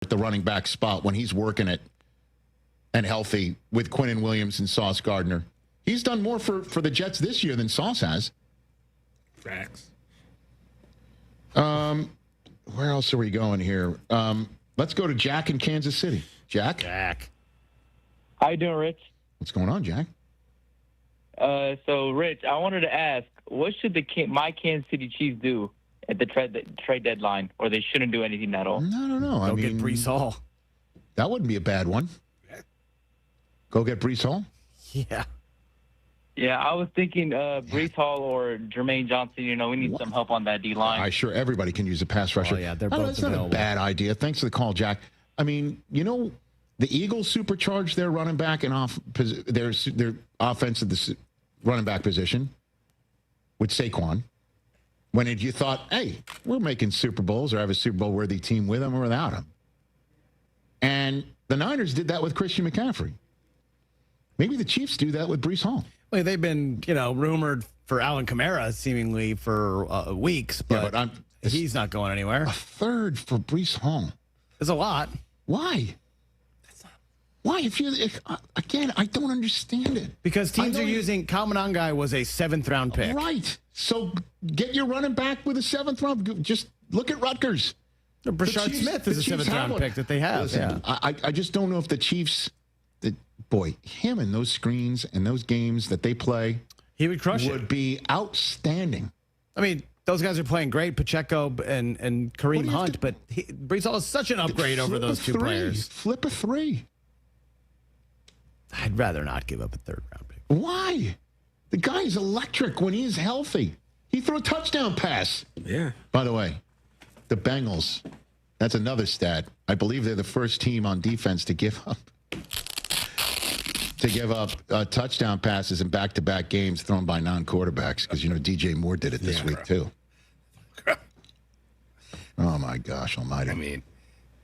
at the running back spot when he's working it and healthy with Quinnen Williams and Sauce Gardner. He's done more for the Jets this year than Sauce has. Facts. Where else are we going here? Let's go to Jack in Kansas City. Jack? How you doing, Rich? What's going on, Jack? So, Rich, I wanted to ask, what should my Kansas City Chiefs do at the trade deadline, or they shouldn't do anything at all? No. Go get Bryce Hall. That wouldn't be a bad one. Go get Bryce Hall? Yeah. Yeah, I was thinking Bryce Hall or Jermaine Johnson. We need some help on that D-line. I'm sure everybody can use a pass rusher. Oh, yeah, they're both That's not a bad idea. Thanks for the call, Jack. I mean, the Eagles supercharged their running back and their offense at the running back position with Saquon. When you thought, hey, we're making Super Bowls or have a Super Bowl-worthy team with him or without him. And the Niners did that with Christian McCaffrey. Maybe the Chiefs do that with Bryce Hall. Well, they've been, rumored for Alvin Kamara seemingly for weeks, but he's not going anywhere. A third for Bryce Hall. It's a lot. Why? Why? Again, I don't understand it. Because teams are using Kalmanangai was a 7th-round pick. Right. So get your running back with a 7th round. Just look at Rutgers. Brashard Smith is a 7th-round pick that they have. Listen, yeah. I just don't know if the Chiefs, him and those screens and those games that they play, he would crush it. Would be outstanding. I mean, those guys are playing great, Pacheco and Kareem Hunt, but Bryce Hall is such an upgrade over those two players. Flip a 3. I'd rather not give up a 3rd-round pick. Why? The guy is electric when he's healthy. He threw a touchdown pass. Yeah. By the way, the Bengals, that's another stat. I believe they're the first team on defense to give up touchdown passes in back-to-back games thrown by non-quarterbacks because, DJ Moore did it this week, too. Oh, my gosh almighty. I mean,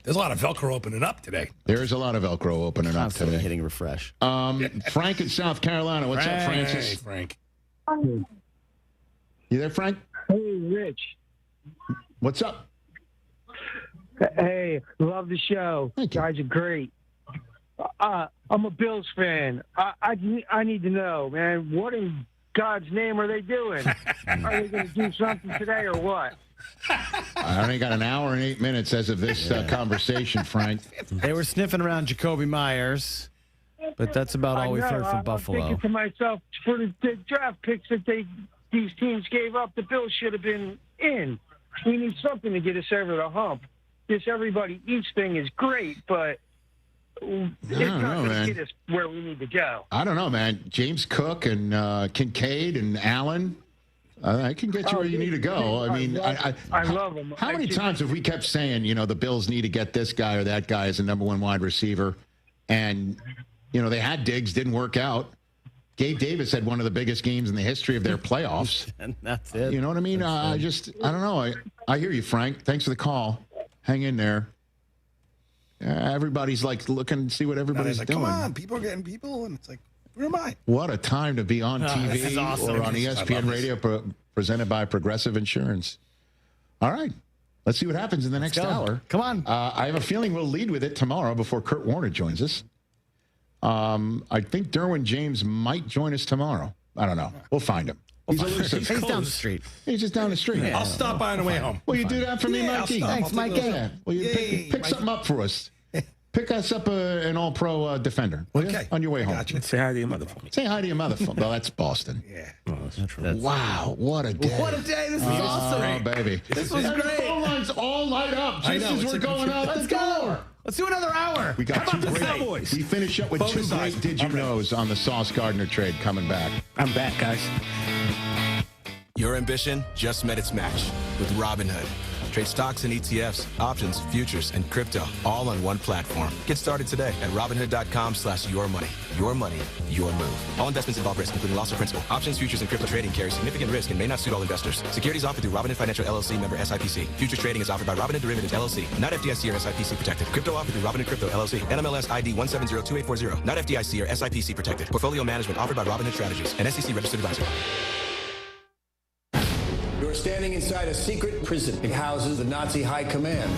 there's a lot of Velcro opening up today. There is a lot of Velcro opening up today. Hitting refresh. Frank in South Carolina. What's up, Francis? Hey, Frank. You there, Frank? Hey, Rich. What's up? Hey, love the show. You guys are great. I'm a Bills fan. I need to know, man, what in God's name are they doing? Are they going to do something today or what? I only got an hour and 8 minutes as of this conversation, Frank. They were sniffing around Jacoby Myers, but that's about all we've heard from Buffalo. I'm thinking to myself, for the draft picks that these teams gave up, the Bills should have been in. We need something to get us over the hump. This everybody eats thing is great, but it's not going to get us where we need to go. I don't know, man. James Cook and Kincaid and Allen. I can get you where you need to go. I mean, I love them. How many times have we kept saying, the Bills need to get this guy or that guy as a number 1 wide receiver? And, they had Diggs, didn't work out. Gabe Davis had one of the biggest games in the history of their playoffs. And that's it. You know what I mean? I don't know. I hear you, Frank. Thanks for the call. Hang in there. Everybody's looking to see what everybody's doing. Come on, people are getting people, and it's like, where am I? What a time to be on TV or on ESPN Radio presented by Progressive Insurance. All right. Let's see what happens in the next hour. Come on. I have a feeling we'll lead with it tomorrow before Kurt Warner joins us. I think Derwin James might join us tomorrow. I don't know. We'll find him. He's elusive. He's down the street. He's just down the street. Yeah. I'll stop by on the way home. Will you do that for me, Mikey? Thanks, Mikey. Yeah. Will you pick something up for us? Pick us up an all-pro defender. Okay. On your way home. Gotcha. Say hi to your mother for me. Say hi to your mother. Well, that's Boston. Yeah. Wow, what a day. What a day. This is awesome. Oh, baby. This was great. The phone lines all light up just as we're going out the door. Let's do another hour. We got How about the Cowboys? We finish up with two great Did You Knows on the Sauce Gardner trade coming back. I'm back, guys. Your ambition just met its match with Robinhood. Trade stocks and ETFs, options, futures, and crypto all on one platform. Get started today at Robinhood.com/yourmoney. Your money, your move. All investments involve risk, including loss of principal. Options, futures, and crypto trading carry significant risk and may not suit all investors. Securities offered through Robinhood Financial LLC, member SIPC. Futures trading is offered by Robinhood Derivatives LLC, not FDIC or SIPC protected. Crypto offered through Robinhood Crypto LLC, NMLS ID 1702840, not FDIC or SIPC protected. Portfolio management offered by Robinhood Strategies, an SEC registered advisor. You're standing inside a secret prison. It houses the Nazi high command.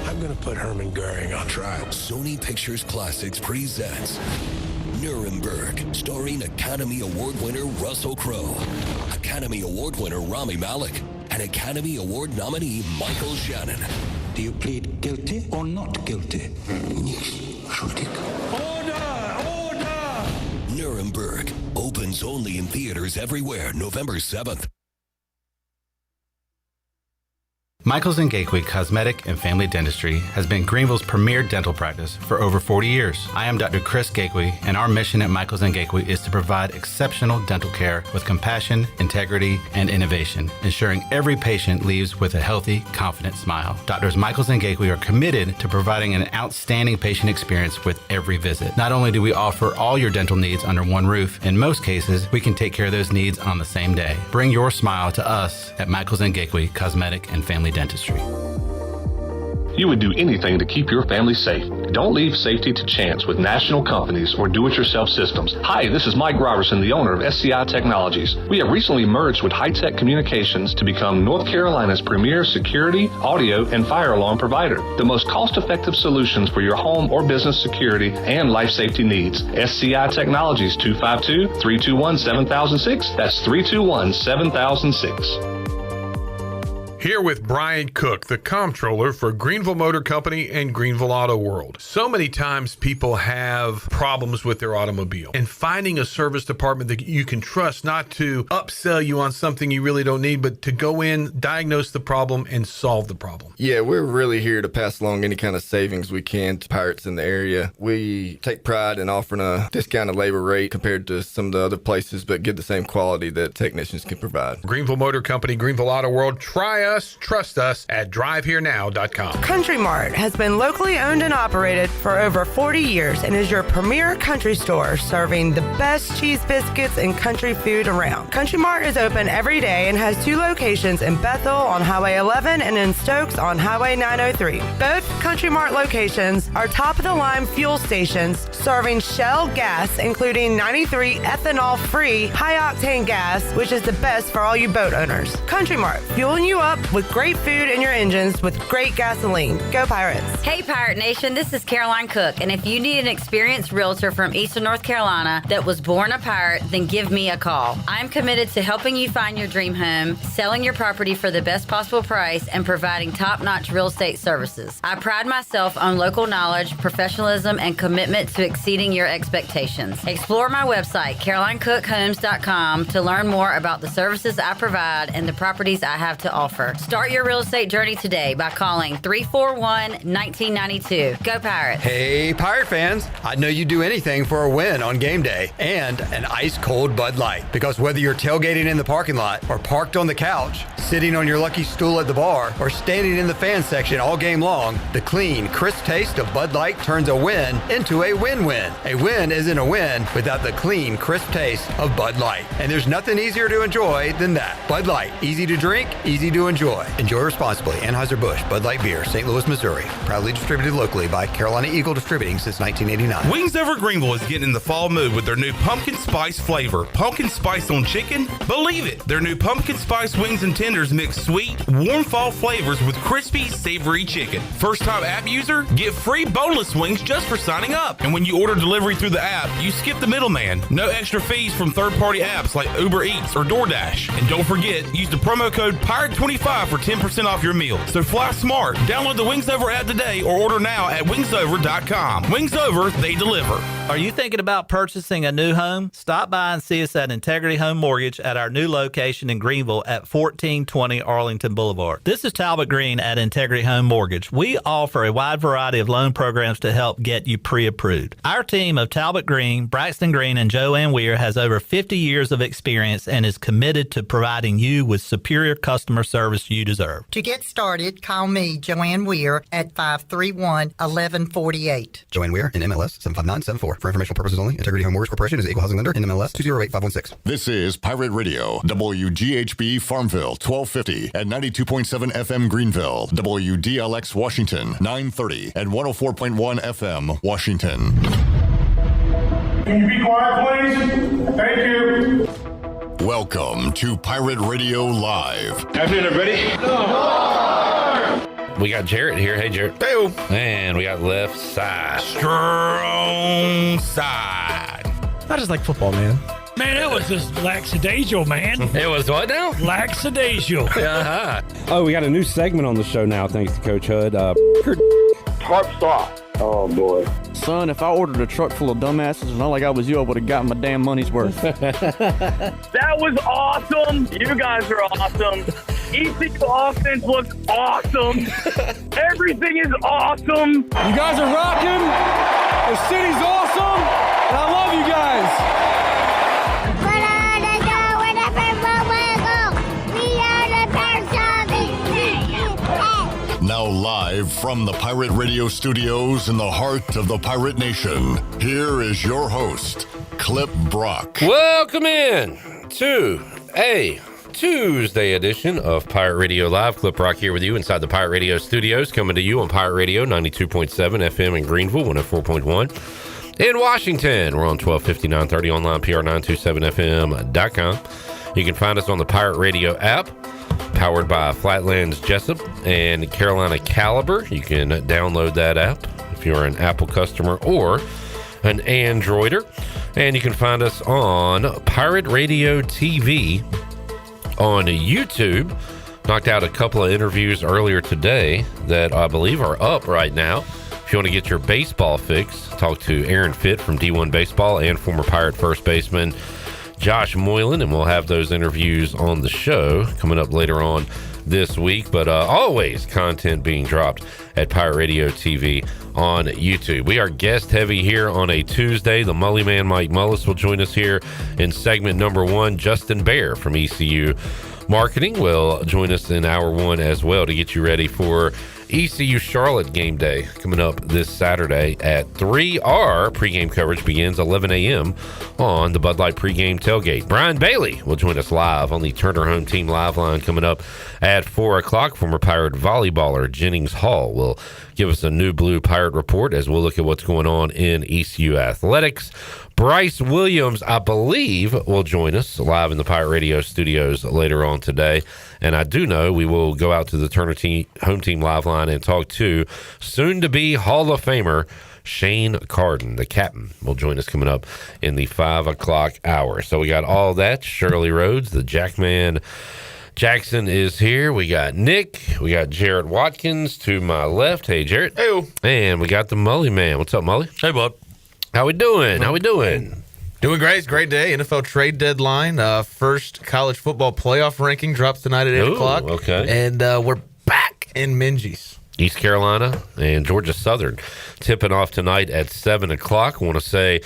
I'm going to put Hermann Goering on trial. Sony Pictures Classics presents Nuremberg, starring Academy Award winner Russell Crowe, Academy Award winner Rami Malek, and Academy Award nominee Michael Shannon. Do you plead guilty or not guilty? Order! Nuremberg opens only in theaters everywhere November 7th. Michaels & Gateway Cosmetic and Family Dentistry has been Greenville's premier dental practice for over 40 years. I am Dr. Chris Gateway, and our mission at Michaels & Gateway is to provide exceptional dental care with compassion, integrity, and innovation, ensuring every patient leaves with a healthy, confident smile. Doctors Michaels & Gateway are committed to providing an outstanding patient experience with every visit. Not only do we offer all your dental needs under one roof, in most cases, we can take care of those needs on the same day. Bring your smile to us at Michaels & Gateway Cosmetic and Family Dentistry. You would do anything to keep your family safe. Don't leave safety to chance with national companies or do-it-yourself systems. Hi, this is Mike Robertson, the owner of SCI Technologies. We have recently merged with High-Tech Communications to become North Carolina's premier security, audio, and fire alarm provider. The most cost-effective solutions for your home or business security and life safety needs. SCI Technologies, 252-321-7006. That's 321-7006. Here with Brian Cook, the comptroller for Greenville Motor Company and Greenville Auto World. So many times people have problems with their automobile, and finding a service department that you can trust not to upsell you on something you really don't need, but to go in, diagnose the problem, and solve the problem. Yeah, we're really here to pass along any kind of savings we can to pirates in the area. We take pride in offering a discounted labor rate compared to some of the other places, but give the same quality that technicians can provide. Greenville Motor Company, Greenville Auto World. Try us, trust us at driveherenow.com. Country Mart has been locally owned and operated for over 40 years and is your premier country store serving the best cheese biscuits and country food around. Country Mart is open every day and has 2 locations in Bethel on Highway 11 and in Stokes on Highway 903. Both Country Mart locations are top-of-the-line fuel stations serving Shell gas, including 93 ethanol-free high-octane gas, which is the best for all you boat owners. Country Mart, fueling you up with great food in your engines with great gasoline. Go Pirates. Hey Pirate Nation, this is Caroline Cook, and if you need an experienced realtor from Eastern North Carolina that was born a pirate, then give me a call. I'm committed to helping you find your dream home, selling your property for the best possible price, and providing top-notch real estate services. I pride myself on local knowledge, professionalism, and commitment to exceeding your expectations. Explore my website, CarolineCookHomes.com, to learn more about the services I provide and the properties I have to offer. Start your real estate journey today by calling 341-1992. Go Pirates. Hey, Pirate fans. I know you'd do anything for a win on game day and an ice-cold Bud Light. Because whether you're tailgating in the parking lot or parked on the couch, sitting on your lucky stool at the bar, or standing in the fan section all game long, the clean, crisp taste of Bud Light turns a win into a win-win. A win isn't a win without the clean, crisp taste of Bud Light. And there's nothing easier to enjoy than that. Bud Light. Easy to drink, easy to enjoy. Enjoy responsibly. Anheuser-Busch, Bud Light Beer, St. Louis, Missouri. Proudly distributed locally by Carolina Eagle Distributing since 1989. Wings Over Greenville is getting in the fall mood with their new pumpkin spice flavor. Pumpkin spice on chicken? Believe it! Their new pumpkin spice wings and tenders mix sweet, warm fall flavors with crispy, savory chicken. First-time app user? Get free boneless wings just for signing up. And when you order delivery through the app, you skip the middleman. No extra fees from third-party apps like Uber Eats or DoorDash. And don't forget, use the promo code PIRATE25 for 10% off your meal. So fly smart. Download the Wings Over app today or order now at wingsover.com. Wings Over, they deliver. Are you thinking about purchasing a new home? Stop by and see us at Integrity Home Mortgage at our new location in Greenville at 1420 Arlington Boulevard. This is Talbot Green at Integrity Home Mortgage. We offer a wide variety of loan programs to help get you pre-approved. Our team of Talbot Green, Braxton Green, and Joanne Weir has over 50 years of experience and is committed to providing you with superior customer service you deserve. To get started, call me, Joanne Weir, at 531-1148. Joanne Weir, in MLS 75974. For informational purposes only, Integrity Home Mortgage Corporation is an equal housing lender in MLS 208516. This is Pirate Radio, WGHB Farmville, 1250 and 92.7 FM Greenville, WDLX Washington, 930 and 104.1 FM Washington. Can you be quiet, please? Thank you. Welcome to Pirate Radio Live. After ready? We got Jarrett here. Hey, Jarrett. Hey. And we got left side. Strong side. I just like football, man. Man, that was just lackadaisical, man. It was what now? Lackadaisical. Uh-huh. Oh, we got a new segment on the show now, thanks to Coach Hud. Tarp stop. Oh, boy. Son, if I ordered a truck full of dumbasses and all I got was you, I would have gotten my damn money's worth. That was awesome. You guys are awesome. ECU offense looks awesome. Everything is awesome. You guys are rocking. The city's awesome. And I love you guys. Now live from the Pirate Radio studios in the heart of the Pirate Nation, here is your host, Clip Brock. Welcome in to a Tuesday edition of Pirate Radio Live. Clip Brock here with you inside the Pirate Radio studios, coming to you on Pirate Radio 92.7 FM in Greenville, 104.1. In Washington, we're on 1250, 930 online, PR927FM.com. You can find us on the Pirate Radio app, powered by Flatlands Jessup and Carolina Caliber. You can download that app if you're an Apple customer or an Androider. And you can find us on Pirate Radio TV on YouTube. Knocked out a couple of interviews earlier today that I believe are up right now. If you want to get your baseball fix, talk to Aaron Fitt from D1 Baseball and former Pirate first baseman Josh Moylan, and we'll have those interviews on the show coming up later on this week. But always content being dropped at Pirate Radio TV on YouTube. We are guest heavy here on a Tuesday. The Mully Man, Mike Mullis, will join us here in segment number 1. Justin Behr from ECU Marketing will join us in hour 1 as well to get you ready for ECU Charlotte game day coming up this Saturday at 3. Our pregame coverage begins 11 a.m. on the Bud Light pregame tailgate. Brian Bailey will join us live on the Turner Home Team Live line coming up at 4 o'clock. Former Pirate volleyballer Jennings Hall will give us a new blue Pirate report as we'll look at what's going on in ECU athletics. Bryce Williams, I believe, will join us live in the Pirate Radio studios later on today. And I do know we will go out to the Turner Home Team Live line and talk to soon-to-be Hall of Famer Shane Carden. The captain will join us coming up in the 5 o'clock hour. So we got all that. Shirley Rhodes, the Jackman Jackson is here. We got Nick. We got Jarrett Watkins to my left. Hey, Jarrett. Hey. And we got the Mully Man. What's up, Mully? Hey, bud. How we doing? Doing great. It's a great day. NFL trade deadline. First college football playoff ranking drops tonight at 8 o'clock. Okay. And we're back in Minges. East Carolina and Georgia Southern tipping off tonight at 7 o'clock. I want to say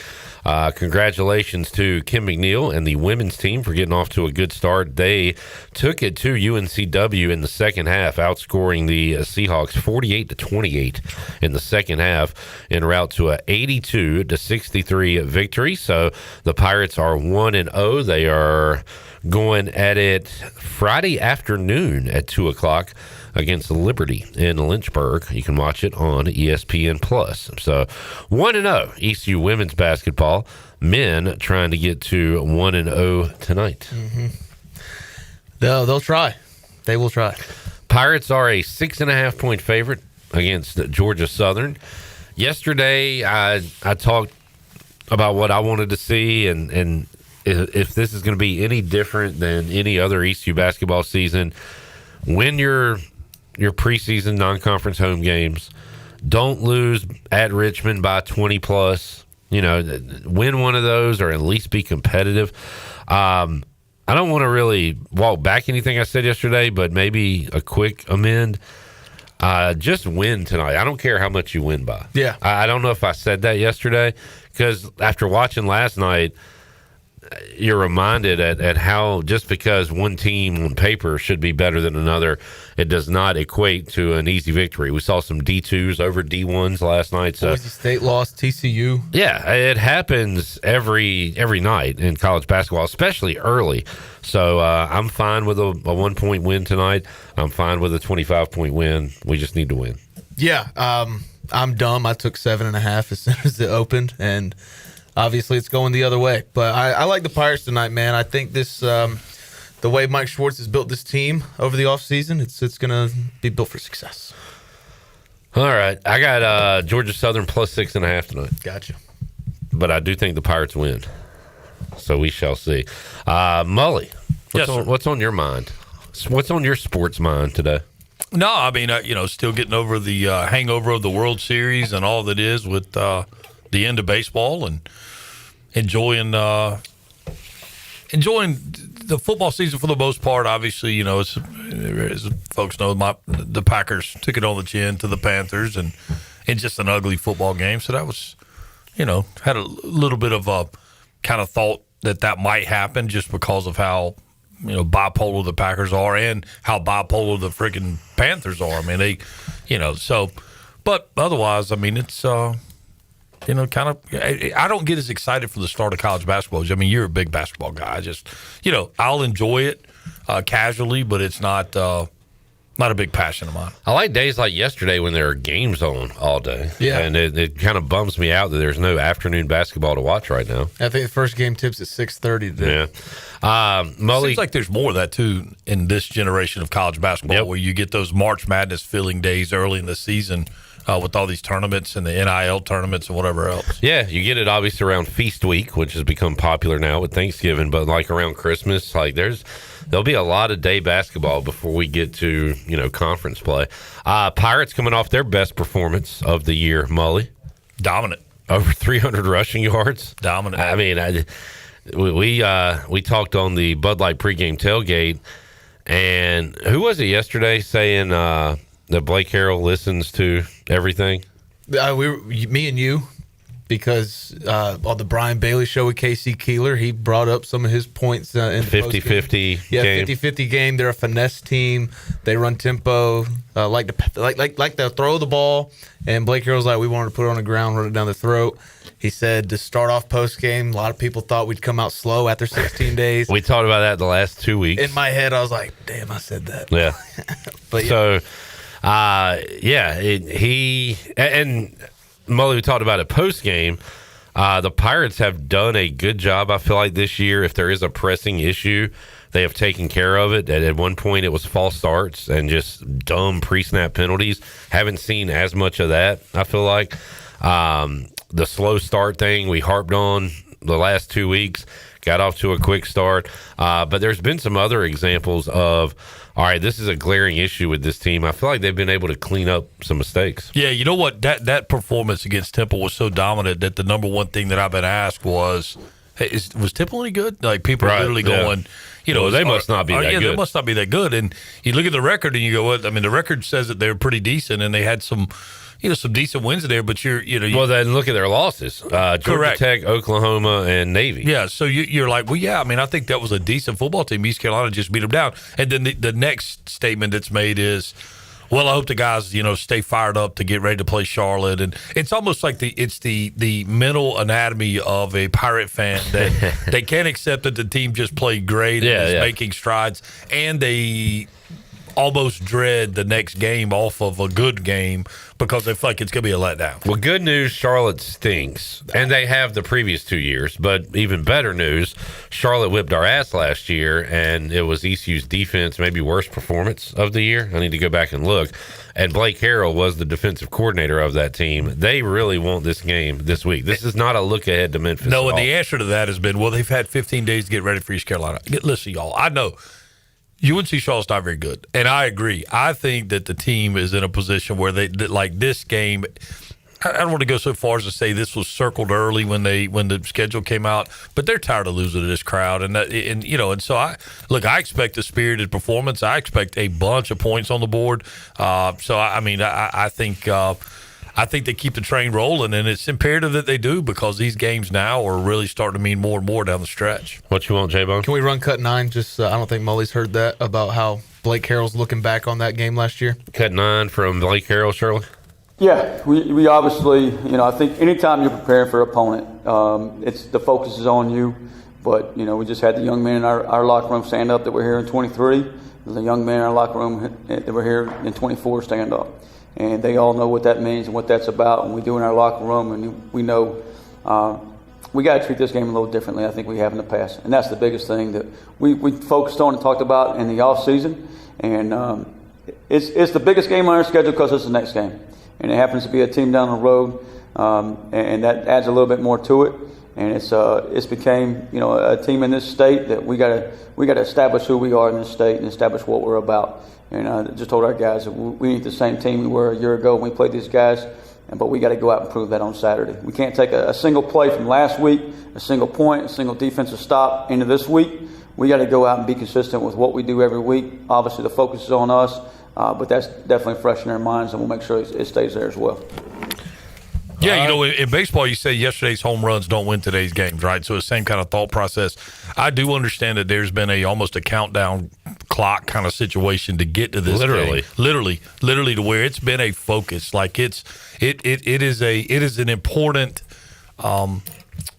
congratulations to Kim McNeil and the women's team for getting off to a good start. They took it to UNCW in the second half, outscoring the Seahawks 48-28 in the second half, en route to a 82-63 victory. So the Pirates are 1-0. They are going at it Friday afternoon at 2 o'clock against Liberty in Lynchburg. You can watch it on ESPN+. So 1-0 ECU women's basketball. Men trying to get to 1-0 tonight. Mm-hmm. They'll try. They will try. Pirates are a 6.5-point favorite against Georgia Southern. Yesterday, I talked about what I wanted to see and if this is going to be any different than any other ECU basketball season. Win your preseason non-conference home games. Don't lose at Richmond by 20 plus. Win one of those or at least be competitive. I don't want to really walk back anything I said yesterday, but maybe a quick amend. Just win tonight. I don't care how much you win by. Yeah. I don't know if I said that yesterday because after watching last night, you're reminded at how just because one team on paper should be better than another, it does not equate to an easy victory. We saw some D2s over D1s last night. So Boise State lost, TCU. Yeah, it happens every night in college basketball, especially early. So I'm fine with a 1-point win tonight. I'm fine with a 25-point win. We just need to win. Yeah, I'm dumb. I took 7.5 as soon as it opened, and obviously it's going the other way. But I like the Pirates tonight, man. I think this the way Mike Schwartz has built this team over the offseason, it's going to be built for success. All right. I got Georgia Southern plus 6.5 tonight. Gotcha. But I do think the Pirates win. So we shall see. Mully, what's on your mind? What's on your sports mind today? No, I mean, still getting over the hangover of the World Series and all that is with the end of baseball and enjoying the football season for the most part. Obviously, as folks know, the Packers took it on the chin to the Panthers and just an ugly football game. So that was, had a little bit of a kind of thought that might happen just because of how bipolar the Packers are and how bipolar the freaking Panthers are. I mean, they, but otherwise, I mean, it's, kind of, I don't get as excited for the start of college basketball. I mean, you're a big basketball guy. I just, I'll enjoy it casually, but it's not a big passion of mine. I like days like yesterday when there are games on all day. Yeah. And it kind of bums me out that there's no afternoon basketball to watch right now. I think the first game tips at 6:30 today. Yeah. Mully, seems like there's more of that too in this generation of college basketball, where you get those March Madness filling days early in the season with all these tournaments and the NIL tournaments and whatever else. Yeah, you get it obviously around Feast Week, which has become popular now with Thanksgiving, but like around Christmas, like there'll be a lot of day basketball before we get to conference play. Pirates coming off their best performance of the year. Mully, dominant, over 300 rushing yards. Dominant. I mean, we talked on the Bud Light pregame tailgate, and who was it yesterday saying that Blake Harrell listens to everything? Me and you, because on the Brian Bailey show with Casey Keeler, he brought up some of his points in 50-50 yeah, game. 50-50 game. They're a finesse team. They run tempo, like to throw the ball. And Blake Harrell's like, we wanted to put it on the ground, run it down the throat. He said to start off post game, a lot of people thought we'd come out slow after 16 days. We talked about that the last 2 weeks. In my head, I was like, damn, I said that. Yeah. But so, he and Mully, we talked about it post game. The Pirates have done a good job, I feel like, this year. If there is a pressing issue, they have taken care of it. At one point, it was false starts and just dumb pre-snap penalties. Haven't seen as much of that, I feel like. The slow start thing we harped on the last 2 weeks, got off to a quick start. But there's been some other examples of, all right, this is a glaring issue with this team. I feel like they've been able to clean up some mistakes. Yeah, you know what? That performance against Temple was so dominant that the number one thing that I've been asked was, hey, was Temple any good? Like, people are literally going, they must not be that good. They must not be that good. And you look at the record and you go, what? I mean, the record says that they're pretty decent and they had some decent wins there, but well, then look at their losses. Georgia Tech, Oklahoma, and Navy. Yeah, so you're like, well, yeah, I mean, I think that was a decent football team. East Carolina just beat them down. And then the next statement that's made is, well, I hope the guys, stay fired up to get ready to play Charlotte. And it's almost like the mental anatomy of a Pirate fan that they can't accept that the team just played great and is making strides, and they almost dread the next game off of a good game because they feel like it's going to be a letdown. Well, good news, Charlotte stinks, and they have the previous 2 years. But even better news, Charlotte whipped our ass last year, and it was ECU's defense, maybe worst performance of the year. I need to go back and look. And Blake Harrell was the defensive coordinator of that team. They really want this game this week. This is not a look ahead to Memphis. No, and the answer to that has been, well, they've had 15 days to get ready for East Carolina. Listen, y'all, I know UNC Charlotte's not very good, and I agree. I think that the team is in a position where like this game, I don't want to go so far as to say this was circled early when the schedule came out, but they're tired of losing to this crowd, and so I expect a spirited performance. I expect a bunch of points on the board. So I think they keep the train rolling, and it's imperative that they do because these games now are really starting to mean more and more down the stretch. What you want, J-Bone? Can we run cut 9? Just I don't think Mully's heard that about how Blake Harrell's looking back on that game last year. Cut 9 from Blake Harrell, Shirley? Yeah, we obviously, I think anytime you're preparing for an opponent, it's the focus is on you. But, we just had the young men in our locker room stand up that were here in 23. There's a young man in our locker room that were here in 24 stand up. And they all know what that means and what that's about. And we do in our locker room, and we know we got to treat this game a little differently. I think we have in the past, and that's the biggest thing that we focused on and talked about in the off season. And it's the biggest game on our schedule because it's the next game, and it happens to be a team down the road, and that adds a little bit more to it. And it's became a team in this state that we got to establish who we are in this state and establish what we're about. And I just told our guys that we need the same team we were a year ago when we played these guys. But we got to go out and prove that on Saturday. We can't take a single play from last week, a single point, a single defensive stop into this week. We got to go out and be consistent with what we do every week. Obviously, the focus is on us, but that's definitely fresh in their minds, and we'll make sure it stays there as well. Yeah, in baseball, you say yesterday's home runs don't win today's games, right? So the same kind of thought process. I do understand that there's been almost a countdown clock kind of situation to get to this game. Literally to where it's been a focus. Like it is an important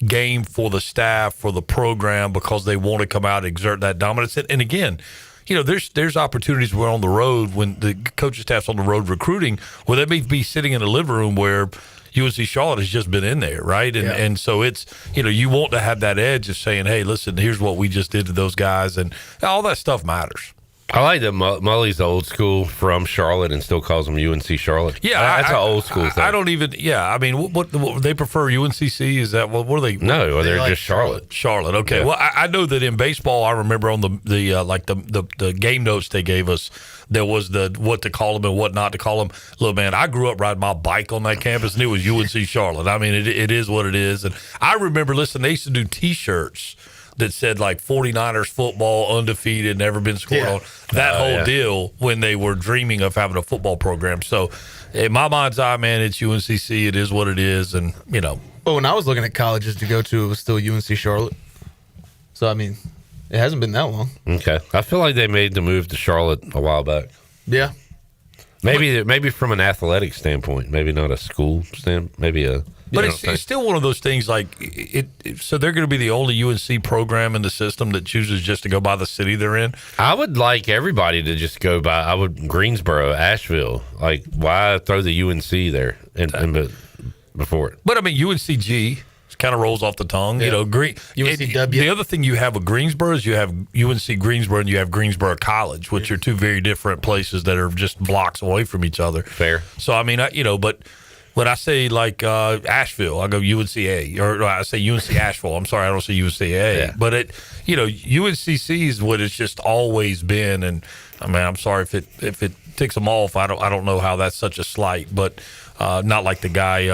game for the staff, for the program, because they want to come out and exert that dominance. And again, there's opportunities where on the road, when the coaching staff's on the road recruiting, where they may be sitting in a living room where UNC Charlotte has just been in there, right? And so it's, you want to have that edge of saying, hey, listen, here's what we just did to those guys, and all that stuff matters. I like that Mully's old school from Charlotte and still calls them UNC Charlotte. Yeah, that's an old school thing. I don't even. Yeah, I mean, what they prefer UNCC? Is that what are they? No, they're just Charlotte. Charlotte. Okay. Yeah. Well, I know that in baseball, I remember on the game notes they gave us, there was the what to call them and what not to call them. Look, man, I grew up riding my bike on that campus, and it was UNC Charlotte. I mean, it is what it is. And I remember, they used to do T-shirts that said like 49ers football, undefeated, never been scored on. That whole deal when they were dreaming of having a football program. So in my mind's eye, man, it's UNCC. It is what it is. And, Well, when I was looking at colleges to go to, it was still UNC Charlotte. So, I mean, it hasn't been that long. Okay. I feel like they made the move to Charlotte a while back. Yeah. Maybe from an athletic standpoint, maybe not a school standpoint, maybe a... But it's still one of those things like so they're going to be the only UNC program in the system that chooses just to go by the city they're in. I would like everybody to just go by. Greensboro, Asheville. Like, why throw the UNC there and before it? But I mean, UNCG kind of rolls off the tongue. UNCW. The other thing you have with Greensboro is you have UNC Greensboro and you have Greensboro College, which are two very different places that are just blocks away from each other. Fair. So I mean, but. When I say like Asheville, I go UNCA, or I say UNC Asheville. I'm sorry, I don't say UNCA. Yeah. But UNCC is what it's just always been. And I mean, I'm sorry if it ticks them off. I don't know how that's such a slight, but not like the guy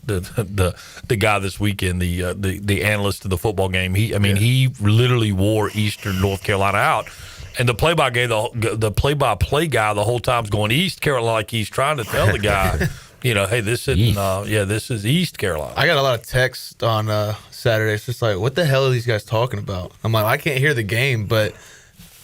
the guy this weekend, the analyst of the football game. He literally wore Eastern North Carolina out. And the play-by-play guy the whole time's going East Carolina, like he's trying to tell the guy. Hey, this is East Carolina. I got a lot of texts on Saturday. It's just like, what the hell are these guys talking about? I'm like, I can't hear the game, but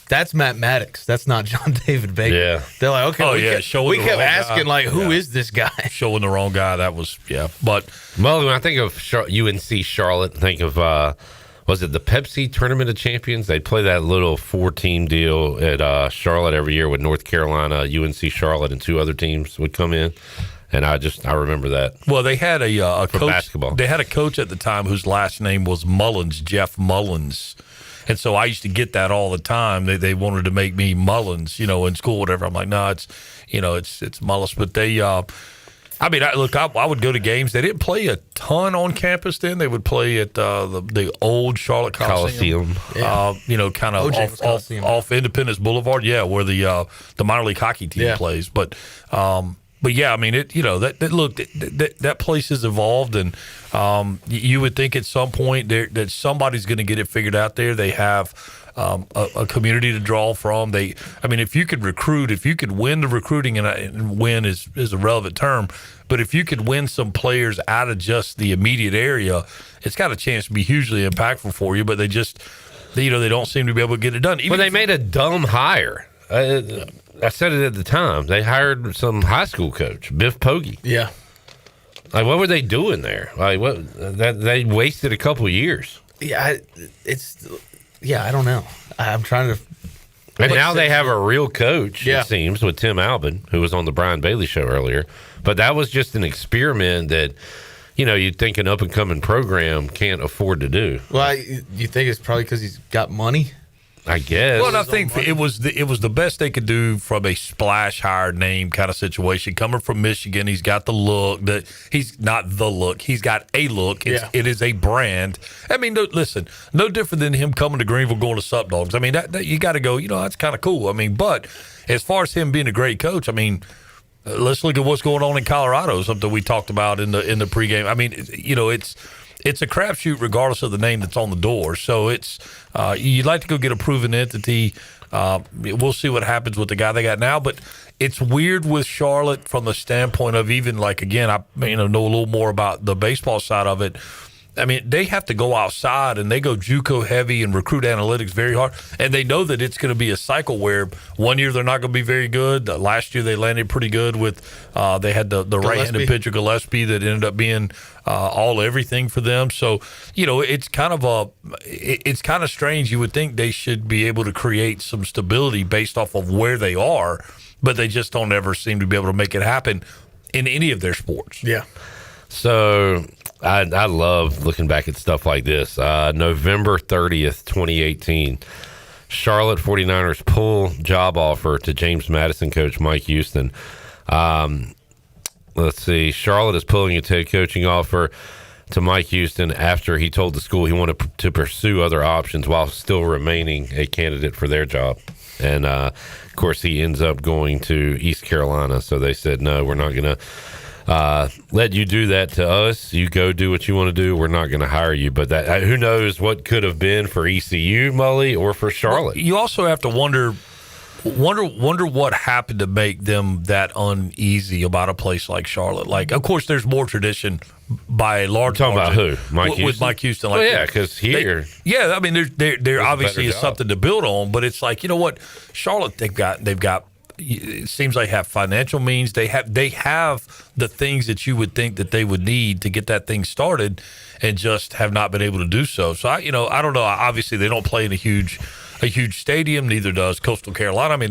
that's Matt Maddox. That's not John David Baker. Yeah. They're like, okay, we kept asking, like, who is this guy? Showing the wrong guy. That was, But, Mully, when I think of UNC Charlotte, think of, was it the Pepsi Tournament of Champions? They play that little 4-team deal at Charlotte every year with North Carolina, UNC Charlotte, and two other teams would come in. And I remember that. Well, they had a coach. Basketball. They had a coach at the time whose last name was Mullins, Jeff Mullins, and so I used to get that all the time. They wanted to make me Mullins, in school, whatever. I'm like, no, it's Mullins. But they, I would go to games. They didn't play a ton on campus then. They would play at the old Charlotte Coliseum. Kind of off Independence Boulevard. Yeah, where the minor league hockey team plays, but. But yeah, I mean, that place has evolved, and you would think at some point that somebody's going to get it figured out there. They have a community to draw from. If you could recruit, if you could win the recruiting, and win is a relevant term, but if you could win some players out of just the immediate area, it's got a chance to be hugely impactful for you. But they just, they don't seem to be able to get it done. They made a dumb hire. I said it at the time. They hired some high school coach, Biff Poggi. Yeah. Like, what were they doing there? Like, they wasted a couple of years. Yeah, I don't know. I'm trying to. And now they have a real coach, it seems, with Tim Albin, who was on the Brian Bailey show earlier. But that was just an experiment that, you'd think an up-and-coming program can't afford to do. Well, you think it's probably because he's got money? I guess. Well, I think it was the best they could do from a splash hire name kind of situation. Coming from Michigan, he's got the look. He's not the look. He's got a look. It is a brand. I mean, listen, no different than him coming to Greenville going to Sup Dogs. I mean, that you got to go, that's kind of cool. I mean, but as far as him being a great coach, I mean, let's look at what's going on in Colorado, something we talked about in the pregame. I mean, it's a crapshoot regardless of the name that's on the door. So it's you'd like to go get a proven entity. We'll see what happens with the guy they got now. But it's weird with Charlotte from the standpoint of even like, again, I know a little more about the baseball side of it. I mean, they have to go outside and they go JUCO heavy and recruit analytics very hard. And they know that it's going to be a cycle where one year they're not going to be very good. Last year they landed pretty good with they had the right-handed pitcher Gillespie that ended up being all everything for them. So, it's kind of strange. You would think they should be able to create some stability based off of where they are, but they just don't ever seem to be able to make it happen in any of their sports. Yeah. So I love looking back at stuff like this. November 30th, 2018, Charlotte 49ers pull job offer to James Madison coach Mike Houston. Let's see. Charlotte is pulling its head coaching offer to Mike Houston after he told the school he wanted to pursue other options while still remaining a candidate for their job. And, of course, he ends up going to East Carolina. So they said, no, we're not going to let you do that to us. You go do what you want to do. We're not going to hire you. But that who knows what could have been for ECU, Mully, or for Charlotte. You also have to wonder what happened to make them that uneasy about a place like Charlotte. Like, of course, there's more tradition by a large margin. Talking about who? Mike Houston? With Mike Houston. Like, well, yeah, because here. I mean, there obviously is something to build on, but it's like, you know what? Charlotte, they've got. It seems like have financial means. They have the things that you would think that they would need to get that thing started, and just have not been able to do so. So I don't know. Obviously, they don't play in a huge stadium. Neither does Coastal Carolina. I mean,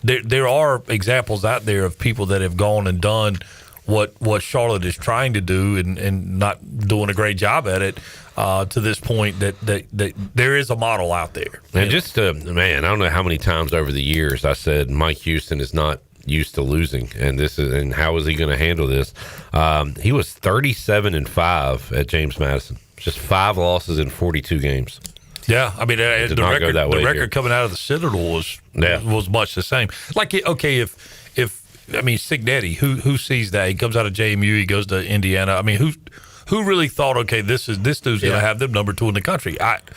there are examples out there of people that have gone and done what Charlotte is trying to do and not doing a great job at it. To this point, that there is a model out there. And just man, I don't know how many times over the years I said Mike Houston is not used to losing, and how is he going to handle this? He was 37-5 at James Madison, just 5 losses in 42 games. Yeah, I mean the record coming out of the Citadel was much the same. Like, okay, if I mean Signetti, who sees that he comes out of JMU, he goes to Indiana. I mean, who really thought, okay, this dude's going to have them number 2 in the country? But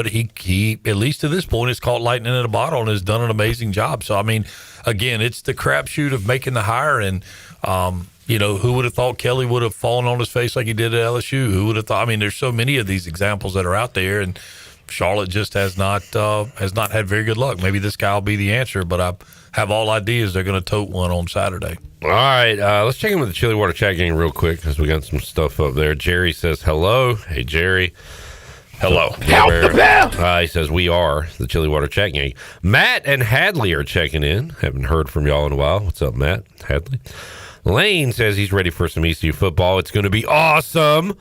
he at least to this point has caught lightning in a bottle and has done an amazing job. So I mean, again, it's the crapshoot of making the hire, and who would have thought Kelly would have fallen on his face like he did at LSU? Who would have thought? I mean, there's so many of these examples that are out there, and Charlotte just has not had very good luck. Maybe this guy will be the answer, but I have all ideas they're going to tote one on Saturday. All right, let's check in with the Chili Water chat gang real quick because we got some stuff up there. Jerry says hello. Hey, Jerry. Hello. Help the bell. He says we are the Chili Water chat gang. Matt and Hadley are checking in. Haven't heard from y'all in a while. What's up, Matt? Hadley. Lane says he's ready for some ECU football. It's going to be awesome.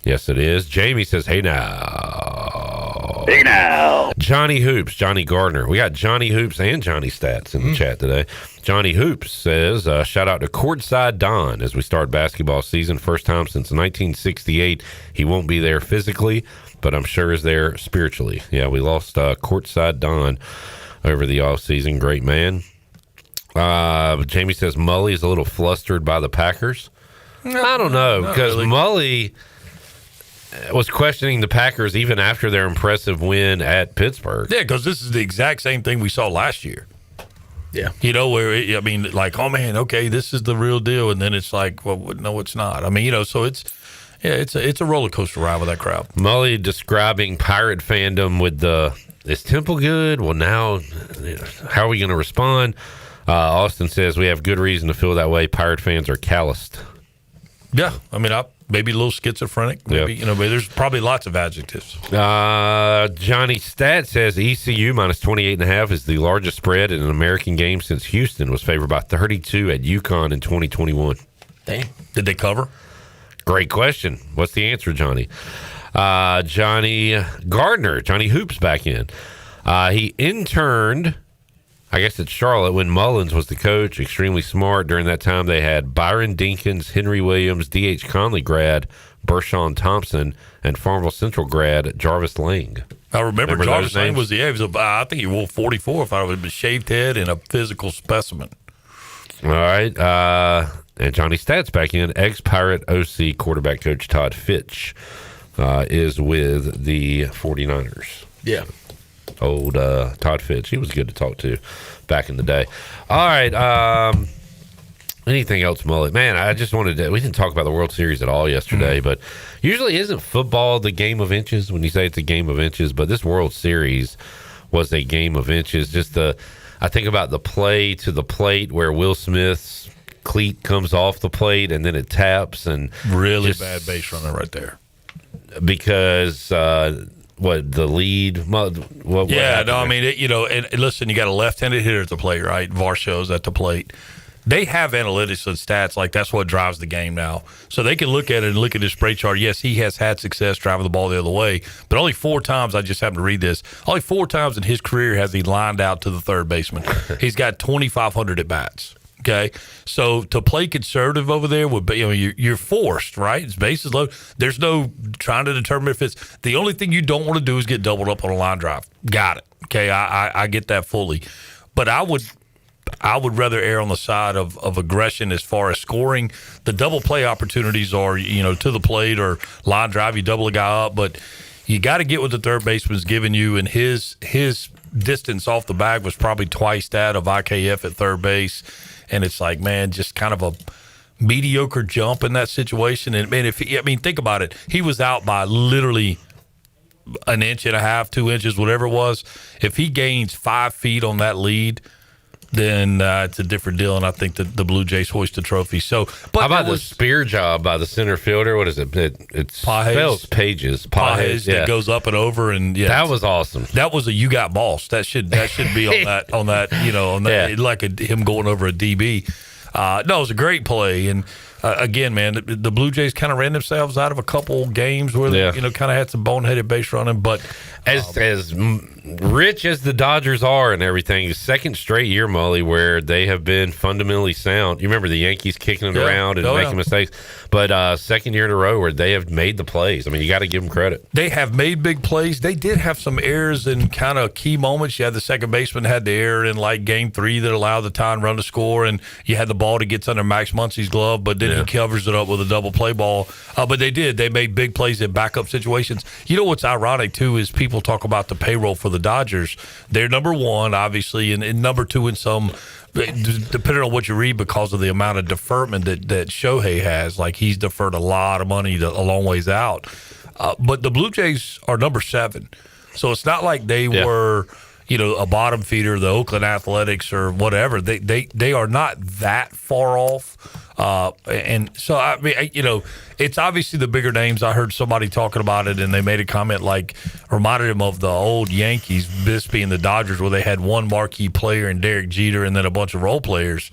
Yes, it is. Jamie says, hey now. Hey now. Johnny Hoops, Johnny Gardner. We got Johnny Hoops and Johnny Stats in the chat today. Johnny Hoops says, shout out to Courtside Don as we start basketball season. First time since 1968. He won't be there physically, but I'm sure is there spiritually. Yeah, we lost Courtside Don over the offseason. Great man. Jamie says Mully is a little flustered by the Packers. I don't know, because really. Mully was questioning the Packers even after their impressive win at Pittsburgh. Yeah, because this is the exact same thing we saw last year. Yeah. Where, like, oh, man, okay, this is the real deal. And then it's like, well, no, it's not. I mean, so it's a roller coaster ride with that crowd. Mully describing Pirate fandom with is Temple good? Well, now, how are we going to respond? Austin says we have good reason to feel that way. Pirate fans are calloused. Yeah, I mean, maybe a little schizophrenic. Maybe but there's probably lots of adjectives. Johnny Stat says ECU minus 28.5 is the largest spread in an American game since Houston was favored by 32 at UConn in 2021. Damn. Did they cover? Great question. What's the answer, Johnny? Johnny Gardner. Johnny Hoops back in. He interned, I guess, at Charlotte when Mullins was the coach. Extremely smart. During that time, they had Byron Dinkins, Henry Williams, D.H. Conley grad, Bershawn Thompson, and Farmville Central grad Jarvis Lang. I remember Jarvis Lang was I think he wore 44 if I was a shaved head and a physical specimen. All right. And Johnny Stats back in. Ex-Pirate OC quarterback coach Todd Fitch is with the 49ers. Yeah. Old Todd Fitch. He was good to talk to back in the day. All right. Anything else, Mully? Man, I just wanted to... We didn't talk about the World Series at all yesterday, but usually isn't football the game of inches when you say it's a game of inches, but this World Series was a game of inches. I think about the play to the plate where Will Smith's cleat comes off the plate and then it taps. And really bad base runner right there. Because... the lead? I mean, and listen, you got a left-handed hitter at the plate, right? Varsho's at the plate. They have analytics and stats, like that's what drives the game now. So they can look at it and look at his spray chart. Yes, he has had success driving the ball the other way, but only 4 times, I just happened to read this, only 4 times in his career has he lined out to the third baseman. He's got 2,500 at-bats. Okay, so to play conservative over there would be, you're forced, right? It's bases low. There's no trying to determine if it's the only thing you don't want to do is get doubled up on a line drive. Got it. Okay, I get that fully, but I would rather err on the side of aggression as far as scoring. The double play opportunities are to the plate or line drive. You double a guy up, but you got to get what the third baseman's giving you, and his distance off the bag was probably twice that of IKF at third base. And it's like, man, just kind of a mediocre jump in that situation. And man, think about it. He was out by literally an inch and a half, 2 inches, whatever it was. If he gains 5 feet on that lead, then it's a different deal. And I think that the Blue Jays hoist the trophy. So, but how about the spear job by the center fielder? What is it? It spells Pages. Pages that goes up and over, and that was awesome. That was a you got boss. That should be on that like him going over a DB. No, it was a great play. And again, man, the Blue Jays kind of ran themselves out of a couple games where they kind of had some boneheaded base running. But as rich as the Dodgers are and everything, second straight year, Mully, where they have been fundamentally sound. You remember the Yankees kicking it around and making mistakes, but second year in a row where they have made the plays. I mean, you got to give them credit. They have made big plays. They did have some errors in kind of key moments. You had the second baseman had the error in like Game 3 that allowed the tying run to score, and you had the ball that gets under Max Muncy's glove, but then he covers it up with a double play ball. But they made big plays in backup situations. You know what's ironic too is people talk about the payroll for the Dodgers. They're number 1, obviously, and number 2 in some, depending on what you read, because of the amount of deferment that Shohei has. Like, he's deferred a lot of money a long ways out. But the Blue Jays are number 7. So it's not like they were, a bottom feeder, the Oakland Athletics or whatever. They are not that far off. And so, I mean, it's obviously the bigger names. I heard somebody talking about it, and they made a comment like, reminded him of the old Yankees, this being the Dodgers, where they had one marquee player in Derek Jeter and then a bunch of role players.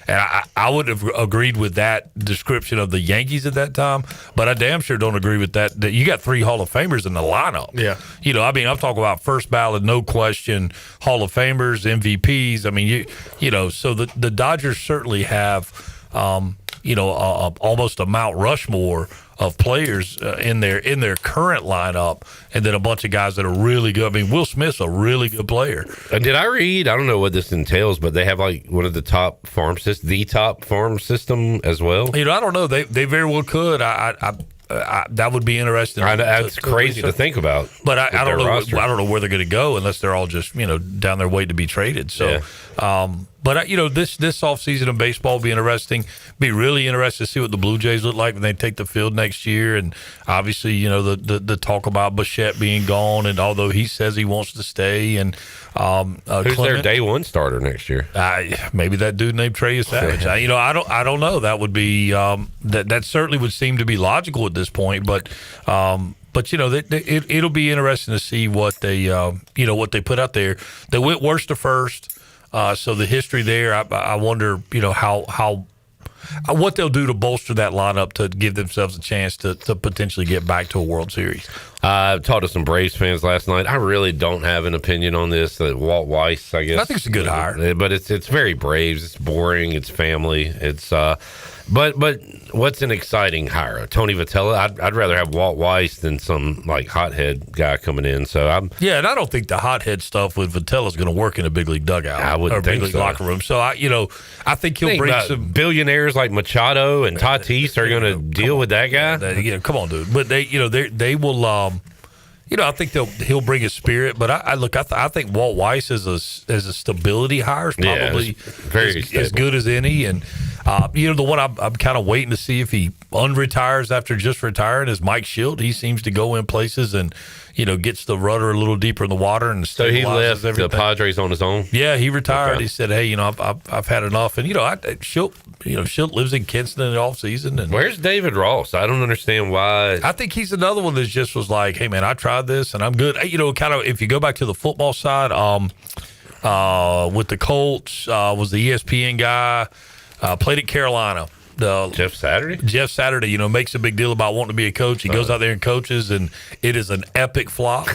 And I would have agreed with that description of the Yankees at that time, but I damn sure don't agree with that you got 3 Hall of Famers in the lineup. Yeah. I'm talking about first ballot, no question, Hall of Famers, MVPs. I mean, so the Dodgers certainly have, almost a Mount Rushmore of players in their current lineup, and then a bunch of guys that are really good. I mean, Will Smith's a really good player. Did I read? I don't know what this entails, but they have like one of the top farm system as well. I don't know. They very well could. That would be interesting. That's crazy to think about. But I don't know. I don't know where they're going to go unless they're all just down their way to be traded. So, but this offseason of baseball will be interesting. Be really interested to see what the Blue Jays look like when they take the field next year. And obviously, the talk about Bichette being gone, and although he says he wants to stay, and who's their day one starter next year? Maybe that dude named Trey Savage. I don't know. That would be that certainly would seem to be logical at this point, but it'll be interesting to see what they what they put out there. They went worst to first, so the history there. I wonder how what they'll do to bolster that lineup to give themselves a chance to potentially get back to a World Series. I talked to some Braves fans last night. I really don't have an opinion on this. Walt Weiss, I guess. I think it's a good hire. But it's very Braves. It's boring. It's family. It's but what's an exciting hire? Tony Vitello? I'd rather have Walt Weiss than some like hothead guy coming in. So and I don't think the hothead stuff with Vitello is going to work in a big league dugout. I wouldn't or big think league so. locker room. So I think he'll bring some billionaires like Machado and Tatis are going to deal with that guy. Come on, dude. But they will. I think he'll bring a spirit, but I think Walt Weiss as a stability hire is probably as good as any. And the one I'm kind of waiting to see if he unretires after just retiring is Mike Schilt. He seems to go in places and gets the rudder a little deeper in the water and so he left everything. The Padres on his own. Yeah, he retired. Okay. He said, "Hey, I've had enough." And Schilt lives in Kinston in the off season. And where's David Ross? I don't understand why. I think he's another one that just was like, "Hey, man, I tried this and I'm good." Kind of if you go back to the football side, with the Colts, was the ESPN guy, played at Carolina. Jeff Saturday, makes a big deal about wanting to be a coach. He goes out there and coaches, and it is an epic flop.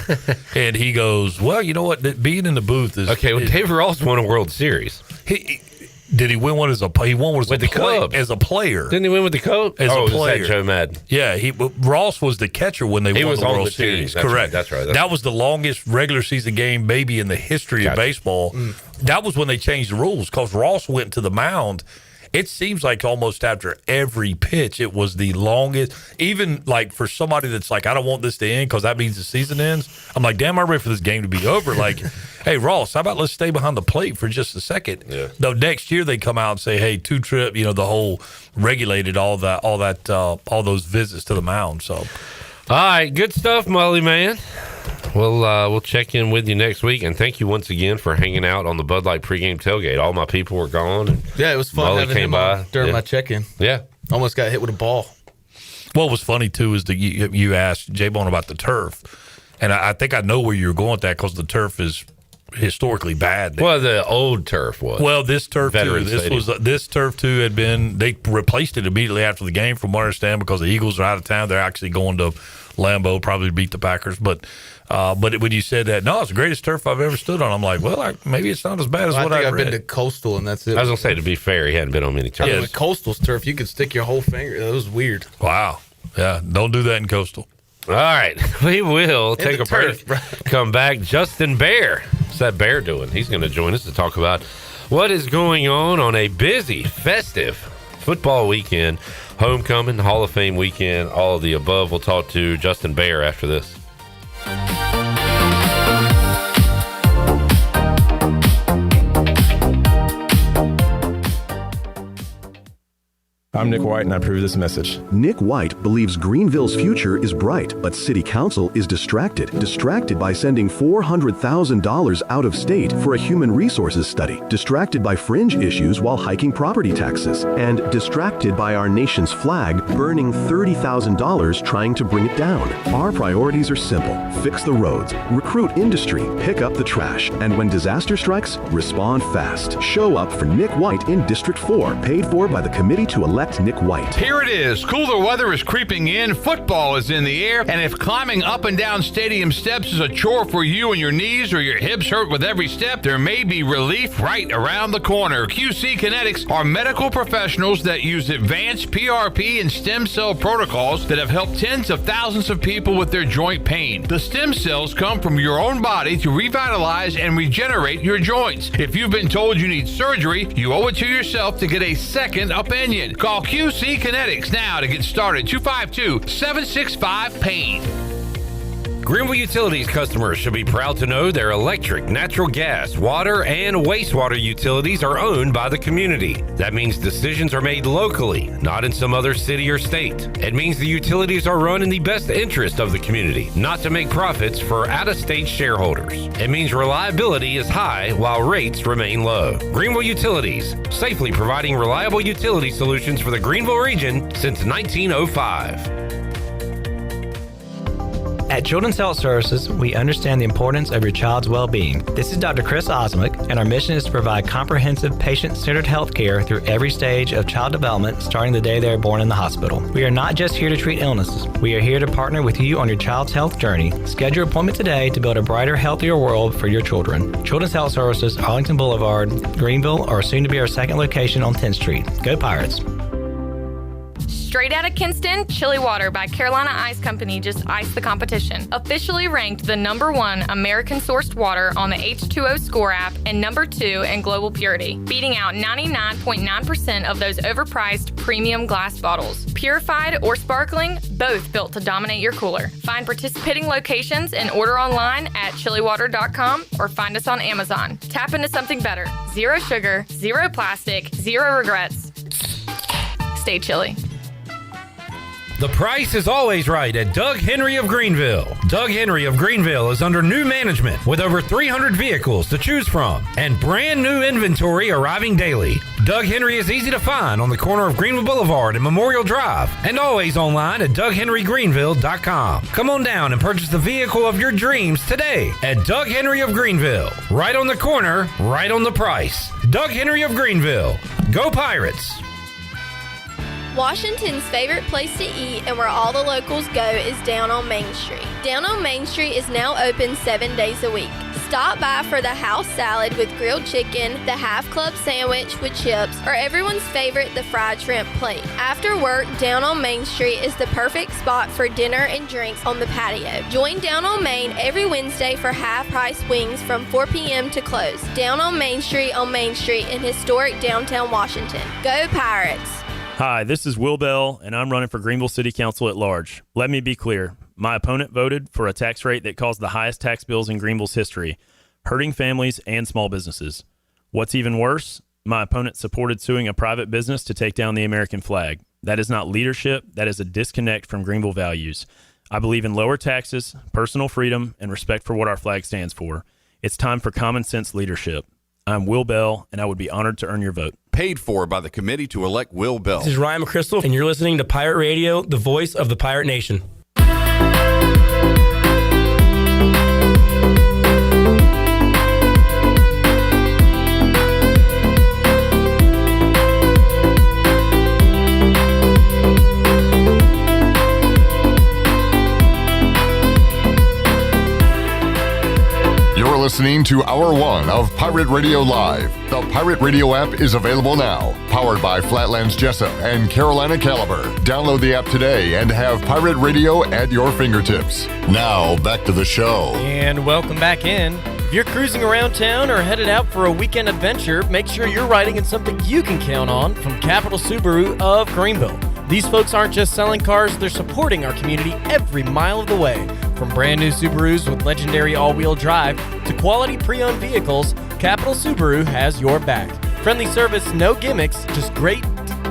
And he goes, "Well, you know what? Being in the booth is okay." Well, David Ross won a World Series. Did he win one as a player? He won one with the Cubs as a player. Didn't he win with the Cubs? As a player, was that Joe Madden? Yeah, Ross was the catcher when they won the World Series. Correct. That's right. That was the longest regular season game maybe in the history of baseball. That was when they changed the rules because Ross went to the mound. It seems like almost after every pitch, it was the longest. Even like for somebody that's like, I don't want this to end because that means the season ends. I'm like, damn, I'm ready for this game to be over. Like, hey, Ross, how about let's stay behind the plate for just a second? Yeah. No, next year they come out and say, hey, 2-trip, the whole regulated all those visits to the mound. So, all right, good stuff, Mully, man. We'll check in with you next week, and thank you once again for hanging out on the Bud Light pregame tailgate. All my people were gone. And it was fun having him on during my check-in. Yeah, almost got hit with a ball. What was funny too is that you asked J-Bone about the turf, and I think I know where you're going with that because the turf is historically bad there. Well, the old turf was. Well, this turf Veteran too. This turf too had been. They replaced it immediately after the game, from what I understand, because the Eagles are out of town. They're actually going to Lambeau probably to beat the Packers, but when you said that, no, it's the greatest turf I've ever stood on. I'm like, well, maybe it's not as bad as what I've read. I've been to Coastal, and that's it. I was gonna say, to be fair, he hadn't been on many turfs. Yeah, Coastal's turf, you could stick your whole finger. That was weird. Wow. Yeah, don't do that in Coastal. All right, we will take a break. Come back. Justin Behr. What's that Behr doing? He's going to join us to talk about what is going on a busy, festive football weekend, homecoming, Hall of Fame weekend, all of the above. We'll talk to Justin Behr after this. I'm Nick White, and I approve this message. Nick White believes Greenville's future is bright, but City Council is distracted. Distracted by sending $400,000 out of state for a human resources study. Distracted by fringe issues while hiking property taxes. And distracted by our nation's flag burning $30,000 trying to bring it down. Our priorities are simple. Fix the roads, recruit industry, pick up the trash, and when disaster strikes, respond fast. Show up for Nick White in District 4, paid for by the Committee to Elect Nick White. Here it is. Cooler weather is creeping in, football is in the air, and if climbing up and down stadium steps is a chore for you and your knees or your hips hurt with every step, there may be relief right around the corner. QC Kinetics are medical professionals that use advanced PRP and stem cell protocols that have helped tens of thousands of people with their joint pain. The stem cells come from your own body to revitalize and regenerate your joints. If you've been told you need surgery, you owe it to yourself to get a second opinion. Call QC Kinetics now to get started. 252-765-PAIN. Greenville Utilities customers should be proud to know their electric, natural gas, water, and wastewater utilities are owned by the community. That means decisions are made locally, not in some other city or state. It means the utilities are run in the best interest of the community, not to make profits for out-of-state shareholders. It means reliability is high while rates remain low. Greenville Utilities, safely providing reliable utility solutions for the Greenville region since 1905. At Children's Health Services, we understand the importance of your child's well-being. This is Dr. Chris Osmick, and our mission is to provide comprehensive, patient-centered health care through every stage of child development, starting the day they are born in the hospital. We are not just here to treat illnesses. We are here to partner with you on your child's health journey. Schedule your appointment today to build a brighter, healthier world for your children. Children's Health Services, Arlington Boulevard, Greenville, or soon to be our second location on 10th Street. Go Pirates! Straight out of Kinston, Chili Water by Carolina Ice Company just iced the competition. Officially ranked the #1 American-sourced water on the H2O Score app and #2 in global purity, beating out 99.9% of those overpriced premium glass bottles. Purified or sparkling, both built to dominate your cooler. Find participating locations and order online at chiliwater.com or find us on Amazon. Tap into something better. Zero sugar, zero plastic, zero regrets. Stay chilly. The price is always right at Doug Henry of Greenville. Doug Henry of Greenville is under new management with over 300 vehicles to choose from and brand new inventory arriving daily. Doug Henry is easy to find on the corner of Greenville Boulevard and Memorial Drive and always online at DougHenryGreenville.com. Come on down and purchase the vehicle of your dreams today at Doug Henry of Greenville. Right on the corner, right on the price. Doug Henry of Greenville. Go Pirates! Washington's favorite place to eat and where all the locals go is Down on Main Street. Down on Main Street is now open 7 days a week. Stop by for the house salad with grilled chicken, the half club sandwich with chips, or everyone's favorite, the fried shrimp plate. After work, Down on Main Street is the perfect spot for dinner and drinks on the patio. Join Down on Main every Wednesday for half-price wings from 4 p.m. to close. Down on Main Street in historic downtown Washington. Go Pirates! Hi, this is Will Bell, and I'm running for Greenville City Council at large. Let me be clear. My opponent voted for a tax rate that caused the highest tax bills in Greenville's history, hurting families and small businesses. What's even worse, my opponent supported suing a private business to take down the American flag. That is not leadership. That is a disconnect from Greenville values. I believe in lower taxes, personal freedom, and respect for what our flag stands for. It's time for common sense leadership. I'm Will Bell, and I would be honored to earn your vote. Paid for by the committee to elect Will Bell. This is Ryan McChrystal, and you're listening to Pirate Radio, the voice of the Pirate Nation. You're listening to Hour 1 of Pirate Radio Live. The Pirate Radio app is available now. Powered by Flatlands Jessup and Carolina Caliber. Download the app today and have Pirate Radio at your fingertips. Now, back to the show. And welcome back in. If you're cruising around town or headed out for a weekend adventure, make sure you're riding in something you can count on from Capital Subaru of Greenville. These folks aren't just selling cars, they're supporting our community every mile of the way. From brand new Subarus with legendary all-wheel drive to quality pre-owned vehicles, Capital Subaru has your back. Friendly service, no gimmicks, just great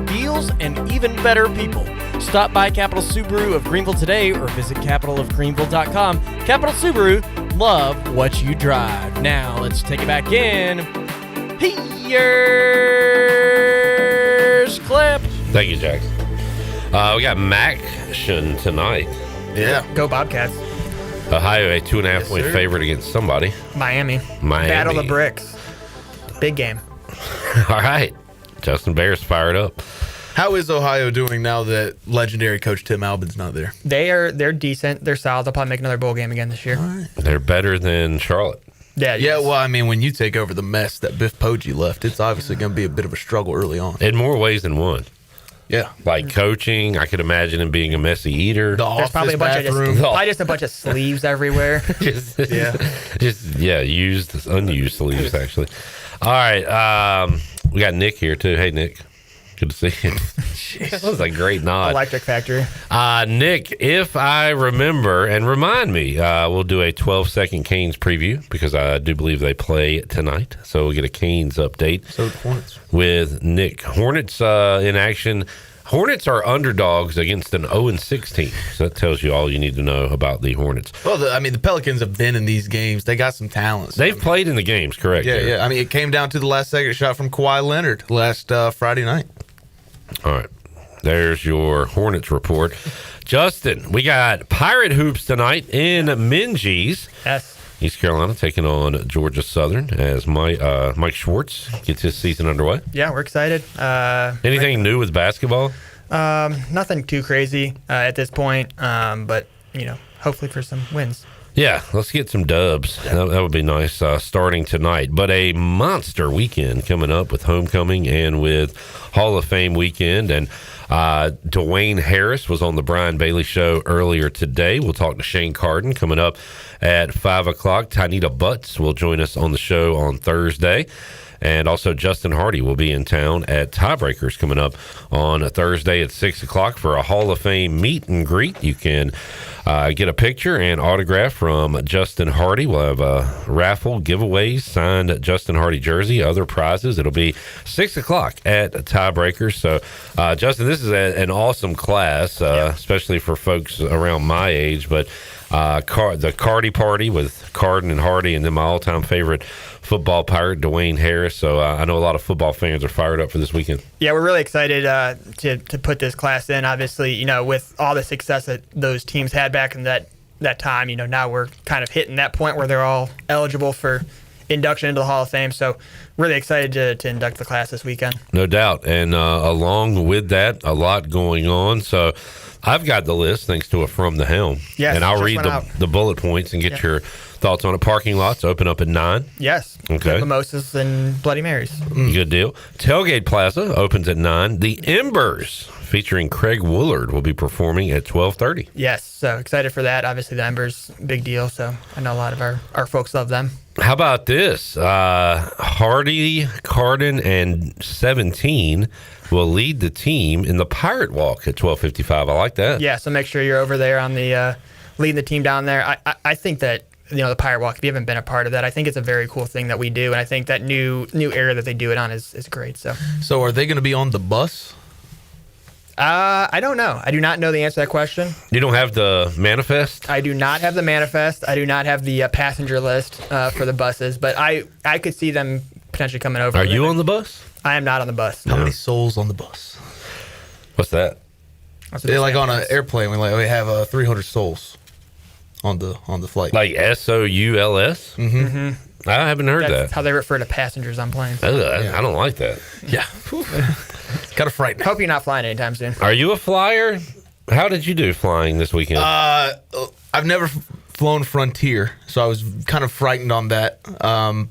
deals and even better people. Stop by Capital Subaru of Greenville today or visit capitalofgreenville.com. Capital Subaru, love what you drive. Now let's take it back in. Here's Clip. Thank you, Jack. We got Maction tonight. Yeah. Go Bobcats. Ohio, a 2.5-point favorite against somebody. Miami. Battle the Bricks. Big game. All right. Justin Behr's fired up. How is Ohio doing now that legendary coach Tim Albin's not there? They're decent. They're solid. They'll probably make another bowl game again this year. Right. They're better than Charlotte. Yeah, well, I mean, when you take over the mess that Biff Poggi left, it's obviously going to be a bit of a struggle early on. In more ways than one. Yeah. Like coaching, I could imagine him being a messy eater. There's probably a bunch just a bunch of sleeves everywhere. Just unused sleeves, actually. All right. We got Nick here, too. Hey, Nick. Good to see you. That was a great nod. Electric Factory. Nick, if I remember, and remind me, we'll do a 12-second Canes preview because I do believe they play tonight. So we'll get a Canes update. So the Hornets. With Nick. Hornets in action. Hornets are underdogs against an 0-6 team. So that tells you all you need to know about the Hornets. Well, the Pelicans have been in these games. They got some talent. They've played in the games, correct? Yeah. I mean, it came down to the last second shot from Kawhi Leonard last Friday night. All right. There's your Hornets report. Justin, we got Pirate Hoops tonight in Minges. Yes. East Carolina taking on Georgia Southern as Mike Schwartz gets his season underway. Yeah, we're excited. Anything new with basketball? Nothing too crazy at this point, but, hopefully for some wins. Yeah, let's get some dubs. That would be nice starting tonight. But a monster weekend coming up with homecoming and with Hall of Fame weekend. And Dwayne Harris was on the Brian Bailey Show earlier today. We'll talk to Shane Carden coming up at 5 o'clock. Tanita Butts will join us on the show on Thursday. And also Justin Hardy will be in town at Tiebreakers coming up on a Thursday at 6 o'clock for a Hall of Fame meet and greet. You can get a picture and autograph from Justin Hardy. We'll have a raffle, giveaways, signed Justin Hardy jersey, other prizes. It'll be 6 o'clock at Tiebreakers. So, Justin, this is an awesome class, especially for folks around my age. But the Cardi Party with Carden and Hardy, and then my all-time favorite football pirate, Dwayne Harris. So I know a lot of football fans are fired up for this weekend. Yeah, we're really excited to put this class in. Obviously, with all the success that those teams had back in that time, now we're kind of hitting that point where they're all eligible for induction into the Hall of Fame. So really excited to induct the class this weekend. No doubt. And along with that, a lot going on. So I've got the list thanks to a From the Helm. Yes, and I'll read the bullet points and get your thoughts on it. Parking lots open up at 9. Yes. Okay. Mimosas and Bloody Marys. Good deal. Tailgate Plaza opens at 9. The Embers, featuring Craig Woolard, will be performing at 12:30. Yes. So excited for that. Obviously, the Embers, big deal. So I know a lot of our folks love them. How about this? Hardy, Carden, and 17 will lead the team in the Pirate Walk at 12:55. I like that. Yeah, so make sure you're over there on the leading the team down there. I think that the Pirate Walk, if you haven't been a part of that, I think it's a very cool thing that we do, and I think that new era that they do it on is great. So are they going to be on the bus? I don't know. I do not know the answer to that question. You don't have the manifest? I do not have the manifest. I do not have the passenger list for the buses, but I could see them potentially coming over. Are you on the bus? I am not on the bus. How many souls on the bus? What's that? They're like on an airplane. We have 300 souls on the flight. Like SOULS? Mm-hmm. I haven't heard that. That's how they refer to passengers on planes. I don't like that. Yeah. It's kind of frightening. Hope you're not flying anytime soon. Are you a flyer? How did you do flying this weekend? I've never flown Frontier, so I was kind of frightened on that. And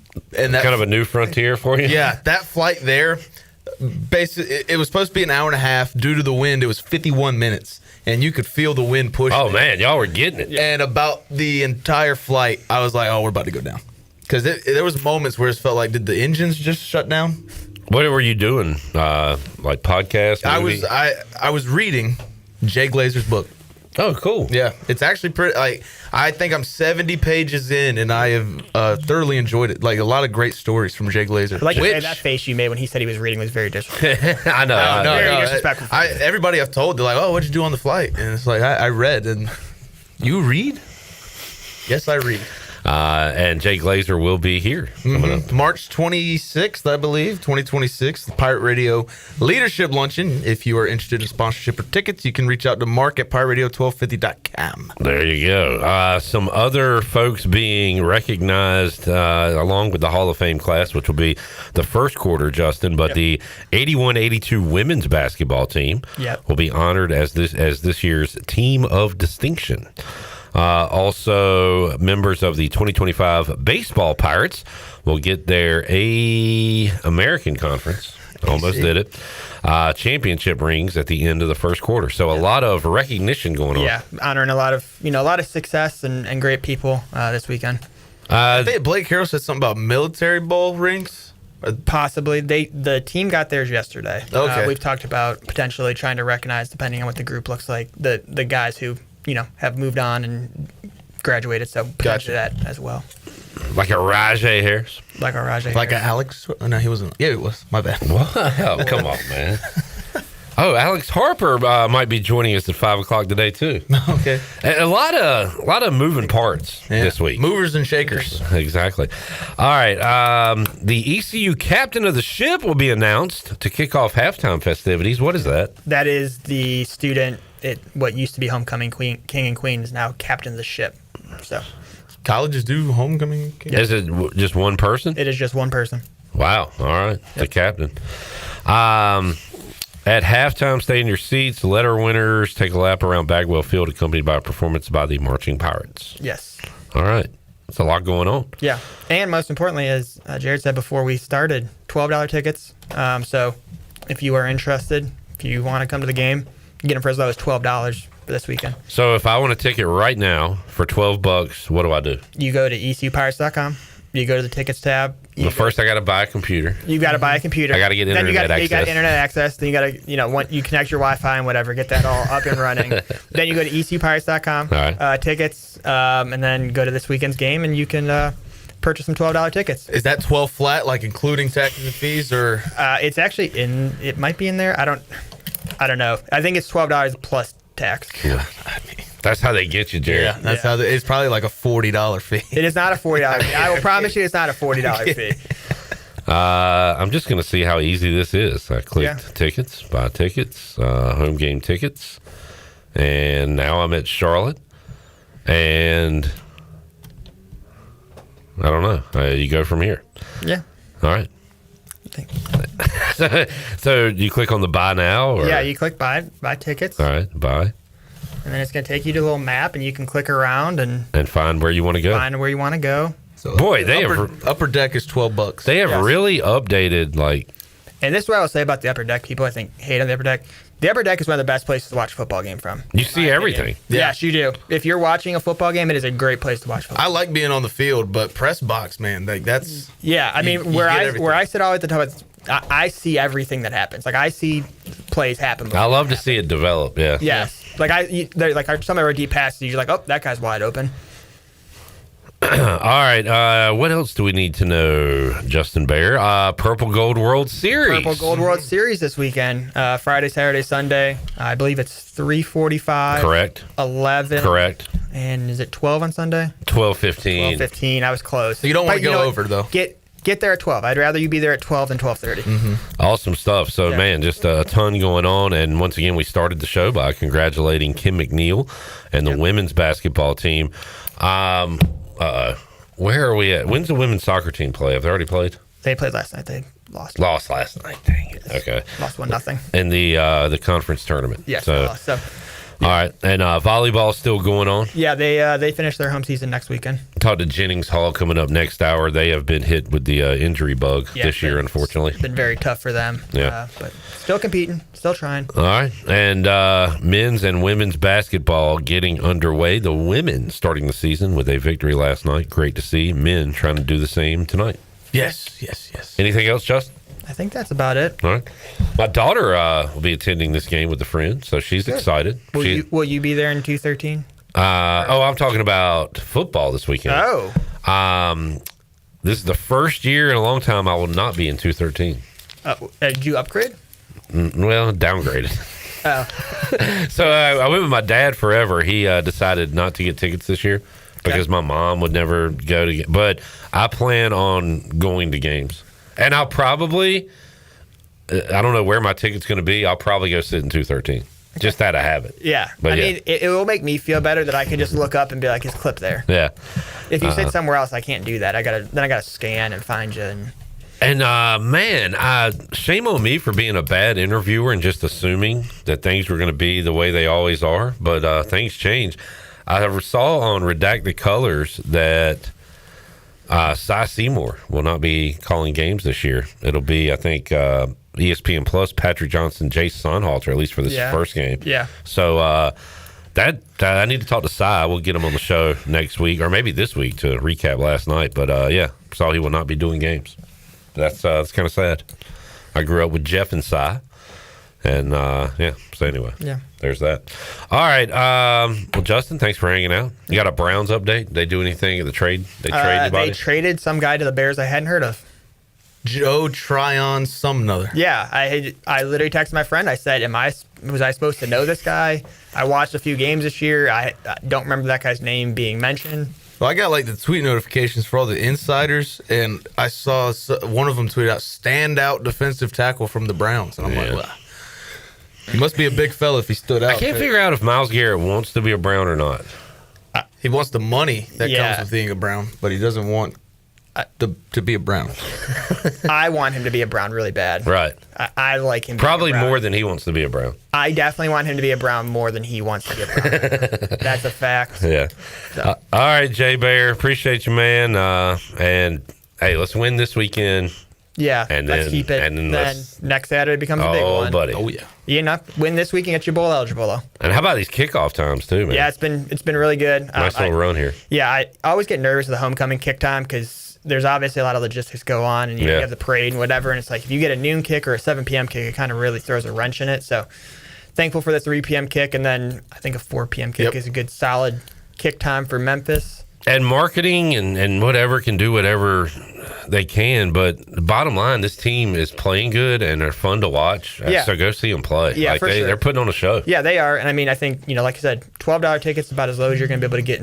that kind of a new frontier for you? Yeah, that flight there, basically, it was supposed to be an hour and a half. Due to the wind, it was 51 minutes, and you could feel the wind pushing. Oh, man, y'all were getting it. And about the entire flight, I was like, oh, we're about to go down. Because there was moments where it felt like, did the engines just shut down? What were you doing? Like podcast? Movie? I was reading Jay Glazer's book. Oh, cool. Yeah, it's actually pretty. I think I'm 70 pages in, and I have thoroughly enjoyed it. Like a lot of great stories from Jay Glazer. Like that face you made when he said he was reading was very disrespectful. I know. Very disrespectful. Everybody I've told, they're like, "Oh, what'd you do on the flight?" And it's like I read, and you read? Yes, I read. And Jay Glazer will be here coming up. March 26th, I believe, 2026, the Pirate Radio Leadership Luncheon. If you are interested in sponsorship or tickets, you can reach out to Mark at pirateradio1250.com. There you go. Some other folks being recognized along with the Hall of Fame class, which will be the first quarter, Justin, but the 81-82 women's basketball team will be honored as this year's Team of Distinction. Also, members of the 2025 Baseball Pirates will get their American Conference. Almost did it. Championship rings at the end of the first quarter. So a lot of recognition going on. Yeah, honoring a lot of success and great people this weekend. I think Blake Harrell said something about military bowl rings. Possibly. The team got theirs yesterday. Okay. We've talked about potentially trying to recognize, depending on what the group looks like, the guys who have moved on and graduated, so potentially that as well. Like a Rajay Harris? Like a Rajay Like Harris. a Alex? No, he wasn't. Yeah, it was. My bad. Wow, come on, man. Oh, Alex Harper might be joining us at 5 o'clock today too. Okay. A lot of moving parts this week. Movers and shakers. Exactly. All right. The ECU captain of the ship will be announced to kick off halftime festivities. What is that? That is the student. What used to be homecoming king and queen is now captain of the ship. So colleges do homecoming. Is it just one person? It is just one person. Wow. All right. The captain. At halftime, stay in your seats. Letter winners take a lap around Bagwell Field, accompanied by a performance by the Marching Pirates. Yes. All right. That's a lot going on. Yeah. And most importantly, as Jared said before we started, $12 tickets. So if you are interested, if you want to come to the game, you get them for as low as $12 for this weekend. So if I want a ticket right now for $12, what do I do? You go to ecupirates.com. You go to the tickets tab. First, I got to buy a computer. You got to buy a computer. I got to get internet access. You got internet access. Then you got to, you connect your Wi-Fi and whatever, get that all up and running. Then you go to ecupirates.com, tickets, and then go to this weekend's game, and you can purchase some $12 tickets. Is that 12 flat, like including taxes and fees, or? It's actually it might be in there. I don't know. I think it's $12 plus tax. Yeah. That's how they get you, Jared. Yeah, that's how it's probably like a $40 fee. It is not a $40 fee. I will promise you it's not a $40 fee. I'm just going to see how easy this is. I clicked tickets, buy tickets, home game tickets, and now I'm at Charlotte, and I don't know. You go from here. Yeah. All right. So you click on the buy now? Or? Yeah, you click buy tickets. All right, buy. And then it's going to take you to a little map, and you can click around and find where you want to go. Find where you want to go. So boy, upper deck is $12. They have really updated And this is what I will say about the upper deck. People I think hate on the upper deck. The upper deck is one of the best places to watch a football game from. You see everything. Yes, you do. If you're watching a football game, it is a great place to watch football. I like being on the field, but press box, man, that's. Yeah, I mean, where I sit all at the top, I see everything that happens. Like I see plays happen. I love to see it develop. Yeah. Yes. Like some of our deep passes, you're like, oh, that guy's wide open. All right. What else do we need to know, Justin Behr? Purple Gold World Series. Purple Gold World Series this weekend. Friday, Saturday, Sunday. I believe it's 3:45. Correct. 11. Correct. And is it 12 on Sunday? 12:15. 12:15. I was close. So you don't want to go over, though. Get there at 12. I'd rather you be there at 12 than 12:30. Mm-hmm. Awesome stuff. So, man, just a ton going on. And once again, we started the show by congratulating Kim McNeil and the women's basketball team. Where are we at? When's the women's soccer team play? Have they already played? They played last night. They lost. Lost last night. Dang it. Okay. Lost 1-0. In the conference tournament. Yes. So all right. And volleyball still going on? Yeah, they finish their home season next weekend. Talk to Jennings Hall coming up next hour. They have been hit with the injury bug this year, unfortunately. It's been very tough for them. Yeah. But still competing, still trying. All right. And men's and women's basketball getting underway. The women starting the season with a victory last night. Great to see. Men trying to do the same tonight. Yes. Anything else, Justin? I think that's about it. All right. My daughter will be attending this game with a friend, so she's excited. Will you be there in 213? I'm talking about football this weekend. Oh. This is the first year in a long time I will not be in 213. Did you upgrade? Well, downgraded. Oh. So I went with my dad forever. He decided not to get tickets this year because my mom would never go to get. But I plan on going to games. And I'll probably, I don't know where my ticket's going to be. I'll probably go sit in 213. Just out of habit. Yeah. But I mean, it will make me feel better that I can just look up and be like, his clip there. Yeah. If you sit somewhere else, I can't do that. I gotta scan and find you. And man, shame on me for being a bad interviewer and just assuming that things were going to be the way they always are. But things change. I saw on Redacted Colors that Cy Seymour will not be calling games this year. It'll be, I think, ESPN Plus, Patrick Johnson, Jason Sonhalter, at least for this first game. Yeah. So that I need to talk to Cy. We'll get him on the show next week, or maybe this week, to recap last night. But saw he will not be doing games. That's kind of sad. I grew up with Jeff and Cy. And, so anyway, there's that. All right. Well, Justin, thanks for hanging out. You got a Browns update? They do anything at the trade? They trade anybody? They traded some guy to the Bears I hadn't heard of. Joe Tryon Sumnother. Yeah, I literally texted my friend. I said, was I supposed to know this guy? I watched a few games this year. I don't remember that guy's name being mentioned. Well, I got like the tweet notifications for all the insiders, and I saw one of them tweet out, "Standout defensive tackle from the Browns." And I'm like, wow. He must be a big fella if he stood out. I can't figure out if Myles Garrett wants to be a Brown or not. He wants the money that comes with being a Brown, but he doesn't want to be a Brown. I want him to be a Brown really bad. Right. I like him. Probably more than he wants to be a Brown. I definitely want him to be a Brown more than he wants to be a Brown. That's a fact. Yeah. So. All right, Jay Behr. Appreciate you, man. And, hey, let's win this weekend. Yeah, and let's keep it. And then next Saturday becomes a big one. Buddy. Oh, yeah. You win this weekend, get your bowl eligible, though. And how about these kickoff times, too, man? Yeah, it's been really good. Nice little run here. Yeah, I always get nervous with the homecoming kick time because there's obviously a lot of logistics go on, and you have the parade and whatever, and it's like if you get a noon kick or a 7 p.m. kick, it kind of really throws a wrench in it. So thankful for the 3 p.m. kick, and then I think a 4 p.m. kick is a good solid kick time for Memphis. And marketing and whatever can do whatever they can, but the bottom line, this team is playing good and they're fun to watch. Yeah. So go see them play. Yeah, like for sure. They're putting on a show. Yeah, they are. And I mean, I think, like I said, $12 tickets is about as low as you're going to be able to get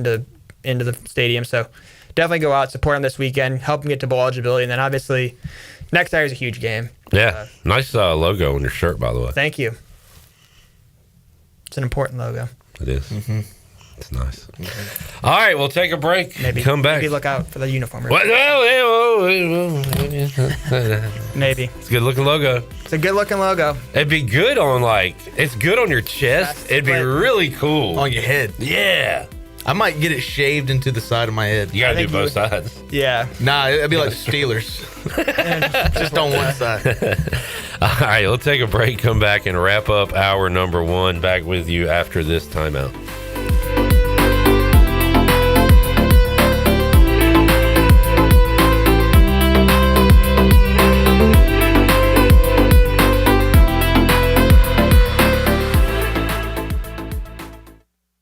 into the stadium. So definitely go out, support them this weekend, help them get to bowl eligibility. And then obviously next Saturday is a huge game. Yeah. Nice logo on your shirt, by the way. Thank you. It's an important logo. It is. Mm-hmm. It's nice. All right, we'll take a break. Maybe come back. Maybe look out for the uniform. What? Maybe. It's a good looking logo. It's a good looking logo. It'd be good on it's good on your chest. It'd be really cool on your head. Yeah. I might get it shaved into the side of my head. You gotta do both sides. Yeah. Nah, it'd be like the Steelers. Just on one side. All right, we'll take a break, come back, and wrap up hour number 1. Back with you after this timeout.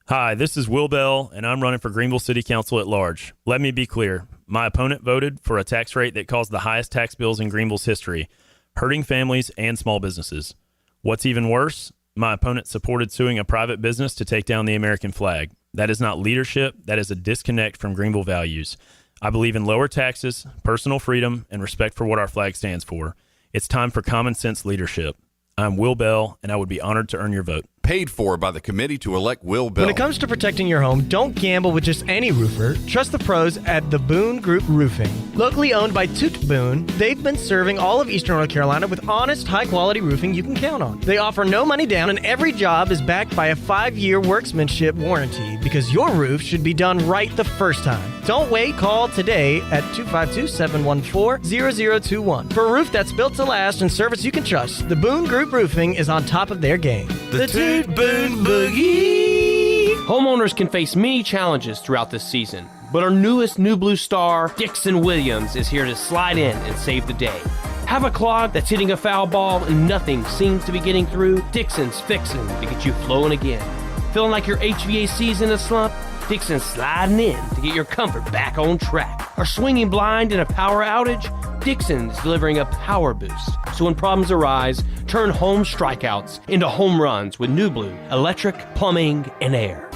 Hi, this is Will Bell, and I'm running for Greenville City Council at large. Let me be clear. My opponent voted for a tax rate that caused the highest tax bills in Greenville's history, hurting families and small businesses. What's even worse, my opponent supported suing a private business to take down the American flag. That is not leadership. That is a disconnect from Greenville values. I believe in lower taxes, personal freedom, and respect for what our flag stands for. It's time for common sense leadership. I'm Will Bell, and I would be honored to earn your vote. Paid for by the committee to elect Will Bell. When it comes to protecting your home, don't gamble with just any roofer. Trust the pros at the Boone Group Roofing. Locally owned by Toot Boone, they've been serving all of Eastern North Carolina with honest, high-quality roofing you can count on. They offer no money down, and every job is backed by a 5-year workmanship warranty because your roof should be done right the first time. Don't wait. Call today at 252-714-0021. For a roof that's built to last and service you can trust, the Boone Group Roofing is on top of their game. The Toot Boone Boogie. Homeowners can face many challenges throughout this season, but our newest New Blue star, Dixon Williams, is here to slide in and save the day. Have a clog that's hitting a foul ball and nothing seems to be getting through? Dixon's fixing to get you flowing again. Feeling like your HVAC's in a slump? Dixon's sliding in to get your comfort back on track. Are swinging blind in a power outage? Dixon's delivering a power boost. So when problems arise, turn home strikeouts into home runs with New Blue electric, plumbing, and air.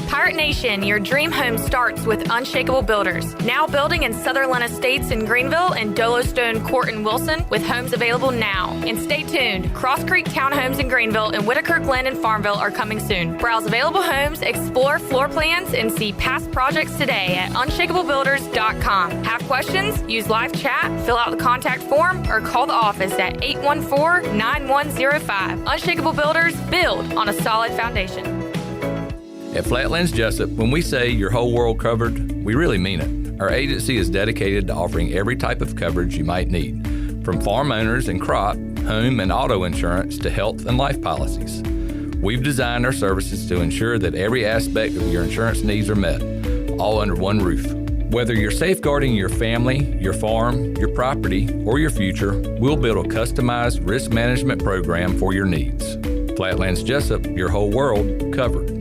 Pirate Nation, your dream home starts with Unshakable Builders. Now building in Sutherland Estates in Greenville and Dolostone Court in Wilson with homes available now. And stay tuned, Cross Creek Townhomes in Greenville and Whitaker Glen and Farmville are coming soon. Browse available homes, explore floor plans, and see past projects today at unshakablebuilders.com. Have questions? Use live chat, fill out the contact form, or call the office at 814-9105. Unshakable Builders, build on a solid foundation. At Flatlands Jessup, when we say your whole world covered, we really mean it. Our agency is dedicated to offering every type of coverage you might need, from farm owners and crop, home and auto insurance to health and life policies. We've designed our services to ensure that every aspect of your insurance needs are met, all under one roof. Whether you're safeguarding your family, your farm, your property, or your future, we'll build a customized risk management program for your needs. Flatlands Jessup, your whole world covered.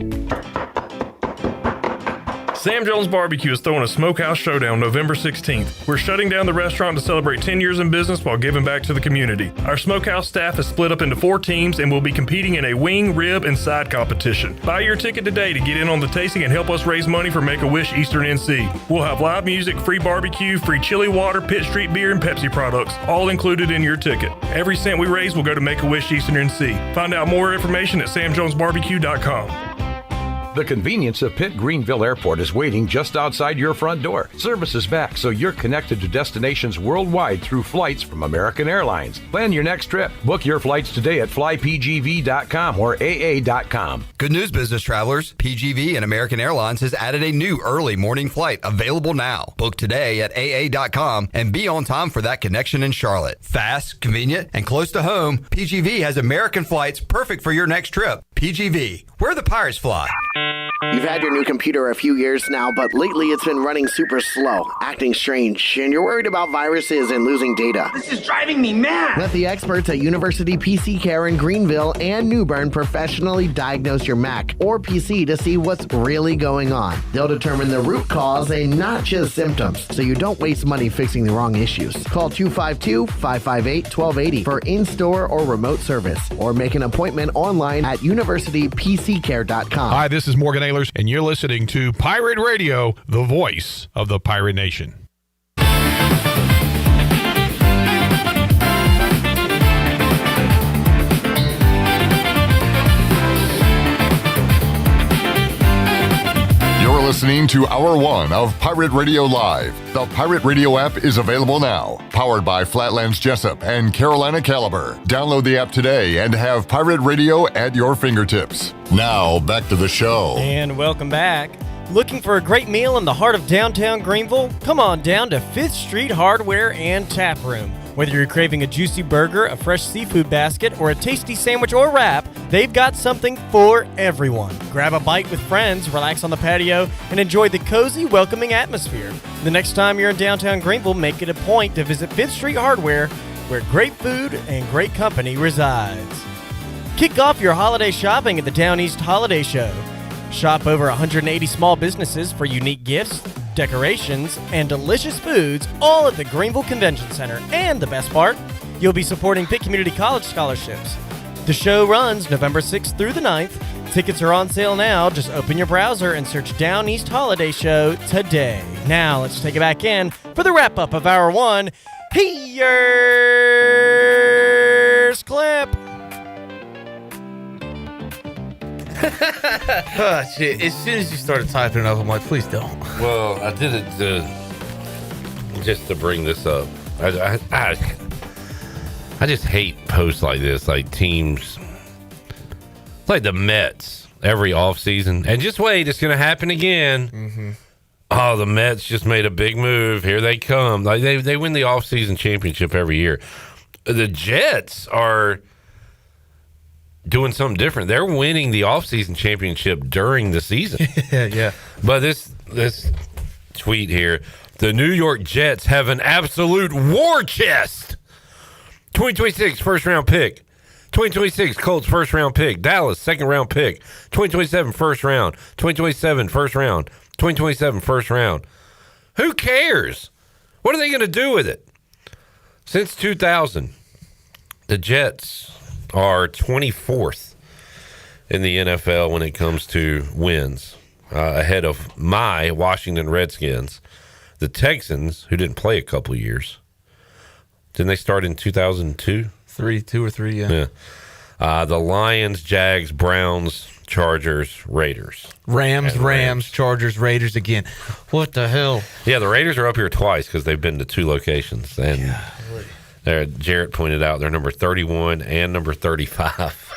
Sam Jones Barbecue is throwing a Smokehouse Showdown November 16th. We're shutting down the restaurant to celebrate 10 years in business while giving back to the community. Our Smokehouse staff is split up into 4 teams and will be competing in a wing, rib, and side competition. Buy your ticket today to get in on the tasting and help us raise money for Make-A-Wish Eastern NC. We'll have live music, free barbecue, free chili water, Pitt Street beer, and Pepsi products, all included in your ticket. Every cent we raise will go to Make-A-Wish Eastern NC. Find out more information at samjonesbarbecue.com. The convenience of Pitt Greenville Airport is waiting just outside your front door. Service is back, so you're connected to destinations worldwide through flights from American Airlines. Plan your next trip. Book your flights today at flypgv.com or aa.com. Good news, business travelers. PGV and American Airlines has added a new early morning flight available now. Book today at aa.com and be on time for that connection in Charlotte. Fast, convenient, and close to home, PGV has American flights perfect for your next trip. PGV, where the Pirates fly. You've had your new computer a few years now, but lately it's been running super slow, acting strange, and you're worried about viruses and losing data. This is driving me mad! Let the experts at University PC Care in Greenville and New Bern professionally diagnose your Mac or PC to see what's really going on. They'll determine the root cause and not just symptoms, so you don't waste money fixing the wrong issues. Call 252-558-1280 for in-store or remote service, or make an appointment online at universitypccare.com. Hi, this is Morgan Ehlers, and you're listening to Pirate Radio, the voice of the Pirate Nation. You're listening to Hour 1 of Pirate Radio Live. The Pirate Radio app is available now. Powered by Flatlands Jessup and Carolina Caliber. Download the app today and have Pirate Radio at your fingertips. Now, back to the show. And welcome back. Looking for a great meal in the heart of downtown Greenville? Come on down to 5th Street Hardware and Tap Room. Whether you're craving a juicy burger, a fresh seafood basket, or a tasty sandwich or wrap, they've got something for everyone. Grab a bite with friends, relax on the patio, and enjoy the cozy, welcoming atmosphere. The next time you're in downtown Greenville, make it a point to visit 5th Street Hardware, where great food and great company resides. Kick off your holiday shopping at the Down East Holiday Show. Shop over 180 small businesses for unique gifts, decorations, and delicious foods, all at the Greenville Convention Center. And the best part, you'll be supporting Pitt Community College scholarships. The show runs November 6th through the 9th. Tickets are on sale now. Just open your browser and search Down East Holiday Show today. Now, let's take it back in for the wrap-up of Hour 1. Here's Clip. Oh, shit. As soon as you started typing it up, I'm like, please don't. Well, I did it just to bring this up. I just hate posts like this, like teams, like the Mets every offseason. And just wait, it's going to happen again. Mm-hmm. Oh, the Mets just made a big move. Here they come. Like they win the offseason championship every year. The Jets are doing something different. They're winning the offseason championship during the season. Yeah. But this tweet here, the New York Jets have an absolute war chest. 2026 first round pick. 2026 Colts first round pick. Dallas second round pick. 2027 first round. 2027 first round. 2027 first round. Who cares? What are they going to do with it? Since 2000, the Jets are 24th in the NFL when it comes to wins, ahead of my Washington Redskins. The Texans, who didn't play a couple years. Didn't they start in 2002? 2 or 3, yeah. The Lions, Jags, Browns, Chargers, Raiders. Rams, Chargers, Raiders again. What the hell? Yeah, the Raiders are up here twice because they've been to 2 locations. And Jarrett pointed out they're number 31 and number 35.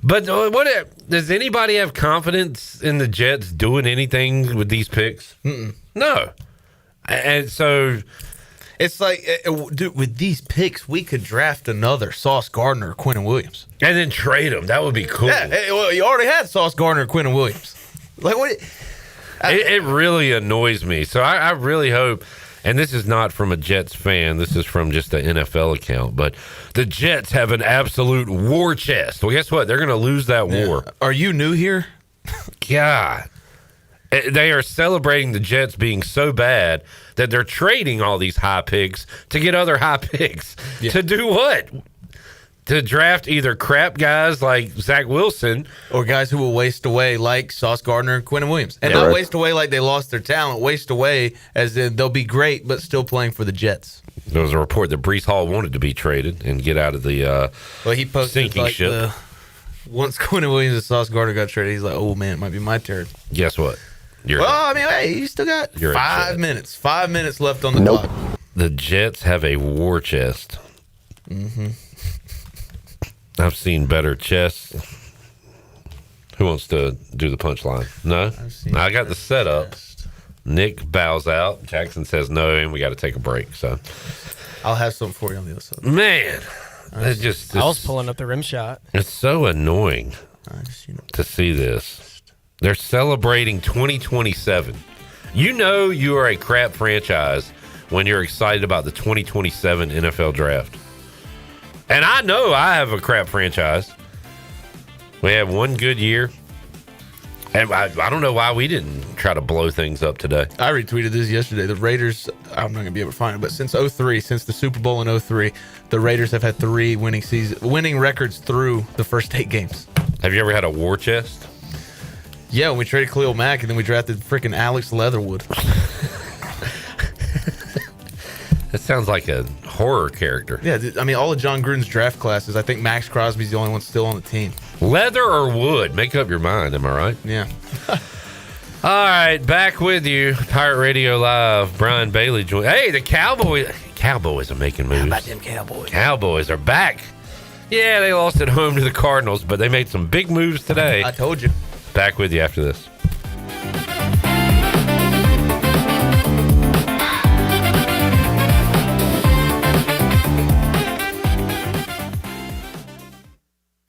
But does anybody have confidence in the Jets doing anything with these picks? Mm-mm. No. And so it's like, dude, with these picks, we could draft another Sauce Gardner or Quentin Williams. And then trade them. That would be cool. Yeah, well, you already had Sauce Gardner or Quentin Williams. Like, what? It really annoys me. So I really hope, and this is not from a Jets fan, this is from just an NFL account, but the Jets have an absolute war chest. Well, guess what? They're going to lose that war. Are you new here? God. They are celebrating the Jets being so bad that they're trading all these high picks to get other high picks. Yeah. To do what? To draft either crap guys like Zach Wilson or guys who will waste away like Sauce Gardner and Quinnen Williams. And not waste away like they lost their talent, waste away as in they'll be great but still playing for the Jets. There was a report that Breece Hall wanted to be traded and get out of the he posted sinking like ship. Once Quinnen Williams and Sauce Gardner got traded, he's like, oh, man, it might be my turn. Guess what? Hey, you still got 5 minutes. 5 minutes left on the clock. The Jets have a war chest. Mm-hmm. I've seen better chests. Who wants to do the punchline? No? I got the setup. Nick bows out. Jackson says no, and we got to take a break. So I'll have something for you on the other side. Man, I was pulling up the rim shot. It's so annoying to see this. They're celebrating 2027. You know you are a crap franchise when you're excited about the 2027 NFL draft. And I know I have a crap franchise. We have one good year. And I don't know why we didn't try to blow things up today. I retweeted this yesterday. The Raiders, I'm not going to be able to find it, but since the Super Bowl in 03, the Raiders have had 3 winning records through the first 8 games. Have you ever had a war chest? Yeah, when we traded Khalil Mack and then we drafted freaking Alex Leatherwood. That sounds like a horror character. Yeah, I mean, all of John Gruden's draft classes, I think Max Crosby's the only one still on the team. Leather or wood? Make up your mind, am I right? Yeah. All right, back with you. Pirate Radio Live. Brian Bailey joined. Hey, the Cowboys are making moves. How about them Cowboys? Cowboys are back. Yeah, they lost at home to the Cardinals, but they made some big moves today. I told you. Back with you after this.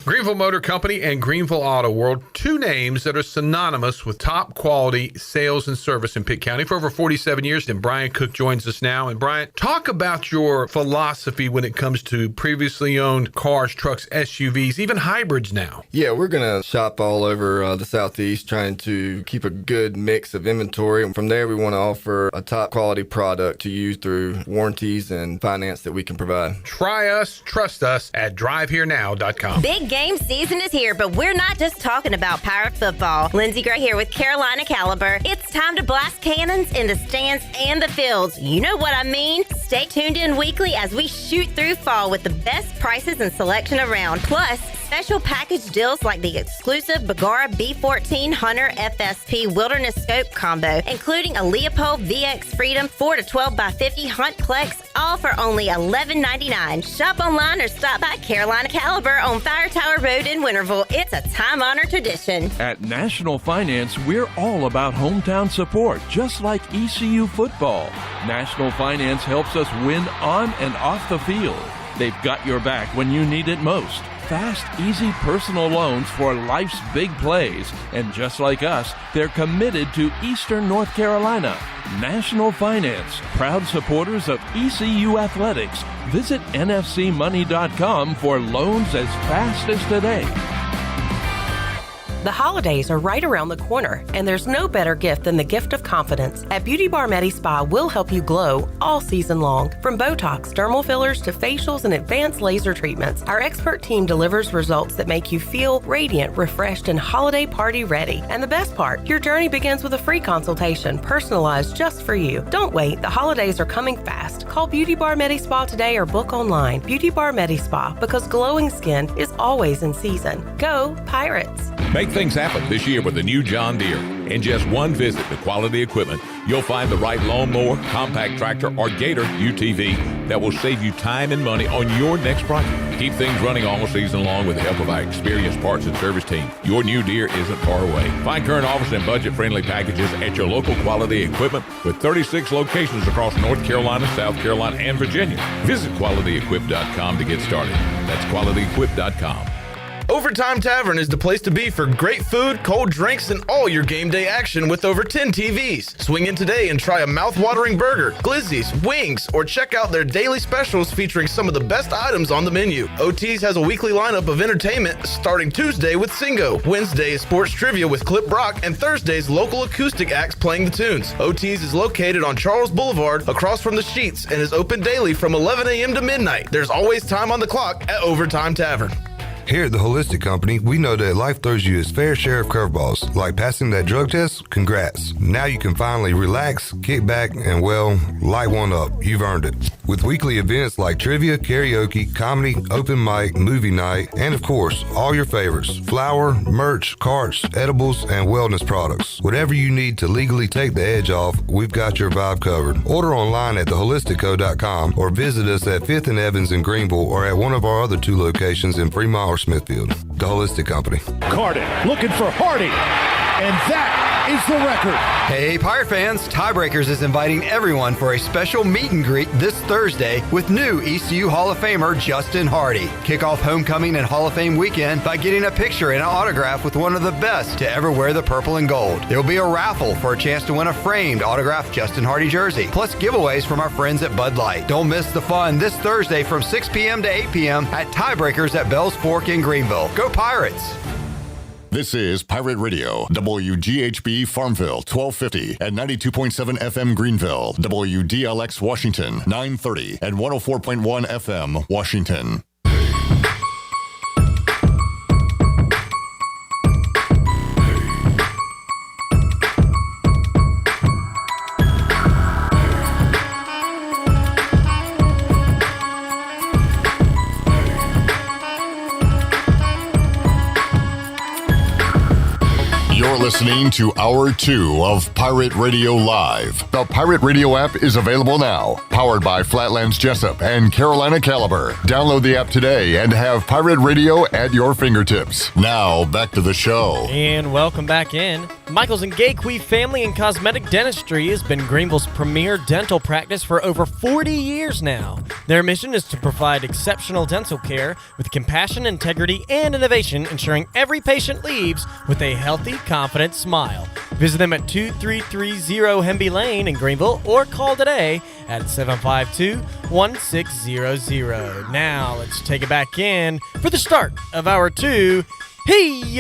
Greenville Motor Company and Greenville Auto World, 2 names that are synonymous with top quality sales and service in Pitt County for over 47 years. And Brian Cook joins us now. And Brian, talk about your philosophy when it comes to previously owned cars, trucks, SUVs, even hybrids now. Yeah, we're going to shop all over the Southeast, trying to keep a good mix of inventory. And from there, we want to offer a top quality product to use through warranties and finance that we can provide. Try us, trust us at driveherenow.com. Big game season is here, but we're not just talking about Pirate football. Lindsey Gray here with Carolina Caliber. It's time to blast cannons in the stands and the fields. You know what I mean. Stay tuned in weekly as we shoot through fall with the best prices and selection around. Plus, special package deals like the exclusive Bagara B14 Hunter FSP Wilderness Scope combo, including a Leopold VX Freedom 4 to 12 by 50 Hunt Plex, all for only $11.99. Shop online or stop by Carolina Caliber on Fire Tower Road in Winterville. It's a time-honored tradition. At National Finance, we're all about hometown support, just like ECU football. National Finance helps us win on and off the field. They've got your back when you need it most. Fast, easy personal loans for life's big plays. And just like us, they're committed to Eastern North Carolina. National Finance, proud supporters of ECU Athletics. Visit nfcmoney.com for loans as fast as today. The holidays are right around the corner, and there's no better gift than the gift of confidence. At Beauty Bar Medi Spa, we'll help you glow all season long. From Botox, dermal fillers, to facials and advanced laser treatments, our expert team delivers results that make you feel radiant, refreshed, and holiday party ready. And the best part, your journey begins with a free consultation, personalized just for you. Don't wait, the holidays are coming fast. Call Beauty Bar Medi Spa today or book online. Beauty Bar Medi Spa, because glowing skin is always in season. Go Pirates! Make things happen this year with the new John Deere. In just one visit to Quality Equipment, you'll find the right lawnmower, compact tractor, or Gator UTV that will save you time and money on your next project. Keep things running all season long with the help of our experienced parts and service team. Your new Deere isn't far away. Find current offers and budget-friendly packages at your local Quality Equipment with 36 locations across North Carolina, South Carolina, and Virginia. Visit QualityEquip.com to get started. That's QualityEquip.com. Overtime Tavern is the place to be for great food, cold drinks, and all your game day action with over 10 TVs. Swing in today and try a mouth-watering burger, glizzies, wings, or check out their daily specials featuring some of the best items on the menu. OT's has a weekly lineup of entertainment starting Tuesday with Singo, Wednesday is sports trivia with Clip Brock, and Thursday's local acoustic acts playing the tunes. OT's is located on Charles Boulevard across from the Sheets and is open daily from 11 a.m. to midnight. There's always time on the clock at Overtime Tavern. Here at the Holistic Company, we know that life throws you its fair share of curveballs. Like passing that drug test? Congrats. Now you can finally relax, kick back, and, well, light one up. You've earned it. With weekly events like trivia, karaoke, comedy, open mic, movie night, and, of course, all your favorites. Flour, merch, carts, edibles, and wellness products. Whatever you need to legally take the edge off, we've got your vibe covered. Order online at theholisticco.com or visit us at 5th and Evans in Greenville or at one of our other 2 locations in Fremont or Smithfield. The Holistic Company. Carden looking for Hardy, and that is the record. Hey, Pirate fans, Tiebreakers is inviting everyone for a special meet and greet this Thursday with new ECU Hall of Famer Justin Hardy. Kick off homecoming and Hall of Fame weekend by getting a picture and an autograph with one of the best to ever wear the purple and gold. There will be a raffle for a chance to win a framed autographed Justin Hardy jersey, plus giveaways from our friends at Bud Light. Don't miss the fun this Thursday from 6 p.m. to 8 p.m. at Tiebreakers at Bell's Fork in Greenville. Go Pirates! This is Pirate Radio, WGHB Farmville, 1250 and 92.7 FM Greenville, WDLX Washington, 930 and 104.1 FM Washington. You're listening to Hour 2 of Pirate Radio Live. The Pirate Radio app is available now. Powered by Flatlands Jessup and Carolina Caliber. Download the app today and have Pirate Radio at your fingertips. Now, back to the show. And welcome back in. Michaels and Gayquee Family and Cosmetic Dentistry has been Greenville's premier dental practice for over 40 years now. Their mission is to provide exceptional dental care with compassion, integrity, and innovation, ensuring every patient leaves with a healthy, confident smile. Visit them at 2330 Hemby Lane in Greenville or call today at 752-1600. Now let's take it back in for the start of Hour 2. Here's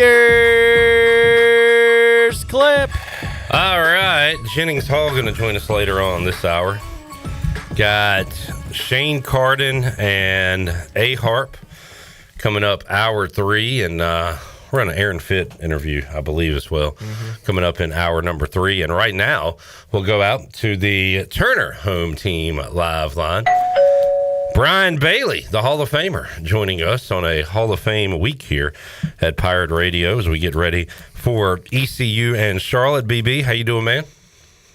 Clip. All right, Jennings Hall going to join us later on this hour. Got Shane Carden and A Harp coming up Hour 3, and we're on an Aaron Fitt interview, I believe, as well, coming up in hour number 3. And right now, we'll go out to the Turner home team live line. Brian Bailey, the Hall of Famer, joining us on a Hall of Fame week here at Pirate Radio as we get ready for ECU and Charlotte. BB, how you doing, man?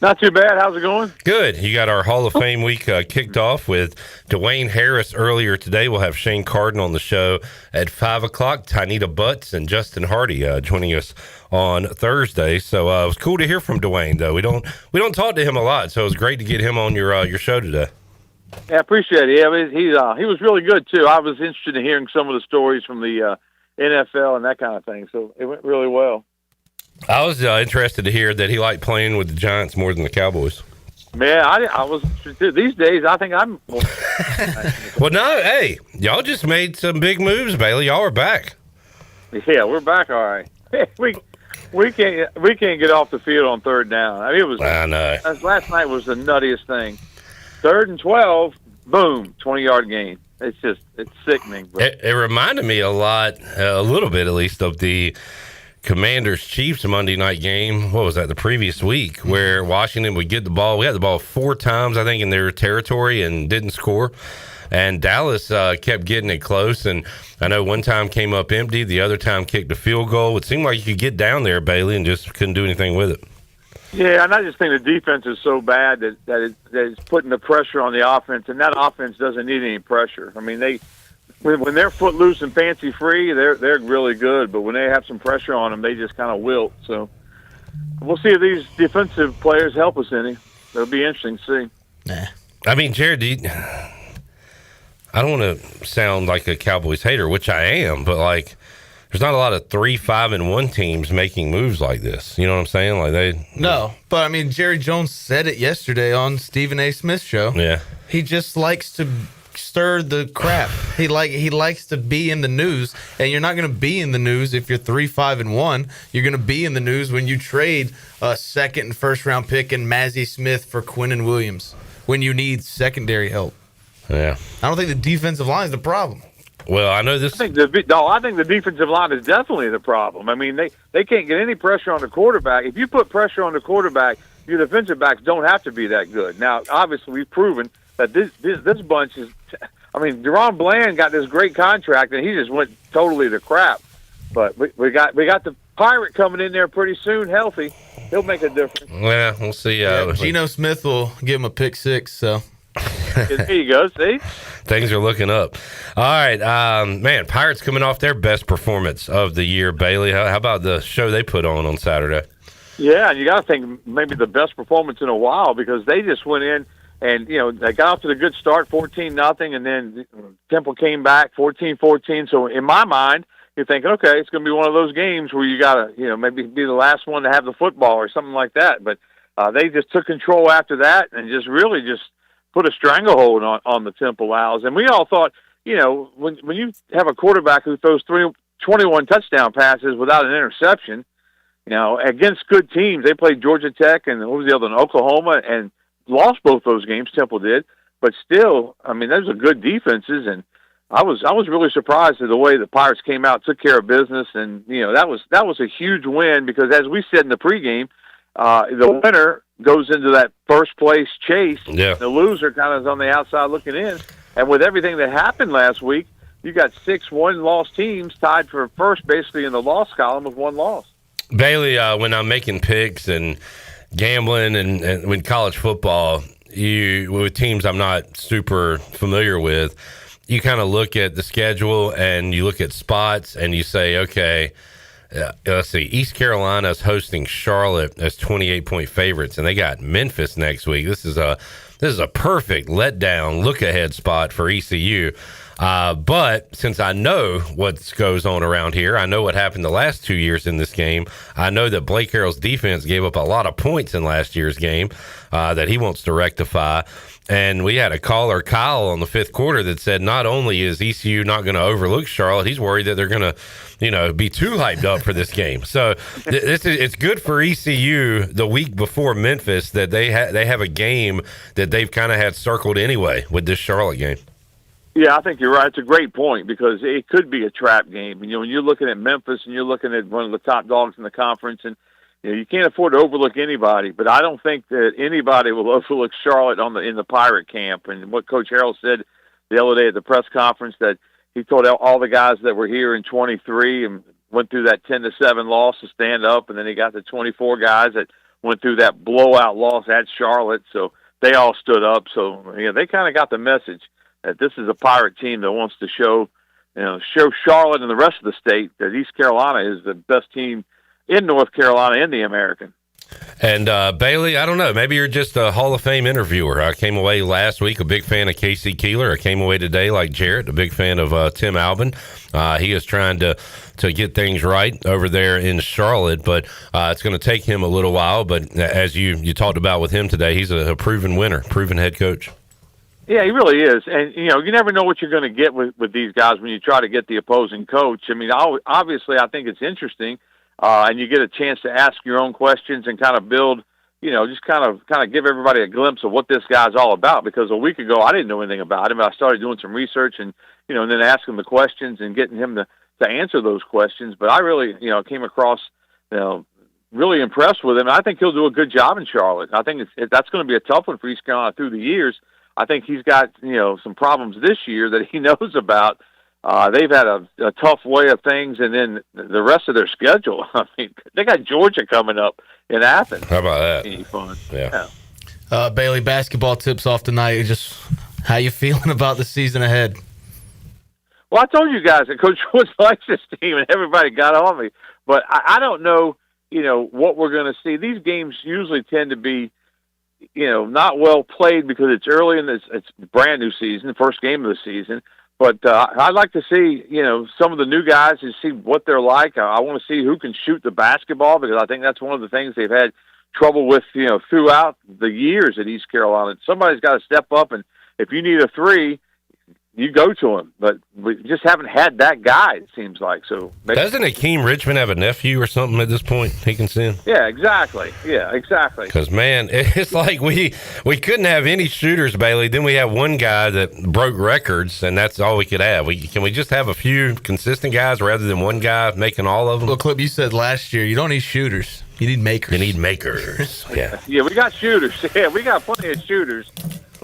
Not too bad. How's it going? Good. You got our Hall of Fame week kicked off with Dwayne Harris earlier today. We'll have Shane Carden on the show at 5 o'clock. Tynita Butts and Justin Hardy joining us on Thursday. So it was cool to hear from Dwayne, though. We don't talk to him a lot, so it was great to get him on your show today. Yeah, I appreciate it. Yeah, he was really good too. I was interested in hearing some of the stories from the NFL and that kind of thing. So it went really well. I was interested to hear that he liked playing with the Giants more than the Cowboys. Man, I was. These days, I think I'm. Well, no, hey, y'all just made some big moves, Bailey. Y'all are back. Yeah, we're back. All right. we can't get off the field on third down. I mean, it was. I know. Last night was the nuttiest thing. 3rd and 12, boom, 20-yard gain. It's sickening. It reminded me a little bit at least, of the Commanders-Chiefs Monday night game. What was that, the previous week, where Washington would get the ball. We had the ball 4 times, I think, in their territory and didn't score. And Dallas kept getting it close. And I know one time came up empty, the other time kicked a field goal. It seemed like you could get down there, Bailey, and just couldn't do anything with it. Yeah, and I just think the defense is so bad that it's putting the pressure on the offense, and that offense doesn't need any pressure. I mean, when they're footloose and fancy free, they're really good, but when they have some pressure on them, they just kind of wilt. So we'll see if these defensive players help us any. It'll be interesting to see. Nah. I mean, Jared, I don't want to sound like a Cowboys hater, which I am, but like, there's not a lot of 3-5-1 teams making moves like this. You know what I'm saying? No, but I mean, Jerry Jones said it yesterday on Stephen A. Smith's show. Yeah. He just likes to stir the crap. He likes to be in the news, and you're not going to be in the news if you're 3-5-1. You're going to be in the news when you trade a second and first round pick and Mazzie Smith for Quinnen Williams when you need secondary help. Yeah. I don't think the defensive line is the problem. Well, I know this. I think the defensive line is definitely the problem. I mean, they can't get any pressure on the quarterback. If you put pressure on the quarterback, your defensive backs don't have to be that good. Now, obviously, we've proven that this bunch is. I mean, Deron Bland got this great contract, and he just went totally to crap. But we got the Pirate coming in there pretty soon, healthy. He'll make a difference. Yeah, we'll see. Geno Smith will give him a pick 6. So there you go. See. Things are looking up. All right, man, Pirates coming off their best performance of the year, Bailey. How about the show they put on Saturday? Yeah, and you got to think maybe the best performance in a while because they just went in and, they got off to the good start, 14-0, and then Temple came back 14-14. So in my mind, you're thinking, okay, it's going to be one of those games where you got to, maybe be the last one to have the football or something like that. But they just took control after that and just really just put a stranglehold on the Temple Owls. And we all thought, when you have a quarterback who throws 21 touchdown passes without an interception, against good teams, they played Georgia Tech and what was the other one, Oklahoma, and lost both those games, Temple did. But still, I mean, those are good defenses, and I was really surprised at the way the Pirates came out, took care of business, and, that was a huge win because as we said in the pregame, the winner goes into that first place chase. Yeah. The loser kind of is on the outside looking in. And with everything that happened last week, you got 6 one-loss teams tied for first basically in the loss column with 1 loss. Bailey, when I'm making picks and gambling and with college football, with teams I'm not super familiar with, you kind of look at the schedule and you look at spots and you say, okay, let's see. East Carolina is hosting Charlotte as 28-point favorites, and they got Memphis next week. This is a perfect letdown look-ahead spot for ECU. But since I know what goes on around here, I know what happened the last 2 years in this game. I know that Blake Harrell's defense gave up a lot of points in last year's game that he wants to rectify. And we had a caller, Kyle, on the 5th quarter that said not only is ECU not going to overlook Charlotte, he's worried that they're going to, be too hyped up for this game. So it's good for ECU the week before Memphis that they have a game that they've kind of had circled anyway with this Charlotte game. Yeah, I think you're right. It's a great point because it could be a trap game. When you're looking at Memphis and you're looking at one of the top dogs in the conference, and you can't afford to overlook anybody. But I don't think that anybody will overlook Charlotte in the Pirate camp. And what Coach Harrell said the other day at the press conference that he told all the guys that were here in 23 and went through that 10-7 loss to stand up, and then he got the 24 guys that went through that blowout loss at Charlotte. So they all stood up. So they kind of got the message that this is a Pirate team that wants to show Charlotte and the rest of the state that East Carolina is the best team in North Carolina in the American. And Bailey, I don't know, maybe you're just a Hall of Fame interviewer. I came away last week a big fan of Casey Keeler. I came away today like Jarrett, a big fan of Tim Albin. He is trying to get things right over there in Charlotte, but it's going to take him a little while. But as you talked about with him today, he's a proven winner, proven head coach. Yeah, he really is. And, you never know what you're going to get with these guys when you try to get the opposing coach. I mean, obviously, I think it's interesting, and you get a chance to ask your own questions and kind of build, just kind of give everybody a glimpse of what this guy's all about. Because a week ago, I didn't know anything about him. I started doing some research and, and then asking the questions and getting him to answer those questions. But I really, came across, really impressed with him. I think he'll do a good job in Charlotte. I think that's going to be a tough one for East Carolina through the years. I think he's got, some problems this year that he knows about. They've had a tough way of things, and then the rest of their schedule. I mean, they got Georgia coming up in Athens. How about that? Any fun? Yeah. Bailey, basketball tips off tonight. Just how you feeling about the season ahead? Well, I told you guys that Coach Woods likes this team, and everybody got on me. But I don't know, what we're going to see. These games usually tend to be, not well played because it's early in it's brand new season, the first game of the season. But I'd like to see, some of the new guys and see what they're like. I want to see who can shoot the basketball, because I think that's one of the things they've had trouble with, throughout the years at East Carolina. Somebody's got to step up, and if you need a three, you go to him. But we just haven't had that guy, it seems like. So doesn't Akeem Richmond have a nephew or something at this point he can send? Yeah, exactly. Because, man, it's like we couldn't have any shooters, Bailey. Then we have one guy that broke records, and that's all we could have. Can we just have a few consistent guys rather than one guy making all of them? Well, Clip, you said last year you don't need shooters. You need makers. You need makers. Yeah. Yeah, we got shooters. Yeah, we got plenty of shooters.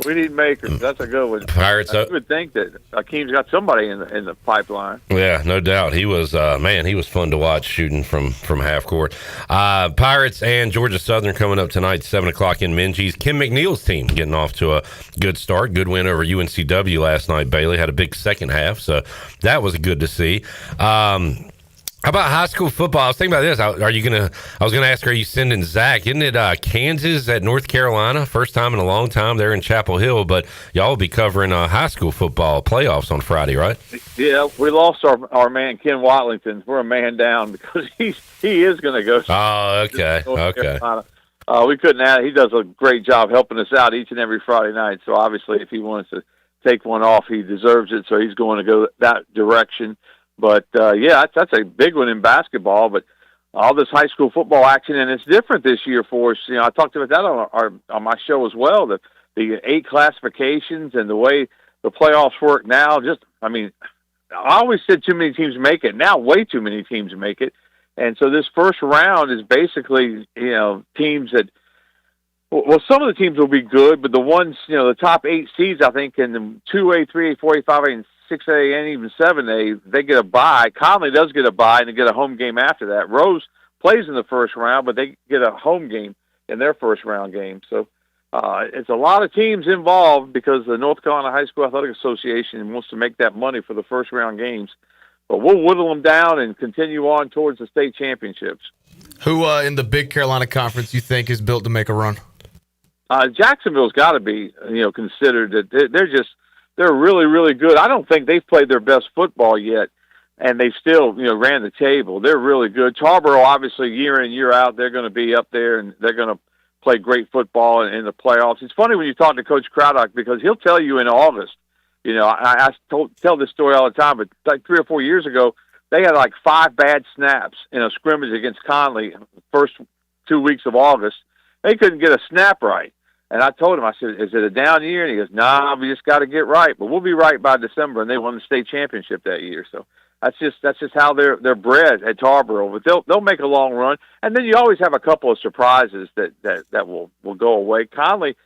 We need makers. That's a good one. Pirates. I would think that Akeem's got somebody in the pipeline. Yeah, no doubt. He was he was fun to watch shooting from half court. Pirates and Georgia Southern coming up tonight, 7:00 in Minges. Kim McNeil's team getting off to a good start. Good win over UNCW last night. Bailey had a big second half, so that was good to see. How about high school football? I was thinking about this. I was gonna ask, are you sending Zach? Isn't it Kansas at North Carolina? First time in a long time. They're in Chapel Hill, but y'all will be covering high school football playoffs on Friday, right? Yeah, we lost our man Ken Watlington. We're a man down because he is going to go. Oh, okay. We couldn't add. He does a great job helping us out each and every Friday night. So obviously, if he wants to take one off, he deserves it. So he's going to go that direction. But, that's a big one in basketball. But all this high school football action, and it's different this year for us. I talked about that on my show as well, the 8 classifications and the way the playoffs work now. I always said too many teams make it. Now way too many teams make it. And so this first round is basically, teams that, well, some of the teams will be good, but the ones, the top 8 seeds, I think, in the 2A, 3A, 4A, 5A, and 6A, and even 7A, they get a bye. Conley does get a bye, and they get a home game after that. Rose plays in the first round, but they get a home game in their first round game. So it's a lot of teams involved because the North Carolina High School Athletic Association wants to make that money for the first round games. But we'll whittle them down and continue on towards the state championships. Who in the Big Carolina Conference you think is built to make a run? Jacksonville's got to be, considered that they're really, really good. I don't think they've played their best football yet, and they still, ran the table. They're really good. Tarboro, obviously, year in, year out, they're going to be up there, and they're going to play great football in the playoffs. It's funny when you talk to Coach Craddock because he'll tell you in August, I tell this story all the time, but like 3 or 4 years ago, they had like 5 bad snaps in a scrimmage against Conley the first 2 weeks of August. They couldn't get a snap right. And I told him, I said, is it a down year? And he goes, nah, we just got to get right. But we'll be right by December. And they won the state championship that year. So that's just how they're bred at Tarboro. But they'll make a long run. And then you always have a couple of surprises that will go away. Conley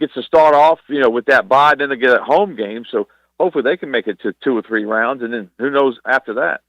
gets to start off, with that bye. Then they get a home game. So hopefully they can make it to 2 or 3 rounds. And then who knows after that.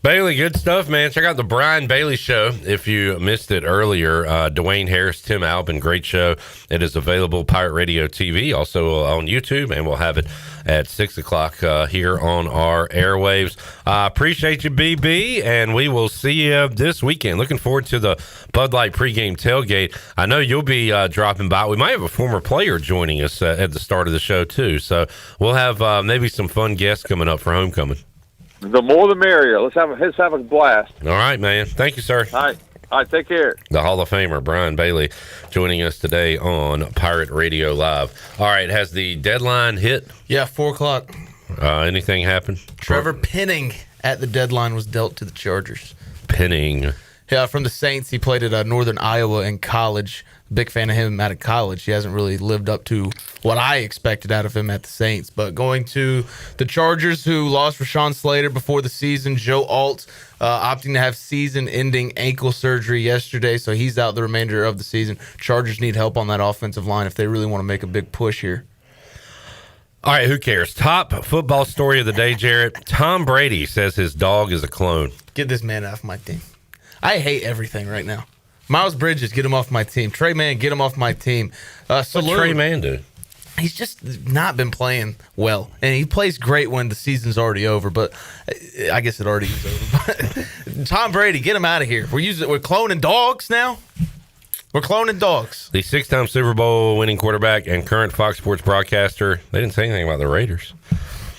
Bailey, good stuff, man. Check out the Brian Bailey Show if you missed it earlier. Dwayne Harris, Tim Albin, great show. It is available Pirate Radio TV, also on YouTube, and we'll have it at 6 o'clock here on our airwaves. Appreciate you, BB, and we will see you this weekend. Looking forward to the Bud Light pregame tailgate. I know you'll be dropping by. We might have a former player joining us at the start of the show, too. So we'll have maybe some fun guests coming up for homecoming. The more the merrier. Let's have a blast. All right, man. Thank you, sir. All right, take care. The Hall of Famer, Brian Bailey, joining us today on Pirate Radio Live. All right, has the deadline hit? Yeah, 4 o'clock. Anything happen? Trevor Penning at the deadline was dealt to the Chargers. Penning. Yeah, from the Saints. He played at Northern Iowa in college. Big fan of him out of college. He hasn't really lived up to what I expected out of him at the Saints. But going to the Chargers, who lost Rashawn Slater before the season, Joe Alt opting to have season-ending ankle surgery yesterday, so he's out the remainder of the season. Chargers need help on that offensive line if they really want to make a big push here. All right, who cares? Top football story of the day, Jarrett. Tom Brady says his dog is a clone. Get this man off my team. I hate everything right now. Miles Bridges, get him off my team. Trey Mann, get him off my team. What's Trey Mann do? He's just not been playing well. And he plays great when the season's already over, but I guess it already is over. But Tom Brady, get him out of here. We're cloning dogs now? We're cloning dogs. The 6-time Super Bowl winning quarterback and current Fox Sports broadcaster, they didn't say anything about the Raiders.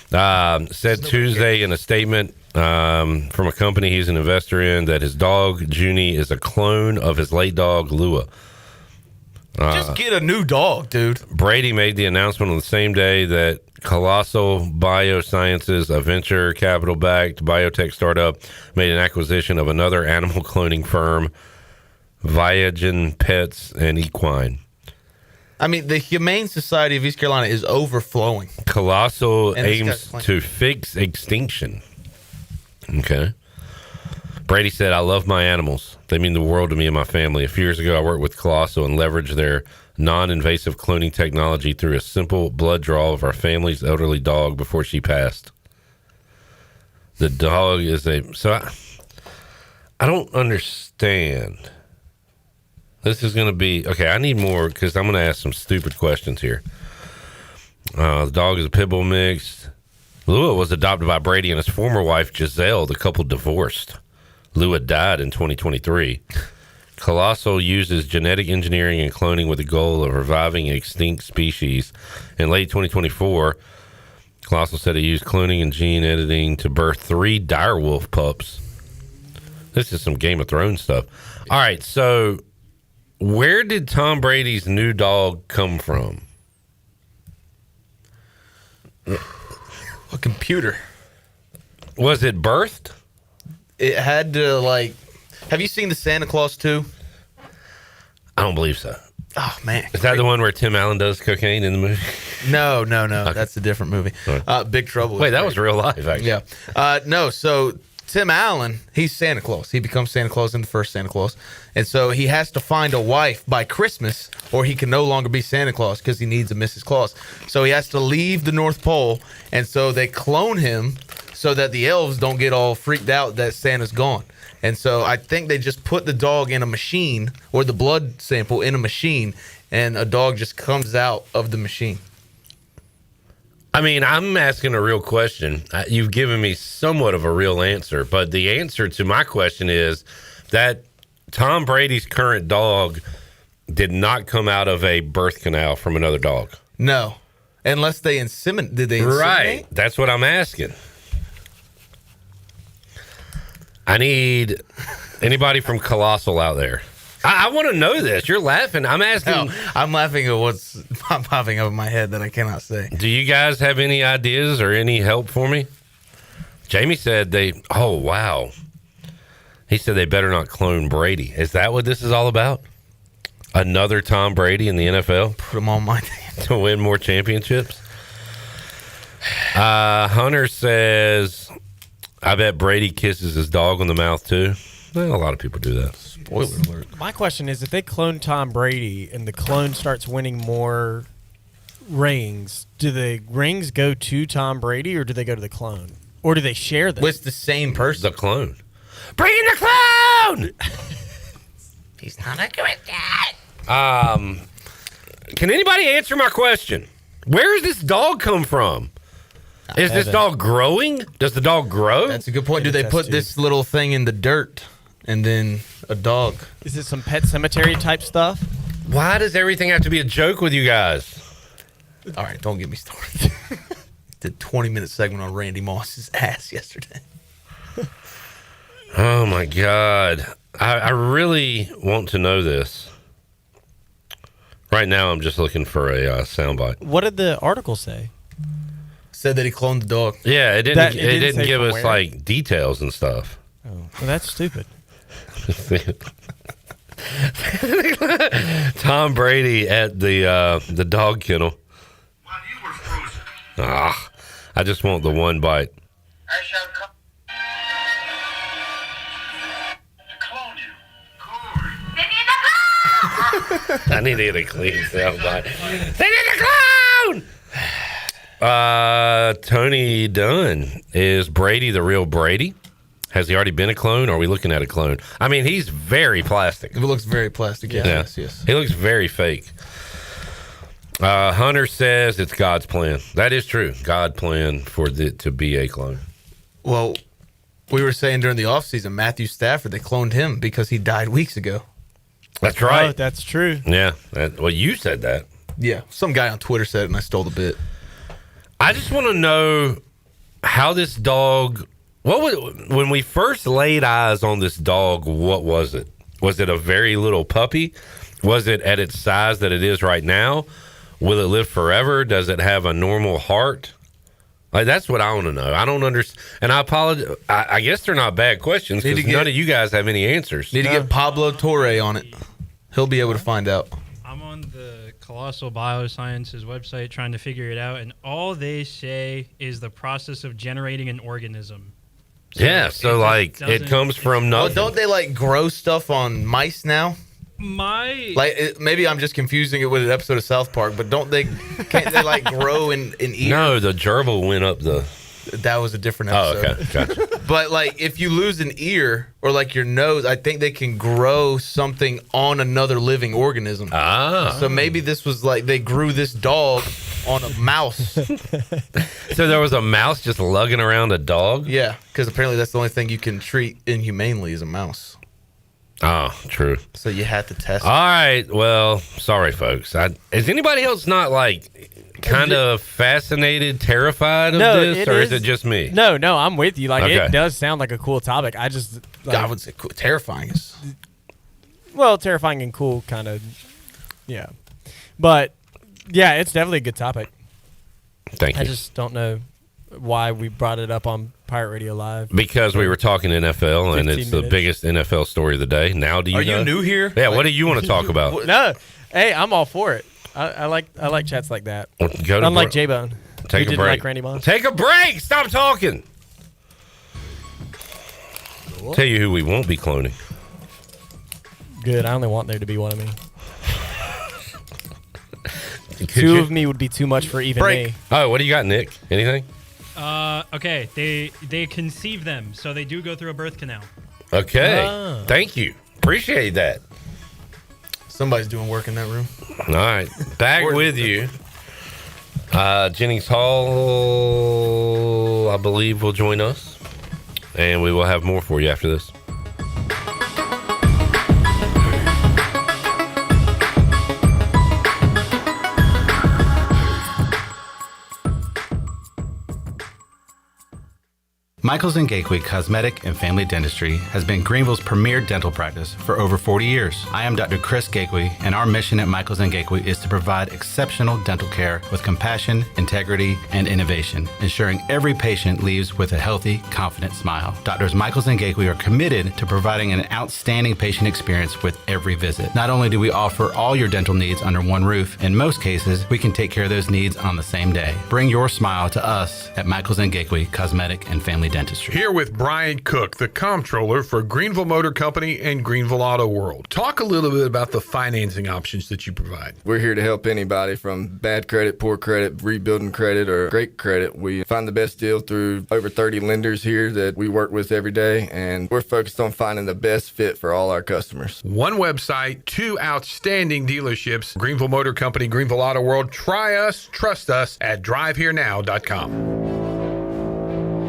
Said Tuesday in a statement from a company he's an investor in that his dog, Junie, is a clone of his late dog, Lua. Just get a new dog, dude. Brady made the announcement on the same day that Colossal Biosciences, a venture capital-backed biotech startup, made an acquisition of another animal cloning firm, Viagen Pets and Equine. I mean, the Humane Society of East Carolina is overflowing. Colossal aims to fix extinction. Okay. Brady said, I love my animals. They mean the world to me and my family. A few years ago, I worked with Colossal and leveraged their non-invasive cloning technology through a simple blood draw of our family's elderly dog before she passed. The dog is I don't understand. This is going to be... Okay, I need more because I'm going to ask some stupid questions here. The dog is a pit bull mix. Lua was adopted by Brady and his former wife, Giselle. The couple divorced. Lua died in 2023. Colossal uses genetic engineering and cloning with the goal of reviving extinct species. In late 2024, Colossal said he used cloning and gene editing to birth 3 direwolf pups. This is some Game of Thrones stuff. All right, so where did Tom Brady's new dog come from? A computer. Was it birthed? It had to, like... Have you seen the Santa Claus 2? I don't believe so. Oh, man. Is that the one where Tim Allen does cocaine in the movie? No. Okay. That's a different movie. Right. Big Trouble. Wait, that was real life, actually. Yeah. No, so Tim Allen, he's Santa Claus. He becomes Santa Claus in the first Santa Claus. And so he has to find a wife by Christmas or he can no longer be Santa Claus because he needs a Mrs. Claus. So he has to leave the North Pole. And so they clone him so that the elves don't get all freaked out that Santa's gone. And so I think they just put the dog in a machine or the blood sample in a machine and a dog just comes out of the machine. I mean, I'm asking a real question. You've given me somewhat of a real answer, but the answer to my question is that Tom Brady's current dog did not come out of a birth canal from another dog. No. Unless they inseminate. Did they inseminate? Right. That's what I'm asking. I need anybody from Colossal out there. I want to know this. You're laughing. I'm asking. No, I'm laughing at what's popping up in my head that I cannot say. Do you guys have any ideas or any help for me? Jamie said oh, wow. He said they better not clone Brady. Is that what this is all about? Another Tom Brady in the NFL? Put him on my team. To win more championships? Hunter says... I bet Brady kisses his dog on the mouth, too. Well, a lot of people do that. Spoiler alert. My question is, if they clone Tom Brady and the clone starts winning more rings, do the rings go to Tom Brady or do they go to the clone? Or do they share them? It's the same person. The clone. Bring in the clone! He's not a good dad. Can anybody answer my question? Where does this dog come from? Is this dog growing? Does the dog grow? That's a good point. Do they put this little thing in the dirt and then a dog? Is it some Pet Cemetery type stuff? Why does everything have to be a joke with you guys? All right, don't get me started. Did 20-minute segment on Randy Moss's ass yesterday. Oh, my God. I really want to know this. Right now, I'm just looking for a soundbite. What did the article say? Said that he cloned the dog. Yeah, it didn't give us like details and stuff. Oh, well, that's stupid. Tom Brady at the dog kennel. While you were frozen. I just want the one bite. I shall come to clone you. I need to get a clean soundbite. They need a clone! Tony Dunn. Is Brady the real Brady? Has he already been a clone, or are we looking at a clone? I mean, he's very plastic. It looks very plastic, yes. He looks very fake. Hunter says it's God's plan. That is true. God planned for it to be a clone. Well, we were saying during the offseason, Matthew Stafford, they cloned him because he died weeks ago. That's right. Oh, that's true. Yeah. Well, you said that. Yeah. Some guy on Twitter said it, and I stole the bit. I just want to know how this dog, when we first laid eyes on this dog, what was it? Was it a very little puppy? Was it at its size that it is right now? Will it live forever? Does it have a normal heart? Like, that's what I want to know. I don't understand. And I apologize. I guess they're not bad questions because none of you guys have any answers. Need to get Pablo Torre on it. He'll be able to find out. I'm on the Colossal Biosciences website trying to figure it out, and all they say is the process of generating an organism. So like it comes from nothing. Well, don't they like grow stuff on mice now? Maybe I'm just confusing it with an episode of South Park, but can't they like grow in ears? No, the gerbil went up the. That was a different episode. Oh, okay, gotcha. But like if you lose an ear or like your nose, I think they can grow something on another living organism. So maybe this was like they grew this dog on a mouse. So there was a mouse just lugging around a dog? Yeah, because apparently that's the only thing you can treat inhumanely is a mouse. Oh, true. So you had to test. All right. Well, sorry, folks. Is anybody else not like kind of fascinated, terrified of this, or is it just me? No, I'm with you. Like it does sound like a cool topic. I just I would say cool. Terrifying. Well, terrifying and cool, kind of. Yeah, but yeah, it's definitely a good topic. Thank you. I just don't know why we brought it up on Pirate Radio Live. Because we were talking NFL, and it's the biggest NFL story of the day. Now, do you know? Are you new here? Yeah, what do you want to talk about? No. Hey, I'm all for it. I like chats like that. Go to Unlike J-Bone. Take a break. Like Randy Moss. Take a break! Stop talking! Tell you who we won't be cloning. Good. I only want there to be one of me. Two of me would be too much for even me. Oh, what do you got, Nick? Anything? Okay, they conceive them, so they do go through a birth canal. Okay, thank you. Appreciate that. Somebody's doing work in that room. All right, back with you. Jennings Hall, I believe, will join us, and we will have more for you after this. Michaels & Gateway Cosmetic and Family Dentistry has been Greenville's premier dental practice for over 40 years. I am Dr. Chris Gateway, and our mission at Michaels & Gateway is to provide exceptional dental care with compassion, integrity, and innovation, ensuring every patient leaves with a healthy, confident smile. Doctors Michaels & Gateway are committed to providing an outstanding patient experience with every visit. Not only do we offer all your dental needs under one roof, in most cases, we can take care of those needs on the same day. Bring your smile to us at Michaels & Gateway Cosmetic and Family Dentistry. Here with Brian Cook, the comptroller for Greenville Motor Company and Greenville Auto World. Talk a little bit about the financing options that you provide. We're here to help anybody from bad credit, poor credit, rebuilding credit, or great credit. We find the best deal through over 30 lenders here that we work with every day, and we're focused on finding the best fit for all our customers. One website, two outstanding dealerships, Greenville Motor Company, Greenville Auto World. Try us, trust us at driveherenow.com.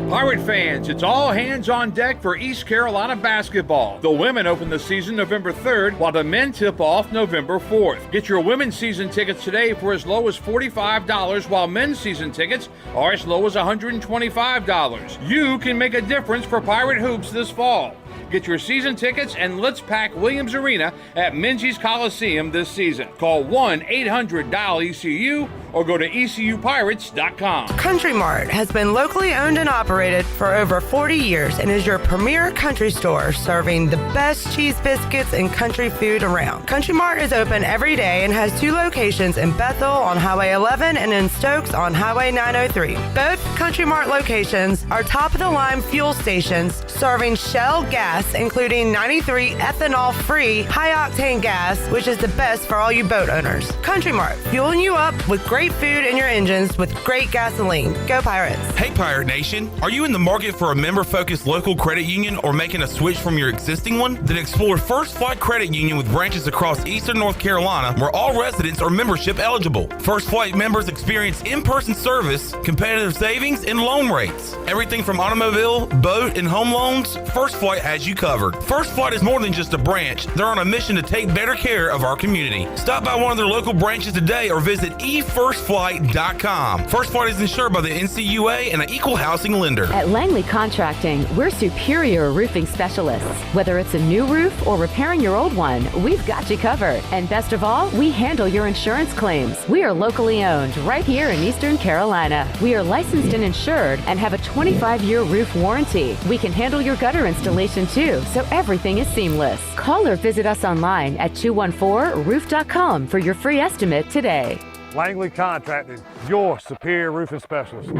Pirate fans, it's all hands on deck for East Carolina basketball. The women open the season November 3rd, while the men tip off November 4th. Get your women's season tickets today for as low as $45, while men's season tickets are as low as $125. You can make a difference for Pirate Hoops this fall. Get your season tickets and let's pack Williams Arena at Minges Coliseum this season. Call 1-800-DIAL-ECU or go to ECUPirates.com. Country Mart has been locally owned and operated for over 40 years and is your premier country store serving the best cheese biscuits and country food around. Country Mart is open every day and has two locations in Bethel on Highway 11 and in Stokes on Highway 903. Both Country Mart locations are top-of-the-line fuel stations serving Shell gas, including 93 ethanol-free high-octane gas, which is the best for all you boat owners. Country Mart, fueling you up with great food in your engines with great gasoline. Go Pirates. Hey Pirate Nation, are you in the market for a member-focused local credit union or making a switch from your existing one? Then explore First Flight Credit Union with branches across Eastern North Carolina where all residents are membership eligible. First Flight members experience in-person service, competitive savings, and loan rates. Everything from automobile, boat, and home loans, First Flight has you covered. First Flight is more than just a branch. They're on a mission to take better care of our community. Stop by one of their local branches today or visit eFirst FirstFlight.com. First Flight is insured by the NCUA and an equal housing lender. At Langley Contracting, we're superior roofing specialists. Whether it's a new roof or repairing your old one, we've got you covered. And best of all, we handle your insurance claims. We are locally owned right here in Eastern Carolina. We are licensed and insured and have a 25-year roof warranty. We can handle your gutter installation too, so everything is seamless. Call or visit us online at 214roof.com for your free estimate today. Langley Contracting, your superior roofing specialist.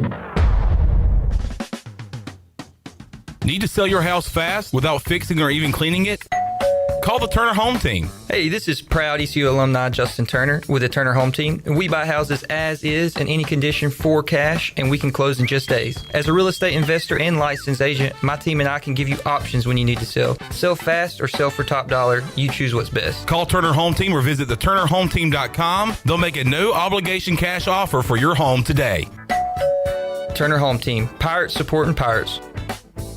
Need to sell your house fast without fixing or even cleaning it? Call the Turner Home Team. Hey, this is proud ECU alumni Justin Turner with the Turner Home Team. We buy houses as is in any condition for cash, and we can close in just days. As a real estate investor and licensed agent, my team and I can give you options when you need to sell. Sell fast or sell for top dollar. You choose what's best. Call Turner Home Team or visit theturnerhometeam.com. They'll make a no-obligation cash offer for your home today. Turner Home Team. Pirates supporting pirates.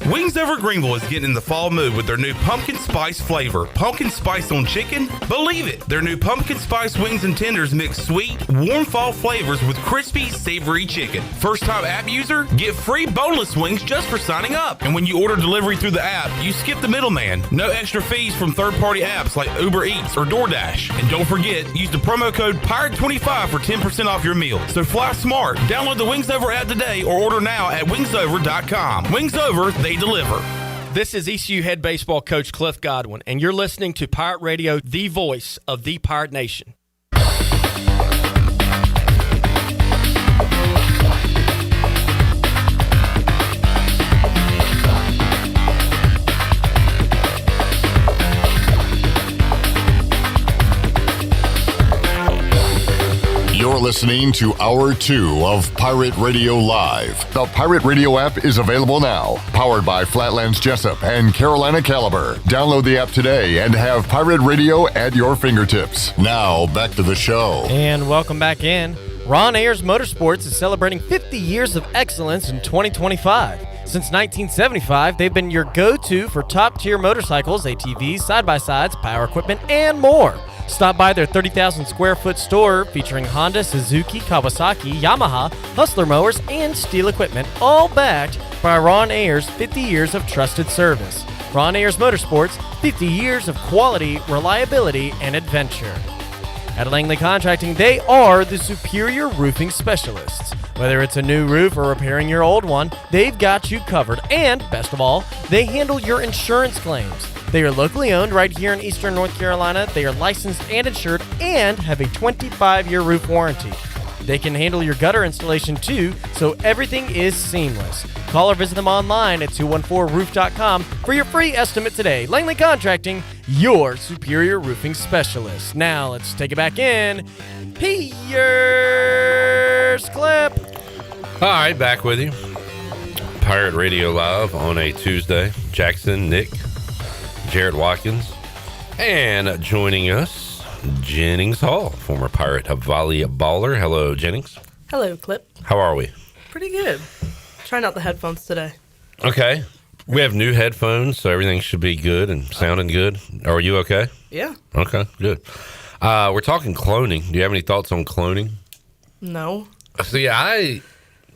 Wings Over Greenville is getting in the fall mood with their new pumpkin spice flavor. Pumpkin spice on chicken? Believe it! Their new pumpkin spice wings and tenders mix sweet, warm fall flavors with crispy, savory chicken. First-time app user? Get free boneless wings just for signing up. And when you order delivery through the app, you skip the middleman. No extra fees from third-party apps like Uber Eats or DoorDash. And don't forget, use the promo code PIRATE25 for 10% off your meal. So fly smart. Download the Wings Over app today or order now at wingsover.com. Wings Over, they deliver. This is ECU head baseball coach Cliff Godwin, and you're listening to Pirate Radio, the voice of the Pirate Nation. You're listening to Hour 2 of Pirate Radio Live. The Pirate Radio app is available now. Powered by Flatlands Jessup and Carolina Caliber. Download the app today and have Pirate Radio at your fingertips. Now, back to the show. And welcome back in. Ron Ayers Motorsports is celebrating 50 years of excellence in 2025. Since 1975, they've been your go-to for top-tier motorcycles, ATVs, side-by-sides, power equipment, and more. Stop by their 30,000-square-foot store featuring Honda, Suzuki, Kawasaki, Yamaha, Hustler mowers, and steel equipment, all backed by Ron Ayers' 50 years of trusted service. Ron Ayers Motorsports, 50 years of quality, reliability, and adventure. At Langley Contracting, they are the superior roofing specialists. Whether it's a new roof or repairing your old one, they've got you covered. And, best of all, they handle your insurance claims. They are locally owned right here in Eastern North Carolina. They are licensed and insured and have a 25-year roof warranty. They can handle your gutter installation too, so everything is seamless. Call or visit them online at 214roof.com for your free estimate today. Langley Contracting, your superior roofing specialist. Now let's take it back in. Here's Clip. All right, back with you. Pirate Radio Live on a Tuesday. Jackson, Nick, Jared Watkins, and joining us, Jennings Hall, former Pirate volleyballer. Hello, Jennings. Hello, Clip. How are we? Pretty good. Trying out the headphones today. Okay. We have new headphones, so everything should be good and sounding good. Are you okay? Yeah. Okay, good. We're talking cloning. Do you have any thoughts on cloning? No. See, I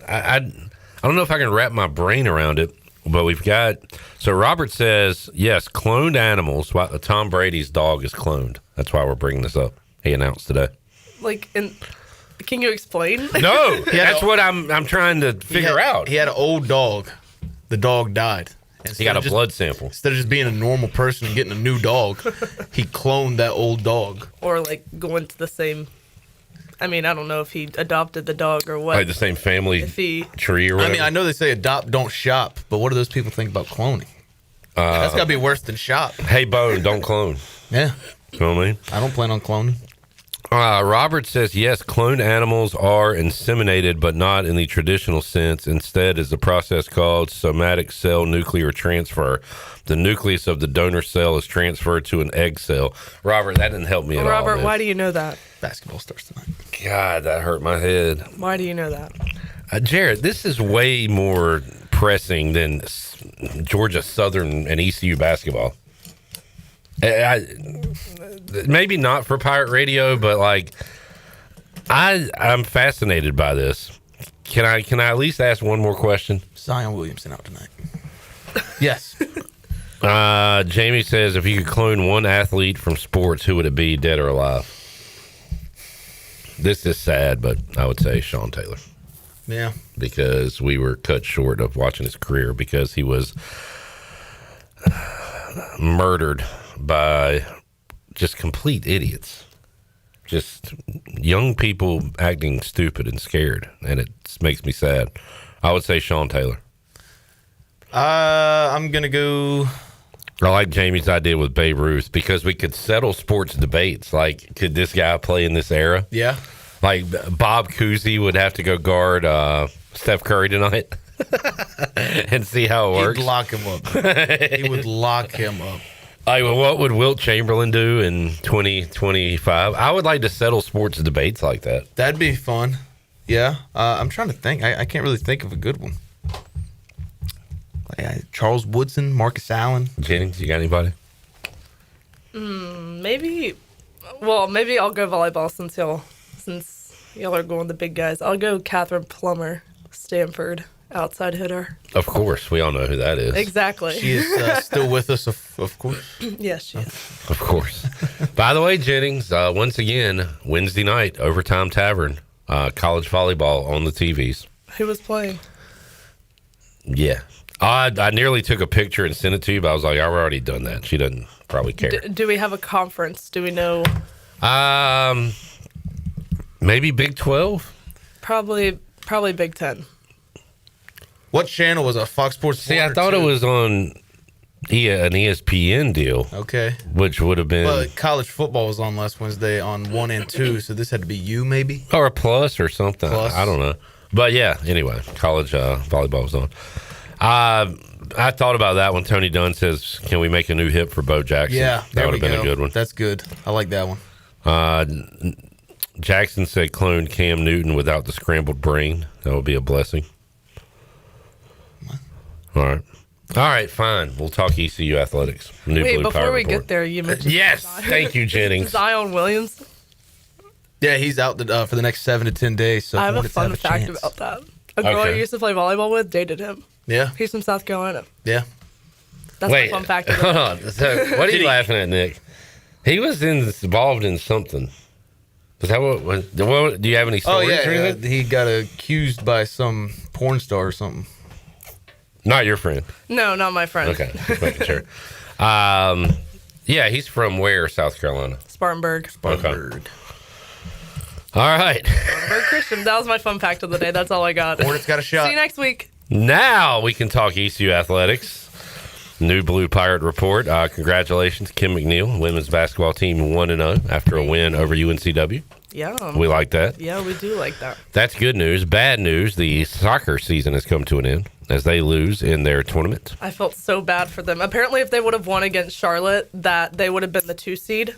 don't know if I can wrap my brain around it, but we've got... So Robert says, yes, cloned animals. Tom Brady's dog is cloned. That's why we're bringing this up. He announced today. Can you explain? No, that's what I'm trying to figure out. He had an old dog. The dog died. He got a blood sample. Instead of just being a normal person and getting a new dog, he cloned that old dog. Or going to the same... I mean, I don't know if he adopted the dog or what. Like the same family tree or whatever. I mean, I know they say adopt, don't shop, but what do those people think about cloning? That's got to be worse than shop. Hey, Bone, don't clone. Yeah. You know what I mean? I don't plan on cloning. Robert says, yes, cloned animals are inseminated, but not in the traditional sense. Instead, is a process called somatic cell nuclear transfer. The nucleus of the donor cell is transferred to an egg cell. Robert, that didn't help me at all. Robert, why do you know that? Basketball starts tonight. God, that hurt my head. Why do you know that? Jared, this is way more pressing than Georgia Southern and ECU basketball. Maybe not for Pirate Radio, but I'm fascinated by this. Can I at least ask one more question? Zion Williamson out tonight. Yes. Jamie says, if you could clone one athlete from sports, who would it be, dead or alive? This is sad, but I would say Sean Taylor. Yeah. Because we were cut short of watching his career because he was murdered by just complete idiots. Just young people acting stupid and scared, and it makes me sad. I would say Sean Taylor. I'm going to go... I like Jamie's idea with Babe Ruth because we could settle sports debates. Like, could this guy play in this era? Yeah. Like, Bob Cousy would have to go guard Steph Curry tonight and see how it works. He'd lock him up. He would lock him up. Like, what would Wilt Chamberlain do in 2025? I would like to settle sports debates like that. That'd be fun. Yeah. I'm trying to think. I can't really think of a good one. Charles Woodson, Marcus Allen. Jennings, you got anybody? Maybe I'll go volleyball since y'all are going the big guys. I'll go Catherine Plummer, Stanford outside hitter. Of course, we all know who that is. Exactly. She is still with us, of course. Yes, she is. Of course. By the way, Jennings, once again, Wednesday night, Overtime Tavern, college volleyball on the TVs. Who was playing? Yeah. I nearly took a picture and sent it to you, but I was like, I've already done that. She doesn't probably care. Do we have a conference? Do we know? Maybe Big 12? Probably Big 10. What channel was it? Fox Sports 4? See, I thought it was on an ESPN deal. Okay. Which would have been... Well, college football was on last Wednesday on 1 and 2, so this had to be you, maybe? Or a plus or something. Plus. I don't know. But yeah, anyway, college volleyball was on. I thought about that when Tony Dunn says, can we make a new hip for Bo Jackson? Yeah, that would have been a good one. That's good. I like that one. Jackson said clone Cam Newton without the scrambled brain. That would be a blessing. All right, fine. We'll talk ECU athletics. Wait, before we get there, you mentioned yes, thank you, Jennings. Zion Williams. Yeah, he's out for the next 7 to 10 days. So I have a fun fact about that. A girl I used to play volleyball with dated him. Yeah. He's from South Carolina. Yeah. That's my fun fact. Hold on. So, what are you laughing at, Nick? He was involved in something. Was that what do you have any stories? Oh, yeah. Or anything? He got accused by some porn star or something. Not your friend. No, not my friend. Okay, just making sure. Yeah, he's from where, South Carolina? Spartanburg. Okay. All right. Spartanburg Christian. That was my fun fact of the day. That's all I got. Hornets got a shot. See you next week. Now we can talk ECU athletics. New Blue Pirate report. Congratulations, Kim McNeil, women's basketball team 1-0 after a win over UNCW. Yeah. We like that. Yeah, we do like that. That's good news. Bad news, the soccer season has come to an end as they lose in their tournament. I felt so bad for them. Apparently, if they would have won against Charlotte, that they would have been the 2 seed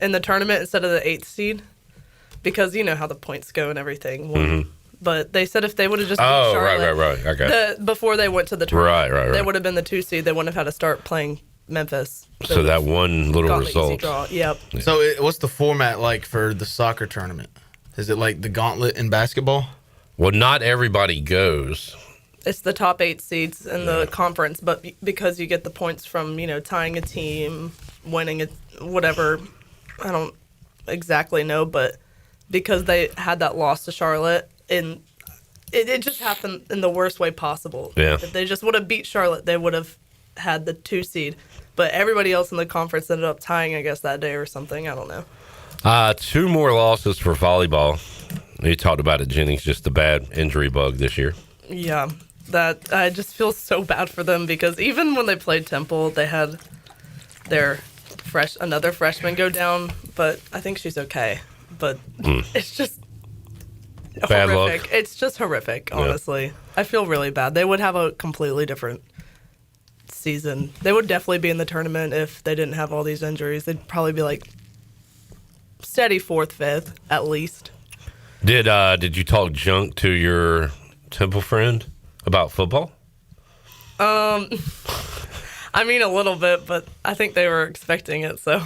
in the tournament instead of the 8th seed. Because you know how the points go and everything. Mm-hmm. But they said if they would have just beat Charlotte right. Okay. before they went to the tournament, right. they would have been the 2 seed. They wouldn't have had to start playing Memphis. So that one little result. Yep. Yeah. So what's the format like for the soccer tournament? Is it like the gauntlet in basketball? Well, not everybody goes. It's the top 8 seeds in the conference, but because you get the points from, tying a team, winning it, whatever, I don't exactly know, but because they had that loss to Charlotte, and it just happened in the worst way possible. Yeah. If they just would have beat Charlotte, they would have had the 2 seed. But everybody else in the conference ended up tying, I guess, that day or something. I don't know. 2 more losses for volleyball. You talked about it, Jennings, just the bad injury bug this year. Yeah, that I just feel so bad for them because even when they played Temple, they had their another freshman go down, but I think she's okay. But it's just bad horrific. Luck. It's just horrific, honestly. Yeah. I feel really bad. They would have a completely different season. They would definitely be in the tournament if they didn't have all these injuries. They'd probably be like steady 4th, 5th at least. Did you talk junk to your Temple friend about football? I mean a little bit, but I think they were expecting it, so.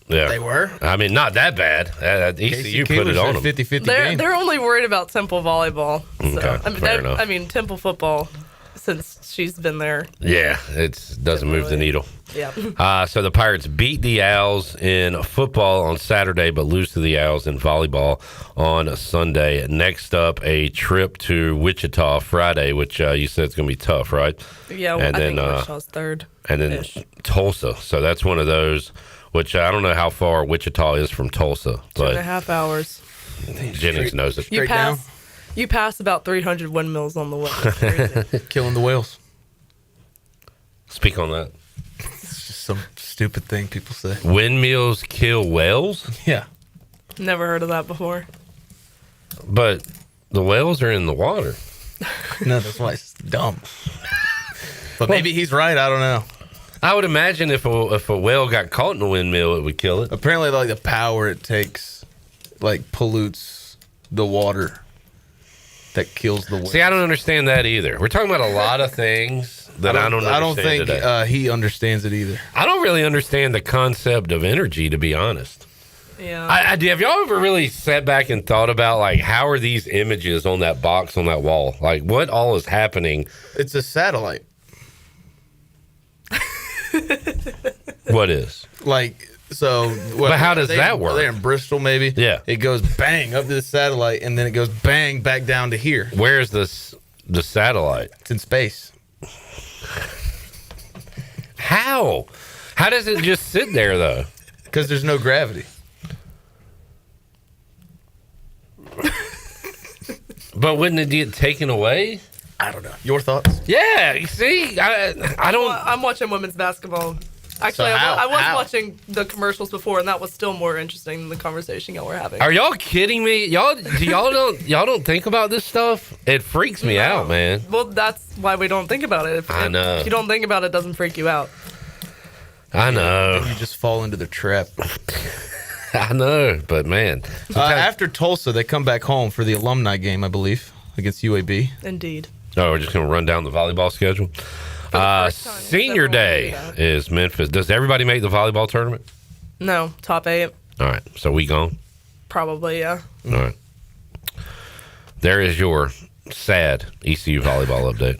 Yeah. They were. I mean, not that bad. ECU put it on them. 50-50 game. They're only worried about Temple volleyball. So, Okay, fair enough. I mean, Temple football, since she's been there. Yeah, it doesn't move the needle. Yeah. So the Pirates beat the Owls in football on Saturday, but lose to the Owls in volleyball on Sunday. Next up, a trip to Wichita Friday, which you said it's going to be tough, right? Yeah, and I then, think Wichita's third. And then Tulsa. So that's one of those, which I don't know how far Wichita is from Tulsa. But 2.5 hours. Jennings knows it. You pass about 300 windmills on the way. It's crazy. Killing the whales. Speak on that. It's just some stupid thing people say. Windmills kill whales? Yeah. Never heard of that before. But the whales are in the water. No, that's why it's dumb. But maybe he's right. I don't know. I would imagine if a whale got caught in a windmill, it would kill it. Apparently, like the power it takes, like pollutes the water that kills the whale. See, I don't understand that either. We're talking about a lot of things that I don't understand. I don't think today. he understands it either. I don't really understand the concept of energy, to be honest. Yeah. Have y'all ever really sat back and thought about, like, how are these images on that box on that wall? Like, what all is happening? It's a satellite. What is? Like, so. But how does that work? They're in Bristol, maybe. Yeah. It goes bang up to the satellite, and then it goes bang back down to here. Where's the satellite? It's in space. How? How does it just sit there, though? Because there's no gravity. But wouldn't it get taken away? I don't know. Your thoughts? Yeah, you see, I don't. Well, I'm watching women's basketball. Actually, So I was how? watching the commercials before, and that was still more interesting than the conversation y'all were having. Are y'all kidding me? Y'all don't think about this stuff? It freaks me out, man. Well, that's why we don't think about it. I know. If you don't think about it, it doesn't freak you out. I know. You just fall into the trap. I know, but man. After Tulsa, they come back home for the alumni game, I believe, against UAB. Indeed. Oh, we're just going to run down the volleyball schedule. Senior Day is Memphis. Does everybody make the volleyball tournament? No, top 8. All right, so we gone? Probably, yeah. All right. There is your sad ECU volleyball update.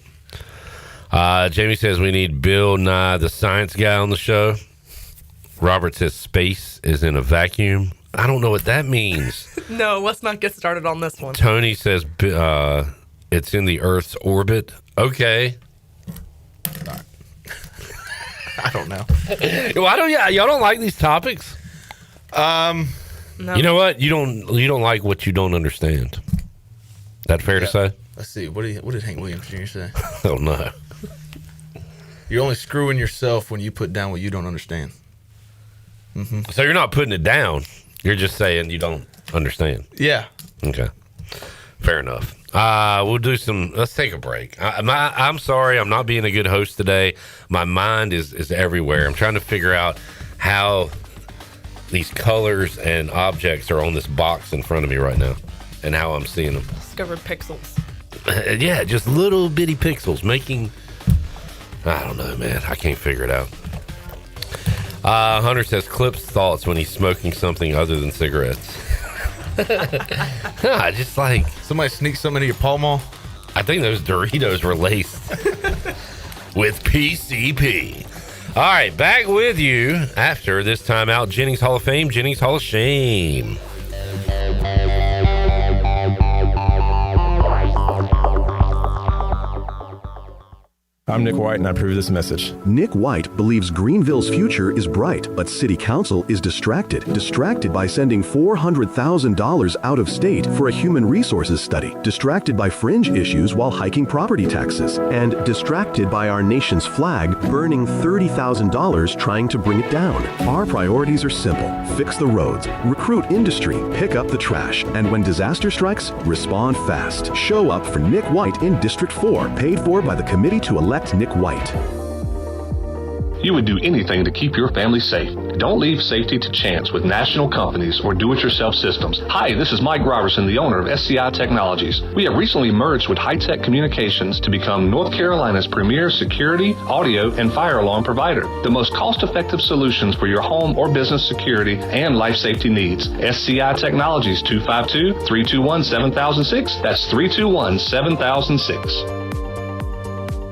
Jamie says we need Bill Nye, the science guy, on the show. Robert says space is in a vacuum. I don't know what that means. No, let's not get started on this one. Tony says it's in the Earth's orbit. Okay. I don't know. Why don't y'all don't like these topics? No. You know what? You don't like what you don't understand. That fair to say? Let's see. What did Hank Williams Jr. say? Oh no. You're only screwing yourself when you put down what you don't understand. Mm-hmm. So you're not putting it down. You're just saying you don't understand. Yeah. Okay. Fair enough. Let's take a break. I'm sorry. I'm not being a good host today. My mind is everywhere. I'm trying to figure out how these colors and objects are on this box in front of me right now and how I'm seeing them. Discovered pixels. Yeah, just little bitty pixels making... I don't know, man. I can't figure it out. Hunter says Clip's thoughts when he's smoking something other than cigarettes. Just like... Somebody sneaks some into your Pall Mall? I think those Doritos were laced with PCP. All right, back with you after this timeout. Jennings Hall of Fame, Jennings Hall of Shame. I'm Nick White, and I approve this message. Nick White believes Greenville's future is bright, but City Council is distracted. Distracted by sending $400,000 out of state for a human resources study. Distracted by fringe issues while hiking property taxes. And distracted by our nation's flag burning $30,000 trying to bring it down. Our priorities are simple. Fix the roads, recruit industry, pick up the trash, and when disaster strikes, respond fast. Show up for Nick White in District 4, paid for by the committee to elect Nick White. you would do anything to keep your family safe. Don't leave safety to chance with national companies or do-it-yourself systems. Hi, this is Mike Robertson, the owner of SCI Technologies. We have recently merged with High-Tech Communications to become North Carolina's premier security, audio, and fire alarm provider. The most cost-effective solutions for your home or business security and life safety needs. SCI Technologies, 252-321-7006. That's 321-7006.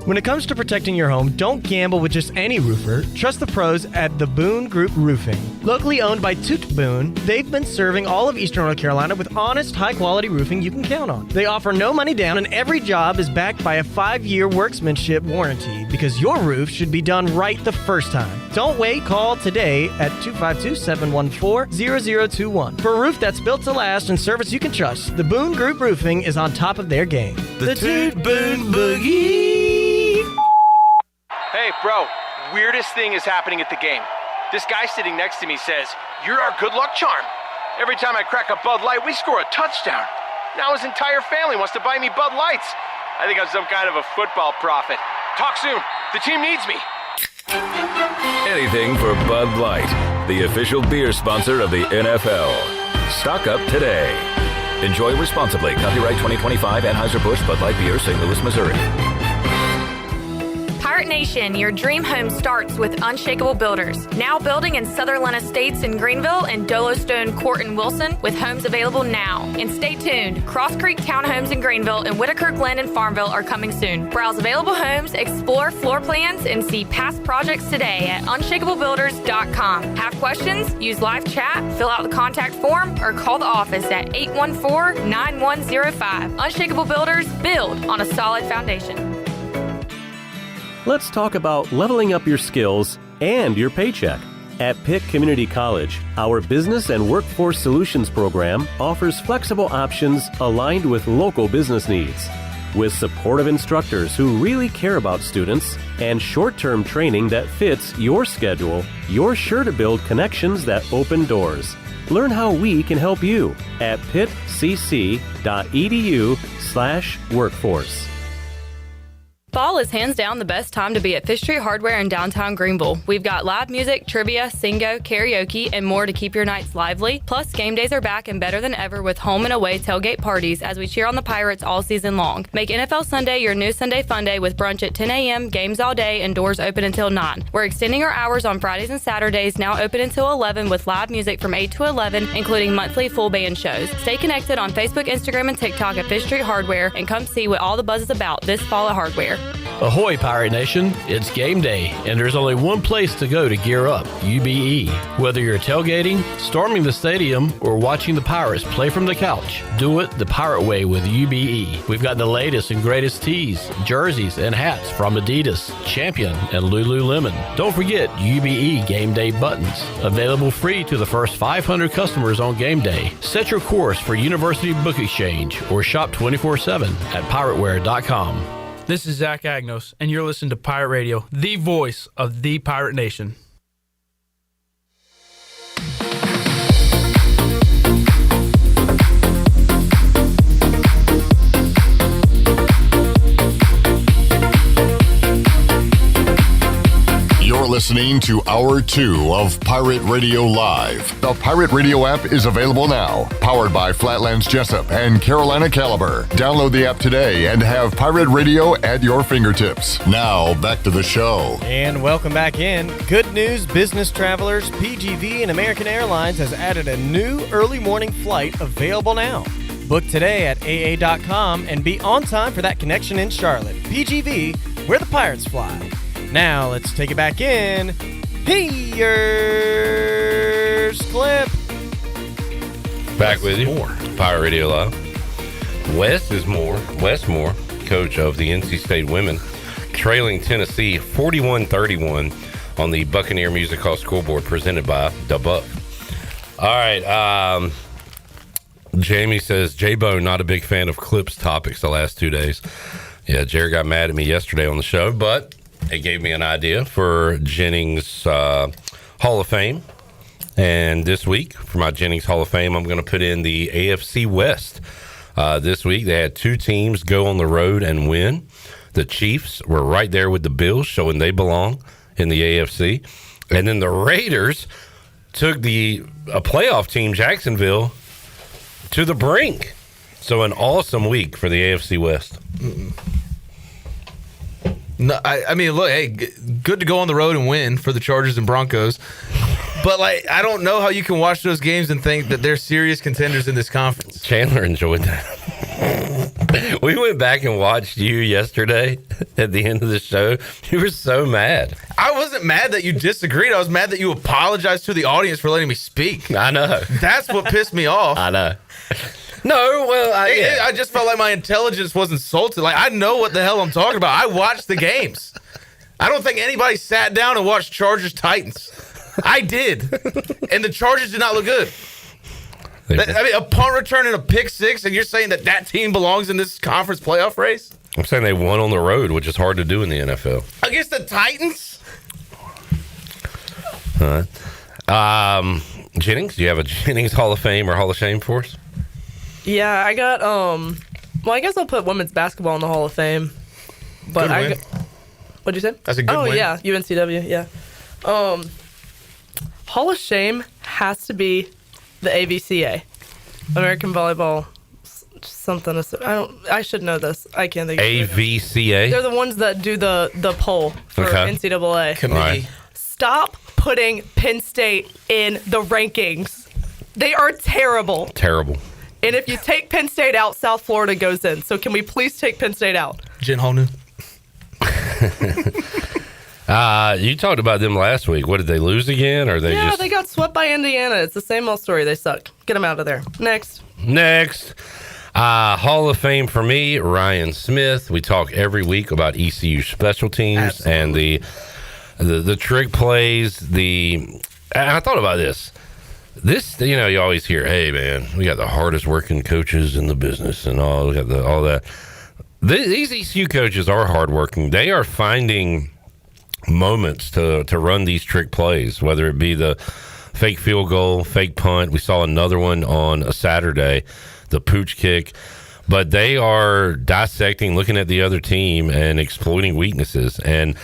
When it comes to protecting your home, don't gamble with just any roofer. Trust the pros at the Boone Group Roofing. Locally owned by Toot Boone, they've been serving all of Eastern North Carolina with honest, high-quality roofing you can count on. They offer no money down, and every job is backed by a 5-year workmanship warranty because your roof should be done right the first time. Don't wait. Call today at 252-714-0021. For a roof that's built to last and service you can trust, the Boone Group Roofing is on top of their game. The Toot Boone Boogie. Hey, bro, weirdest thing is happening at the game. This guy sitting next to me says, "You're our good luck charm. Every time I crack a Bud Light, we score a touchdown. Now his entire family wants to buy me Bud Lights. I think I'm some kind of a football prophet. Talk soon. The team needs me." Anything for Bud Light, the official beer sponsor of the NFL. Stock up today. Enjoy responsibly. Copyright 2025 Anheuser-Busch Bud Light Beer, St. Louis, Missouri. Pirate Nation, your dream home starts with Unshakable Builders. Now building in Sutherland Estates in Greenville and Dolostone Court in Wilson with homes available now. And stay tuned, Cross Creek Townhomes in Greenville and Whitaker Glen in Farmville are coming soon. Browse available homes, explore floor plans, and see past projects today at unshakablebuilders.com. Have questions? Use live chat, fill out the contact form, or call the office at 814-9105. Unshakable Builders, build on a solid foundation. Let's talk about leveling up your skills and your paycheck. At Pitt Community College, our Business and Workforce Solutions program offers flexible options aligned with local business needs. With supportive instructors who really care about students and short-term training that fits your schedule, you're sure to build connections that open doors. Learn how we can help you at pittcc.edu/workforce. Fall is hands down the best time to be at Fish Street Hardware in downtown Greenville. We've got live music, trivia, singo, karaoke, and more to keep your nights lively. Plus, game days are back and better than ever with home and away tailgate parties as we cheer on the Pirates all season long. Make NFL Sunday your new Sunday fun day with brunch at 10 a.m., games all day, and doors open until 9. We're extending our hours on Fridays and Saturdays, now open until 11 with live music from 8 to 11, including monthly full band shows. Stay connected on Facebook, Instagram, and TikTok at Fish Street Hardware and come see what all the buzz is about this fall at Hardware. Ahoy, Pirate Nation! It's game day, and there's only one place to go to gear up, UBE. Whether you're tailgating, storming the stadium, or watching the Pirates play from the couch, do it the Pirate way with UBE. We've got the latest and greatest tees, jerseys, and hats from Adidas, Champion, and Lululemon. Don't forget UBE Game Day buttons, available free to the first 500 customers on game day. Set your course for University Book Exchange or shop 24/7 at pirateware.com. This is Zach Agnos, and you're listening to Pirate Radio, the voice of the Pirate Nation. You're listening to Hour 2 of Pirate Radio Live. The Pirate Radio app is available now. Powered by Flatlands Jessup and Carolina Caliber. Download the app today and have Pirate Radio at your fingertips. Now, back to the show. And welcome back in. Good news, business travelers. PGV and American Airlines has added a new early morning flight available now. Book today at AA.com and be on time for that connection in Charlotte. PGV, where the Pirates fly. Now, let's take it back in. Here's Clip. Back with you. Pirate Radio Live. Wes Moore, coach of the NC State women, trailing Tennessee 41-31 on the Buccaneer Music Hall scoreboard presented by Da Buck. All right. Jamie says, J-Bo, not a big fan of Clip's topics the last 2 days. Yeah, Jerry got mad at me yesterday on the show, but it gave me an idea for Jennings Hall of Fame. And this week, for my Jennings Hall of Fame, I'm going to put in the AFC West. This week, they had two teams go on the road and win. The Chiefs were right there with the Bills, showing they belong. in the AFC. And then the Raiders took a playoff team, Jacksonville, to the brink. So an awesome week for the AFC West. No, I mean, look, hey, good to go on the road and win for the Chargers and Broncos. But, I don't know how you can watch those games and think that they're serious contenders in this conference. Chandler enjoyed that. We went back and watched you yesterday at the end of the show. You were so mad. I wasn't mad that you disagreed. I was mad that you apologized to the audience for letting me speak. I know. That's what pissed me off. I know. No, well, I just felt like my intelligence was insulted. I know what the hell I'm talking about. I watched the games. I don't think anybody sat down and watched Chargers-Titans. I did. And the Chargers did not look good. I mean, a punt return and a pick six, and you're saying that team belongs in this conference playoff race? I'm saying they won on the road, which is hard to do in the NFL. Against the Titans? Jennings, do you have a Jennings Hall of Fame or Hall of Shame for us? Yeah, I got, well, I guess I'll put women's basketball in the Hall of Fame. But what'd you say? That's a good win. Oh, yeah, UNCW, yeah. Hall of Shame has to be the AVCA, American Volleyball something. I should know this. I can't think of it. AVCA? They're the ones that do the poll for NCAA. Committee. Right. Stop putting Penn State in the rankings. They are terrible. Terrible. And if you take Penn State out, South Florida goes in. So can we please take Penn State out? Jen Holnu. You talked about them last week. What, did they lose again? Or they got swept by Indiana. It's the same old story. They suck. Get them out of there. Next. Hall of Fame for me, Ryan Smith. We talk every week about ECU special teams. Absolutely. And the trick plays. And I thought about this. You always hear, hey, man, we got the hardest working coaches in the business and all that. These ECU coaches are hardworking. They are finding moments to run these trick plays, whether it be the fake field goal, fake punt. We saw another one on a Saturday, the pooch kick. But they are dissecting, looking at the other team and exploiting weaknesses. And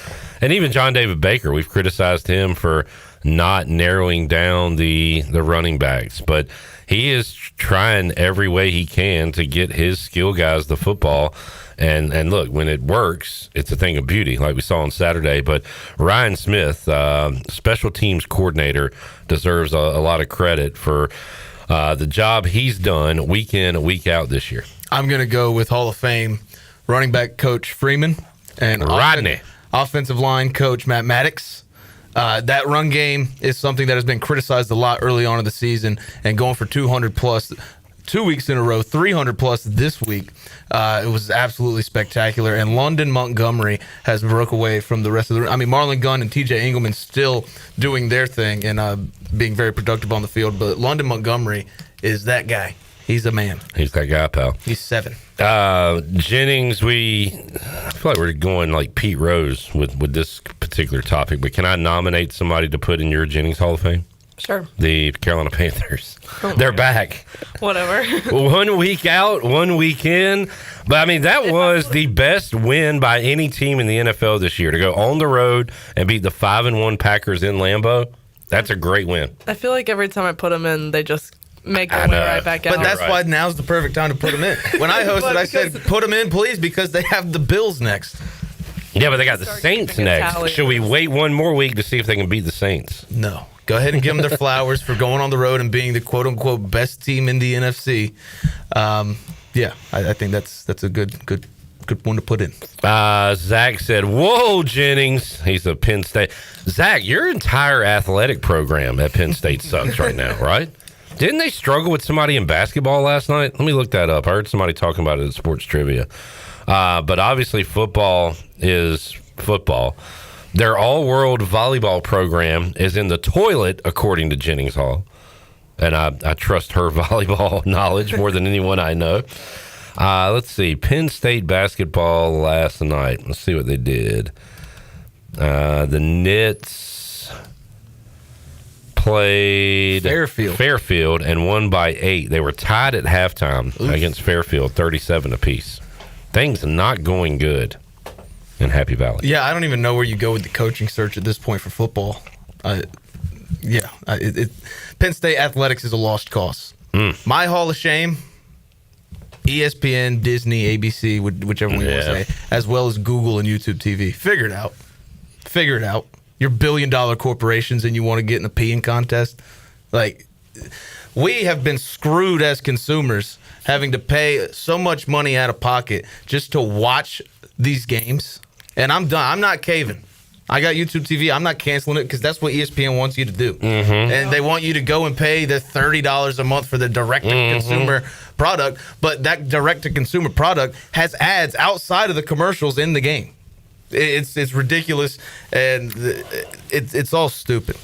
even John David Baker, we've criticized him for not narrowing down the running backs. But he is trying every way he can to get his skill guys the football. And look, when it works, it's a thing of beauty, like we saw on Saturday. But Ryan Smith, special teams coordinator, deserves a lot of credit for the job he's done week in, week out this year. I'm going to go with Hall of Fame running back coach Freeman and Rodney. Offensive line coach Matt Maddox. That run game is something that has been criticized a lot early on in the season, and going for 200 plus 2 weeks in a row, 300 plus this week. It was absolutely spectacular. And London Montgomery has broke away from the rest of the. I mean, Marlon Gunn and TJ Engelman still doing their thing and being very productive on the field. But London Montgomery is that guy. He's a man. He's that guy, pal. He's 7. Jennings, I feel like we're going like Pete Rose with this particular topic, but can I nominate somebody to put in your Jennings Hall of Fame? Sure. The Carolina Panthers. They're back. Whatever. 1 week out, 1 week in. But, I mean, that was the best win by any team in the NFL this year. To go on the road and beat the 5-1 Packers in Lambeau, that's a great win. I feel like every time I put them in, they just make their way right back out. But that's why now's the perfect time to put them in. When I hosted, I said, put them in, please, because they have the Bills next. Yeah, but they got the Saints next. Should we wait one more week to see if they can beat the Saints? No. Go ahead and give them their flowers for going on the road and being the quote-unquote best team in the NFC. Yeah, I think that's a good one to put in. Zach said, whoa, Jennings. He's a Penn State. Zach, your entire athletic program at Penn State sucks right now, right? Didn't they struggle with somebody in basketball last night? Let me look that up. I heard somebody talking about it at Sports Trivia. But obviously football is football. Their all-world volleyball program is in the toilet, according to Jennings Hall. And I trust her volleyball knowledge more than anyone I know. Let's see. Penn State basketball last night. Let's see what they did. The Knits played Fairfield and won by 8. They were tied at halftime against Fairfield, 37 apiece. Things not going good. in Happy Valley. Yeah, I don't even know where you go with the coaching search at this point for football. Penn State athletics is a lost cause. My Hall of Shame, ESPN, Disney, ABC, whichever one you want to say, as well as Google and YouTube TV. Figure it out. You're billion-dollar corporations and you want to get in a peeing contest? Like, we have been screwed as consumers having to pay so much money out of pocket just to watch these games. And I'm done. I'm not caving. I got YouTube TV. I'm not canceling it because that's what ESPN wants you to do. And they want you to go and pay the $30 a month for the direct-to-consumer product. But that direct-to-consumer product has ads outside of the commercials in the game. It's ridiculous, and it's all stupid.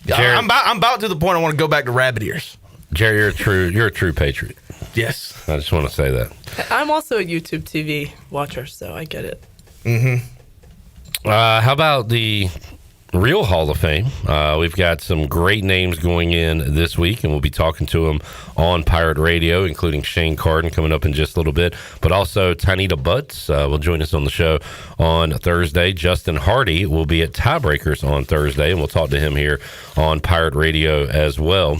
Jared, I'm about to the point I want to go back to rabbit ears. Jerry, you're a true patriot. Yes. I just want to say that. I'm also a YouTube TV watcher, so I get it. How about the real Hall of Fame? We've got some great names going in this week, and we'll be talking to them on Pirate Radio, including Shane Carden coming up in just a little bit, but also Tanita Butts will join us on the show on Thursday. Justin Hardy will be at Tiebreakers on Thursday, and we'll talk to him here on Pirate Radio as well.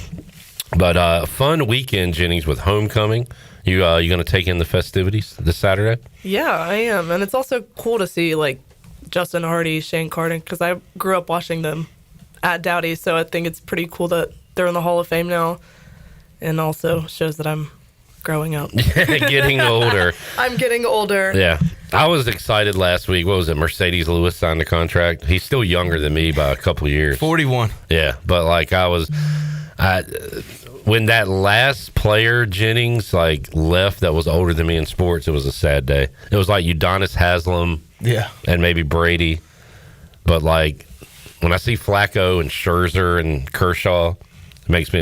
But fun weekend, Jennings, with homecoming. You going to take in the festivities this Saturday? Yeah, I am. And it's also cool to see, like, Justin Hardy, Shane Carden, because I grew up watching them at Dowdy, so I think it's pretty cool that they're in the Hall of Fame now, and also shows that I'm growing up. Getting older. I'm getting older. Yeah. I was excited last week. What was it? Mercedes Lewis signed the contract. He's still younger than me by a couple of years. 41. Yeah, but like when that last player, Jennings, like left that was older than me in sports, it was a sad day. It was like Udonis Haslem, and maybe Brady. But like when I see Flacco and Scherzer and Kershaw, it makes me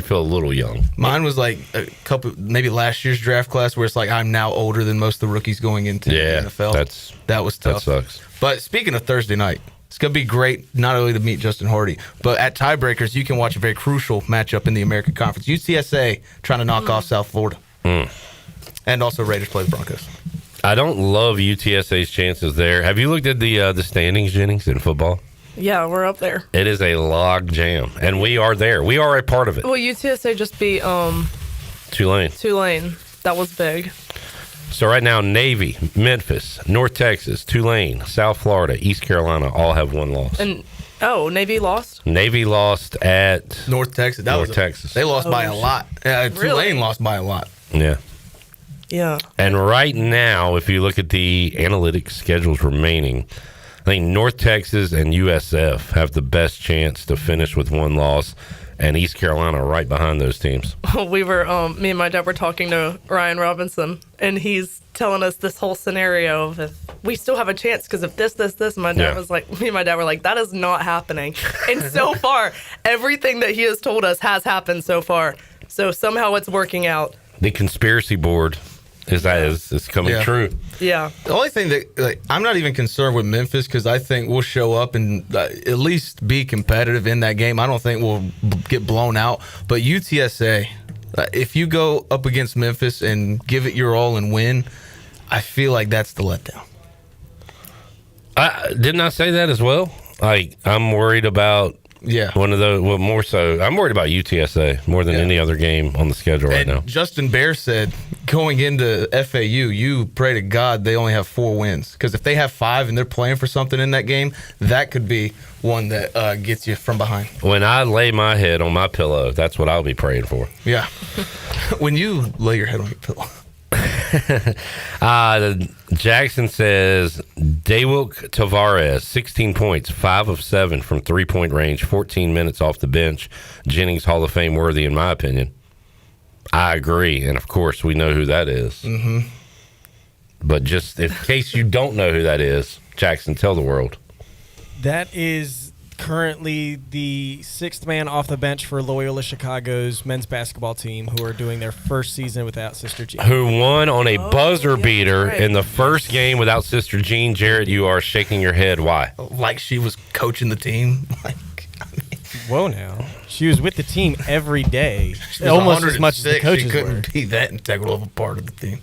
feel a little young. Mine was like a couple, maybe last year's draft class, where it's like I'm now older than most of the rookies going into the NFL. That was tough. That sucks. But speaking of Thursday night, it's going to be great not only to meet Justin Hardy, but at Tiebreakers, you can watch a very crucial matchup in the American Conference. UTSA trying to knock off South Florida. And also Raiders play the Broncos. I don't love UTSA's chances there. Have you looked at the standings, Jennings, in football? Yeah, we're up there. It is a log jam, and we are there. We are a part of it. Well, UTSA just beat Tulane. That was big. So right now, Navy, Memphis, North Texas, Tulane, South Florida, East Carolina all have one loss. And Navy lost? Navy lost at North Texas. Texas. They lost by a lot. Tulane lost by a lot. Yeah. Yeah. And right now, if you look at the analytics schedules remaining, I think North Texas and USF have the best chance to finish with one loss, and East Carolina right behind those teams. We were, me and my dad were talking to Ryan Robinson, and he's telling us this whole scenario of if we still have a chance because if this, and my dad was like, me and my dad were like, that is not happening. And so far, everything that he has told us has happened so far. So somehow it's working out. The conspiracy board is coming true. Yeah. The only thing that I'm not even concerned with Memphis because I think we'll show up and at least be competitive in that game. I don't think we'll get blown out. But UTSA, if you go up against Memphis and give it your all and win, I feel like that's the letdown. Didn't I say that as well? Like, I'm worried about one of those. Well, more so, I'm worried about UTSA more than any other game on the schedule right now. Justin Behr said going into FAU, you pray to God they only have 4 wins. Because if they have 5 and they're playing for something in that game, that could be one that gets you from behind. When I lay my head on my pillow, that's what I'll be praying for. Yeah. When you lay your head on your pillow. Jackson says Dewilk Tavares, 16 points, 5 of 7 from 3-point range, 14 minutes off the bench. Jennings Hall of Fame worthy, in my opinion. I agree, and of course we know who that is. But just in case you don't know who that is, Jackson, tell the world. That is currently the 6th man off the bench for Loyola Chicago's men's basketball team, who are doing their first season without Sister Jean. Who won on a buzzer beater in the first game without Sister Jean. Jarrett, you are shaking your head. Why? Like she was coaching the team. Whoa, now. She was with the team every day, almost as much as the coaches She couldn't were. be that integral of a part of the team.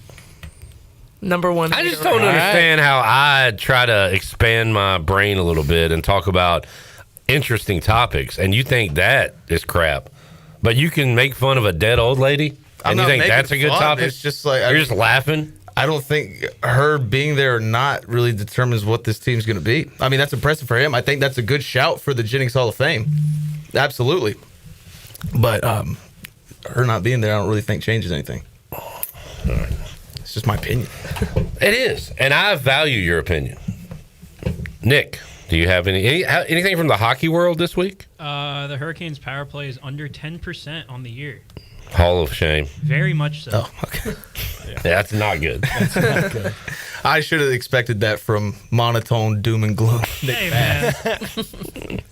Number one. I just don't understand how I try to expand my brain a little bit and talk about interesting topics, and you think that is crap. But you can make fun of a dead old lady, and you think that's a good topic? It's just like you're just laughing. I don't think her being there or not really determines what this team's going to be. I mean, that's impressive for him. I think that's a good shout for the Jennings Hall of Fame. Absolutely. But her not being there, I don't really think changes anything. It's just my opinion. It is, and I value your opinion. Nick, do you have anything from the hockey world this week? The Hurricanes' power play is under 10% on the year. Hall of Shame. Very much so. Oh, okay. Yeah, that's not good. That's not good. I should have expected that from monotone doom and gloom. Hey, man.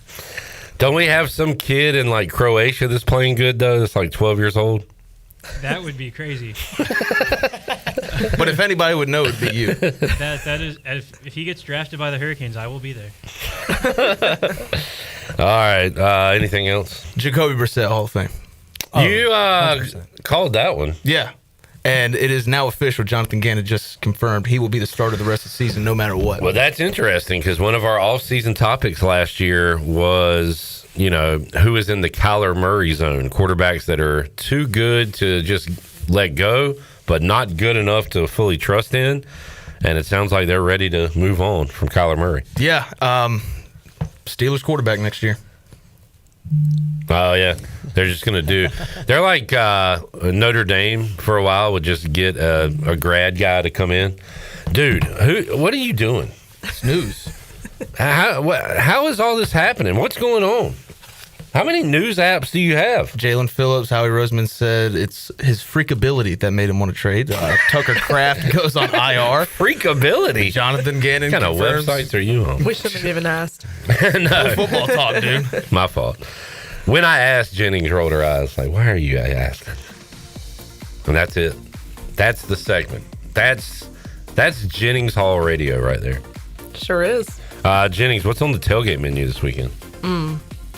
Don't we have some kid in like Croatia that's playing good though? That's like 12 years old. That would be crazy. But if anybody would know, it'd be you. That is, if he gets drafted by the Hurricanes, I will be there. All right. Anything else? Jacoby Brissett, Hall of Fame. You called that one. Yeah. And it is now official. Jonathan Gannon just confirmed he will be the starter the rest of the season no matter what. Well, that's interesting because one of our off-season topics last year was, who is in the Kyler Murray zone, quarterbacks that are too good to just let go, but not good enough to fully trust in. And it sounds like they're ready to move on from Kyler Murray. Yeah. Steelers quarterback next year. Oh, yeah. They're just going to do... They're like Notre Dame for a while would just get a grad guy to come in. Dude, what are you doing? Snooze. How is all this happening? What's going on? How many news apps do you have? Jalen Phillips, Howie Roseman said it's his freakability that made him want to trade. Tucker Kraft goes on IR. Freakability? Jonathan Gannon What kind of websites are you on? We shouldn't have even asked. No. Football talk, dude. My fault. When I asked, Jennings rolled her eyes like, why are you asking? And that's it. That's the segment. That's Jennings Hall Radio right there. Sure is. Jennings, what's on the tailgate menu this weekend?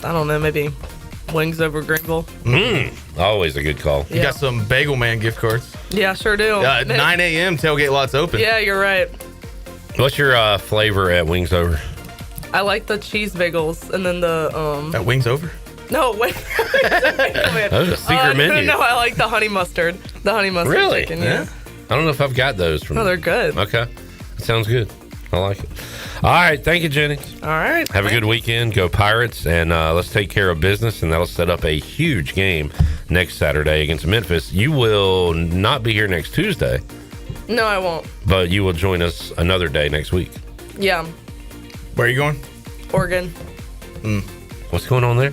I don't know, maybe wings over Greenville. Always a good call. You got some Bagel Man gift cards. Yeah, sure do. 9 a.m. tailgate lots open. Yeah, you're right. What's your flavor at Wings Over? I like the cheese bagels and then the At Wings Over? No, wait. That was a secret menu. No, I like the honey mustard. The honey mustard Really? chicken, yeah. I don't know if I've got those from. Oh, they're good. Okay. That sounds good. I like it. All right. Thank you, Jennings. All right. Have a good weekend. Go Pirates. And let's take care of business. And that'll set up a huge game next Saturday against Memphis. You will not be here next Tuesday. No, I won't. But you will join us another day next week. Yeah. Where are you going? Oregon. What's going on there?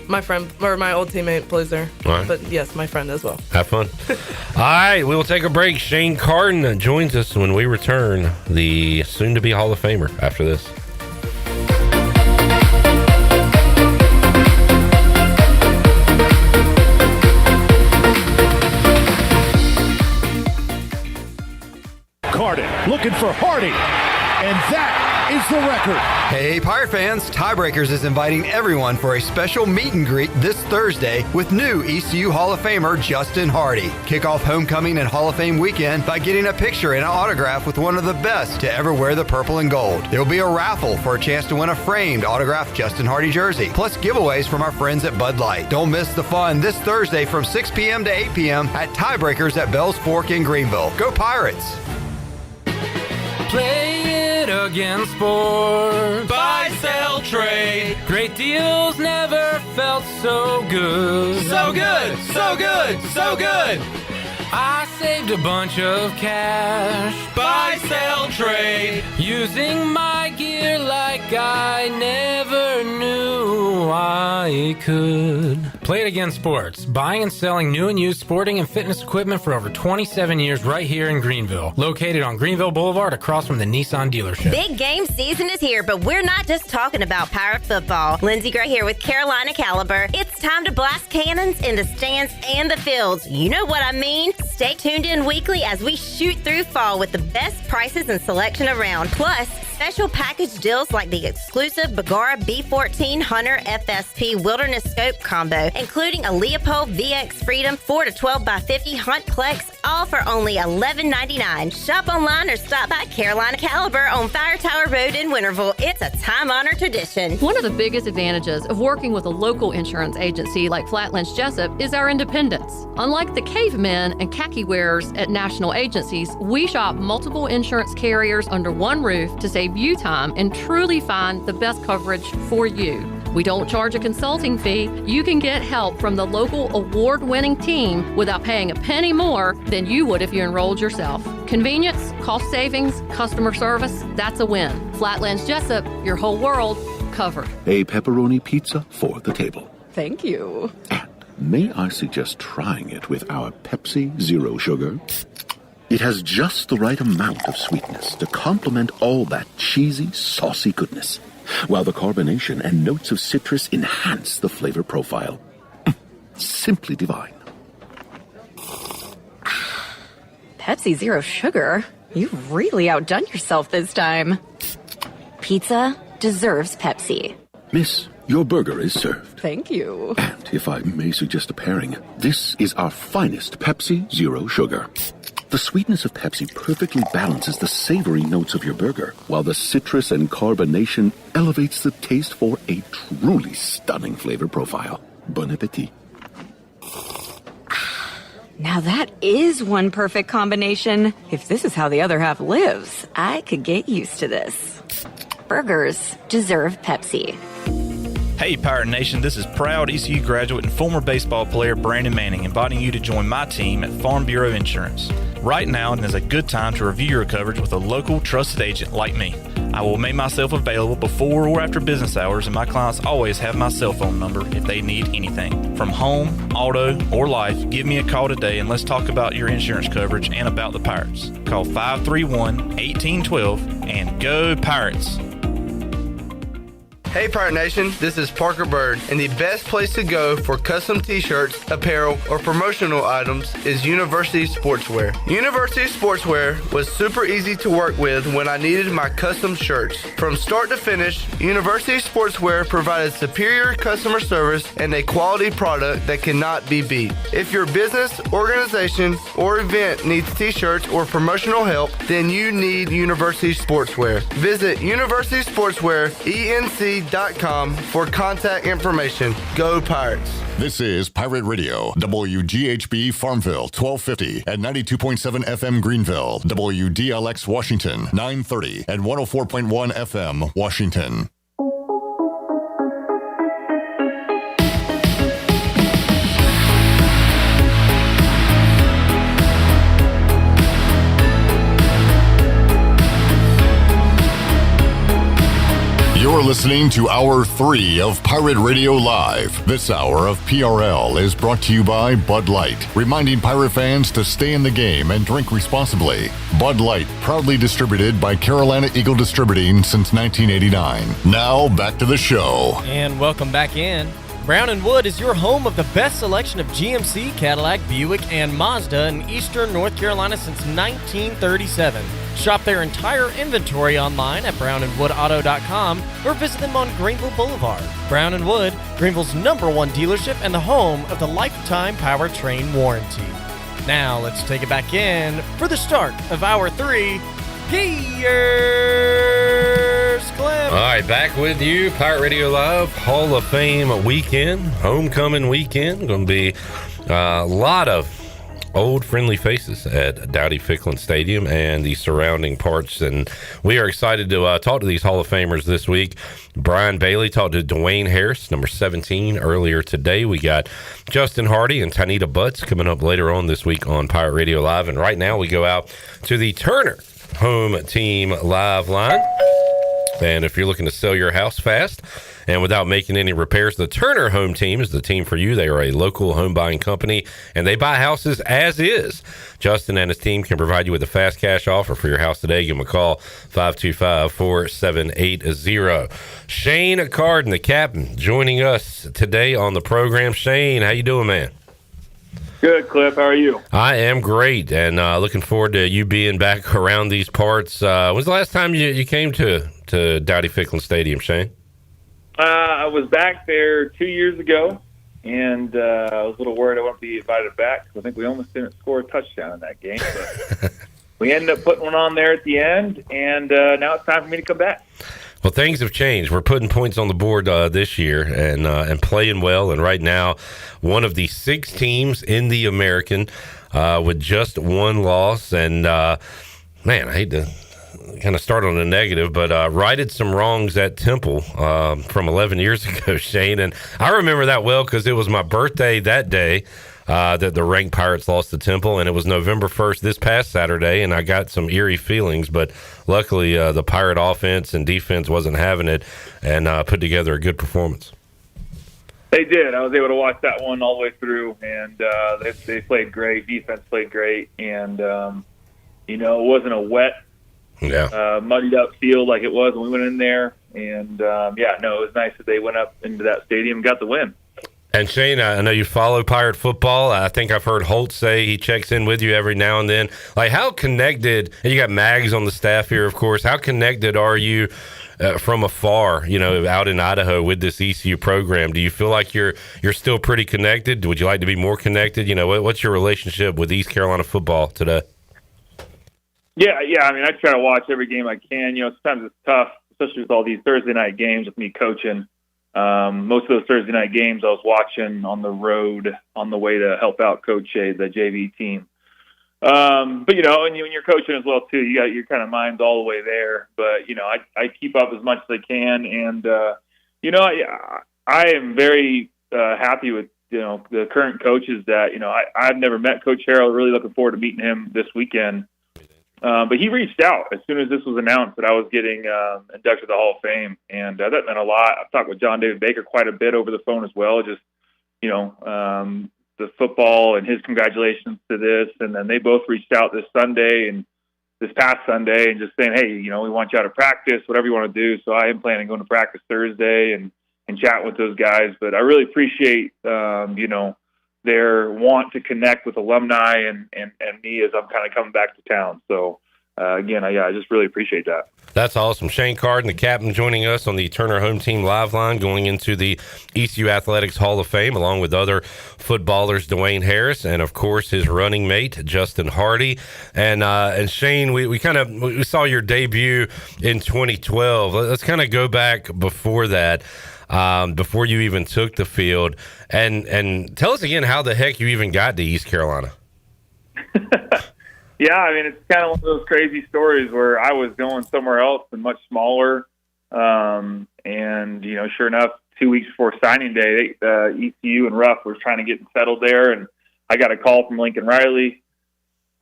My friend, or my old teammate plays there. All right. But yes, my friend as well. Have fun. All right, we will take a break. Shane Carden joins us when we return, the soon-to-be Hall of Famer, after this. Carden looking for Hardy, and that is the record. Hey, Pirate fans, Tiebreakers is inviting everyone for a special meet and greet this Thursday with new ECU Hall of Famer Justin Hardy. Kick off homecoming and Hall of Fame weekend by getting a picture and an autograph with one of the best to ever wear the purple and gold. There will be a raffle for a chance to win a framed autographed Justin Hardy jersey, plus giveaways from our friends at Bud Light. Don't miss the fun this Thursday from 6 p.m. to 8 p.m. at Tiebreakers at Bells Fork in Greenville. Go Pirates! Play it again, sport. Buy, sell, trade. Great deals never felt so good. So good, so good, so good. I saved a bunch of cash. Buy, sell, trade. Using my gear like I never knew I could. Play It Again Sports. Buying and selling new and used sporting and fitness equipment for over 27 years right here in Greenville. Located on Greenville Boulevard across from the Nissan dealership. Big game season is here, but we're not just talking about Pirate football. Lindsey Gray here with Carolina Caliber. It's time to blast cannons in the stands and the fields. You know what I mean. Stay tuned in weekly as we shoot through fall with the best prices and selection around. Plus, special package deals like the exclusive Bagara B14 Hunter FSP Wilderness Scope combo, including a Leopold VX Freedom 4 to 12 by 50 Hunt Plex all for only $11.99. Shop online or stop by Carolina Caliber on Fire Tower Road in Winterville. It's a time-honored tradition. One of the biggest advantages of working with a local insurance agency like Flatlands Jessup is our independence. Unlike the cavemen and khaki wearers at national agencies, we shop multiple insurance carriers under one roof to save you time and truly find the best coverage for you. We don't charge a consulting fee. You can get help from the local award-winning team without paying a penny more than you would if you enrolled yourself. Convenience, cost savings, customer service, that's a win. Flatlands Jessup, your whole world covered. A pepperoni pizza for the table. Thank you. May I suggest trying it with our Pepsi Zero Sugar? It has just the right amount of sweetness to complement all that cheesy, saucy goodness, while the carbonation and notes of citrus enhance the flavor profile. Simply divine. Pepsi Zero Sugar? You've really outdone yourself this time. Pizza deserves Pepsi. Miss, your burger is served. Thank you. And if I may suggest a pairing, this is our finest Pepsi Zero Sugar. The sweetness of Pepsi perfectly balances the savory notes of your burger, while the citrus and carbonation elevates the taste for a truly stunning flavor profile. Bon appetit. Now that is one perfect combination. If this is how the other half lives, I could get used to this. Burgers deserve Pepsi. Hey Pirate Nation, this is proud ECU graduate and former baseball player Brandon Manning inviting you to join my team at Farm Bureau Insurance. Right now is a good time to review your coverage with a local trusted agent like me. I will make myself available before or after business hours, and my clients always have my cell phone number if they need anything. From home, auto, or life, give me a call today and let's talk about your insurance coverage and about the Pirates. Call 531-1812 and go Pirates! Hey Pirate Nation, this is Parker Bird, and the best place to go for custom t-shirts, apparel, or promotional items is University Sportswear. University Sportswear was super easy to work with when I needed my custom shirts. From start to finish, University Sportswear provided superior customer service and a quality product that cannot be beat. If your business, organization, or event needs t-shirts or promotional help, then you need University Sportswear. Visit University Sportswear, ENC.com for contact information. Go Pirates. This is Pirate Radio, WGHB Farmville, 1250 and 92.7 FM Greenville, WDLX Washington, 930 and 104.1 FM Washington. You're listening to Hour 3 of Pirate Radio Live. This hour of PRL is brought to you by Bud Light, reminding pirate fans to stay in the game and drink responsibly. Bud Light, proudly distributed by Carolina Eagle Distributing since 1989. Now, back to the show. And welcome back in. Brown & Wood is your home of the best selection of GMC, Cadillac, Buick, and Mazda in eastern North Carolina since 1937. Shop their entire inventory online at brownandwoodauto.com or visit them on Greenville Boulevard. Brown & Wood, Greenville's #1 dealership and the home of the lifetime powertrain warranty. Now let's take it back in for the start of Hour 3. Here's Clem. All right, back with you, Pirate Radio Live, Hall of Fame weekend, homecoming weekend. Going to be a lot of old friendly faces at Dowdy Ficklin Stadium and the surrounding parts, and we are excited to talk to these Hall of Famers this week. Brian Bailey talked to Dwayne Harris, number 17, earlier today. We got Justin Hardy and Tanita Butts coming up later on this week on Pirate Radio Live, and right now we go out to the Turner Home Team Live line. And if you're looking to sell your house fast and without making any repairs, the Turner Home Team is the team for you. They are a local home buying company, and they buy houses as is. Justin and his team can provide you with a fast cash offer for your house today. Give them a call, 525-4780. Shane Carden, the captain, joining us today on the program. Shane, how you doing, man? Good, Cliff. How are you? I am great, and looking forward to you being back around these parts. When's the last time you came to Dowdy Ficklin Stadium, Shane? I was back there 2 years ago, and I was a little worried I wouldn't be invited back because I think we almost didn't score a touchdown in that game. But we ended up putting one on there at the end, and now it's time for me to come back. Well, things have changed. We're putting points on the board this year and playing well. And right now, one of the 6 teams in the American with just 1 loss. And, man, I hate to kind of start on a negative, but righted some wrongs at Temple from 11 years ago, Shane. And I remember that well because it was my birthday that day that the ranked Pirates lost to Temple, and it was November 1st this past Saturday, and I got some eerie feelings, but luckily the Pirate offense and defense wasn't having it and put together a good performance. They did. I was able to watch that one all the way through, and they played great. Defense played great, and, it wasn't a wet, muddied up field like it was when we went in there, and, it was nice that they went up into that stadium and got the win. And Shane, I know you follow Pirate football. I think I've heard Holt say he checks in with you every now and then. Like, how connected, and you got Mags on the staff here, of course, how connected are you from afar, out in Idaho with this ECU program? Do you feel like you're still pretty connected? Would you like to be more connected? What's your relationship with East Carolina football today? Yeah. I mean, I try to watch every game I can. Sometimes it's tough, especially with all these Thursday night games with me coaching. Most of those Thursday night games I was watching on the road on the way to help out Coach Shea, the JV team. But, and when you're coaching as well, too, you got your kind of minds all the way there. But, I keep up as much as I can. And, I am very happy with, the current coaches that, I've never met Coach Harrell. Really looking forward to meeting him this weekend. But he reached out as soon as this was announced that I was getting inducted to the Hall of Fame, and that meant a lot. I've talked with John David Baker quite a bit over the phone as well, just, the football and his congratulations to this. And then they both reached out this past Sunday and just saying, hey, we want you out of practice, whatever you want to do. So I am planning on going to practice Thursday and chat with those guys. But I really appreciate, their want to connect with alumni and me as I'm kind of coming back to town. So, again, I just really appreciate that. That's awesome. Shane Carden, the captain, joining us on the Turner Home Team Live Line, going into the ECU Athletics Hall of Fame, along with other footballers, Dwayne Harris, and, of course, his running mate, Justin Hardy. And Shane, we saw your debut in 2012. Let's kind of go back before that. Before you even took the field, and tell us again how the heck you even got to East Carolina. Yeah, I mean, it's kind of one of those crazy stories where I was going somewhere else and much smaller. And, sure enough, 2 weeks before signing day, ECU and Ruff was trying to get settled there. And I got a call from Lincoln Riley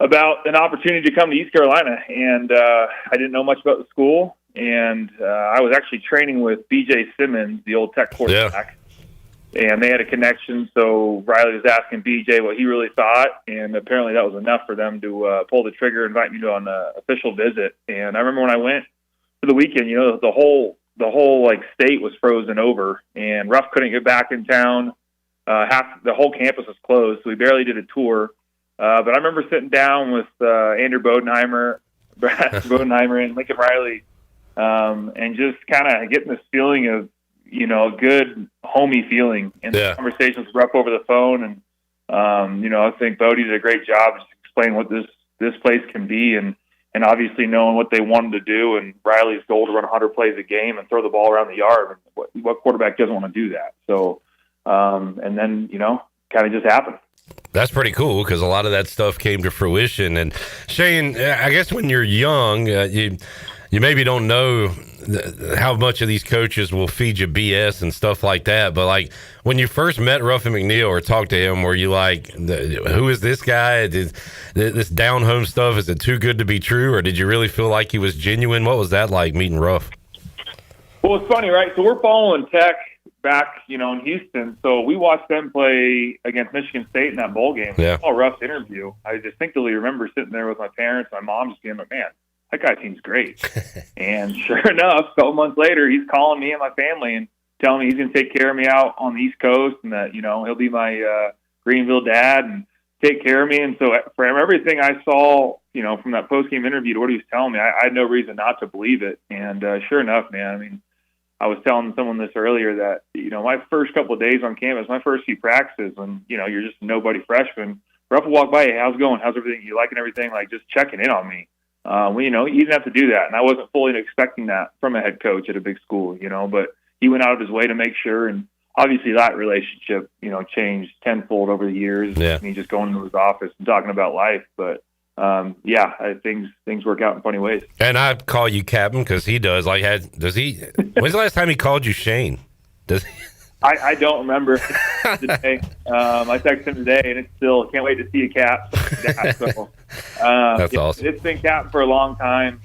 about an opportunity to come to East Carolina. And I didn't know much about the school. And I was actually training with B.J. Simmons, the old Tech quarterback. And they had a connection, so Riley was asking BJ what he really thought, and apparently that was enough for them to pull the trigger and invite me on an official visit. And I remember when I went for the weekend, the whole state was frozen over, and Ruff couldn't get back in town. The whole campus was closed, so we barely did a tour. But I remember sitting down with Andrew Bodenheimer, and Lincoln Riley, and just kind of getting this feeling of, a good homey feeling. And the conversations were up over the phone. And, I think Bodie did a great job just explaining what this place can be and obviously knowing what they wanted to do. And Riley's goal to run 100 plays a game and throw the ball around the yard. And what quarterback doesn't want to do that? So, and then, kind of just happened. That's pretty cool because a lot of that stuff came to fruition. And Shane, I guess when you're young, you maybe don't know how much of these coaches will feed you BS and stuff like that. But like when you first met Ruffin McNeil or talked to him, were you like, who is this guy? This down home stuff, is it too good to be true? Or did you really feel like he was genuine? What was that like meeting Ruff? Well, it's funny, right? So we're following Tech back, in Houston. So we watched them play against Michigan State in that bowl game. Yeah. I saw Ruff's interview. I distinctly remember sitting there with my parents, my mom, just being like, man, that guy seems great. And sure enough, a couple months later, he's calling me and my family and telling me he's going to take care of me out on the East Coast and that, he'll be my Greenville dad and take care of me. And so from everything I saw, from that post-game interview to what he was telling me, I had no reason not to believe it. And sure enough, man, I mean, I was telling someone this earlier that, my first couple of days on campus, my first few practices when, you're just a nobody freshman, Ruff will walk by, hey, how's it going? How's everything? You liking everything? Like, just checking in on me. You didn't have to do that. And I wasn't fully expecting that from a head coach at a big school, but he went out of his way to make sure. And obviously that relationship, changed tenfold over the years. Yeah. Me just going into his office and talking about life. But things work out in funny ways. And I call you Captain because he does. When's the last time he called you Shane? Does he? I don't remember today. I texted him today, and it's still can't wait to see you, Cap. So, that's awesome. It's been Cap for a long time.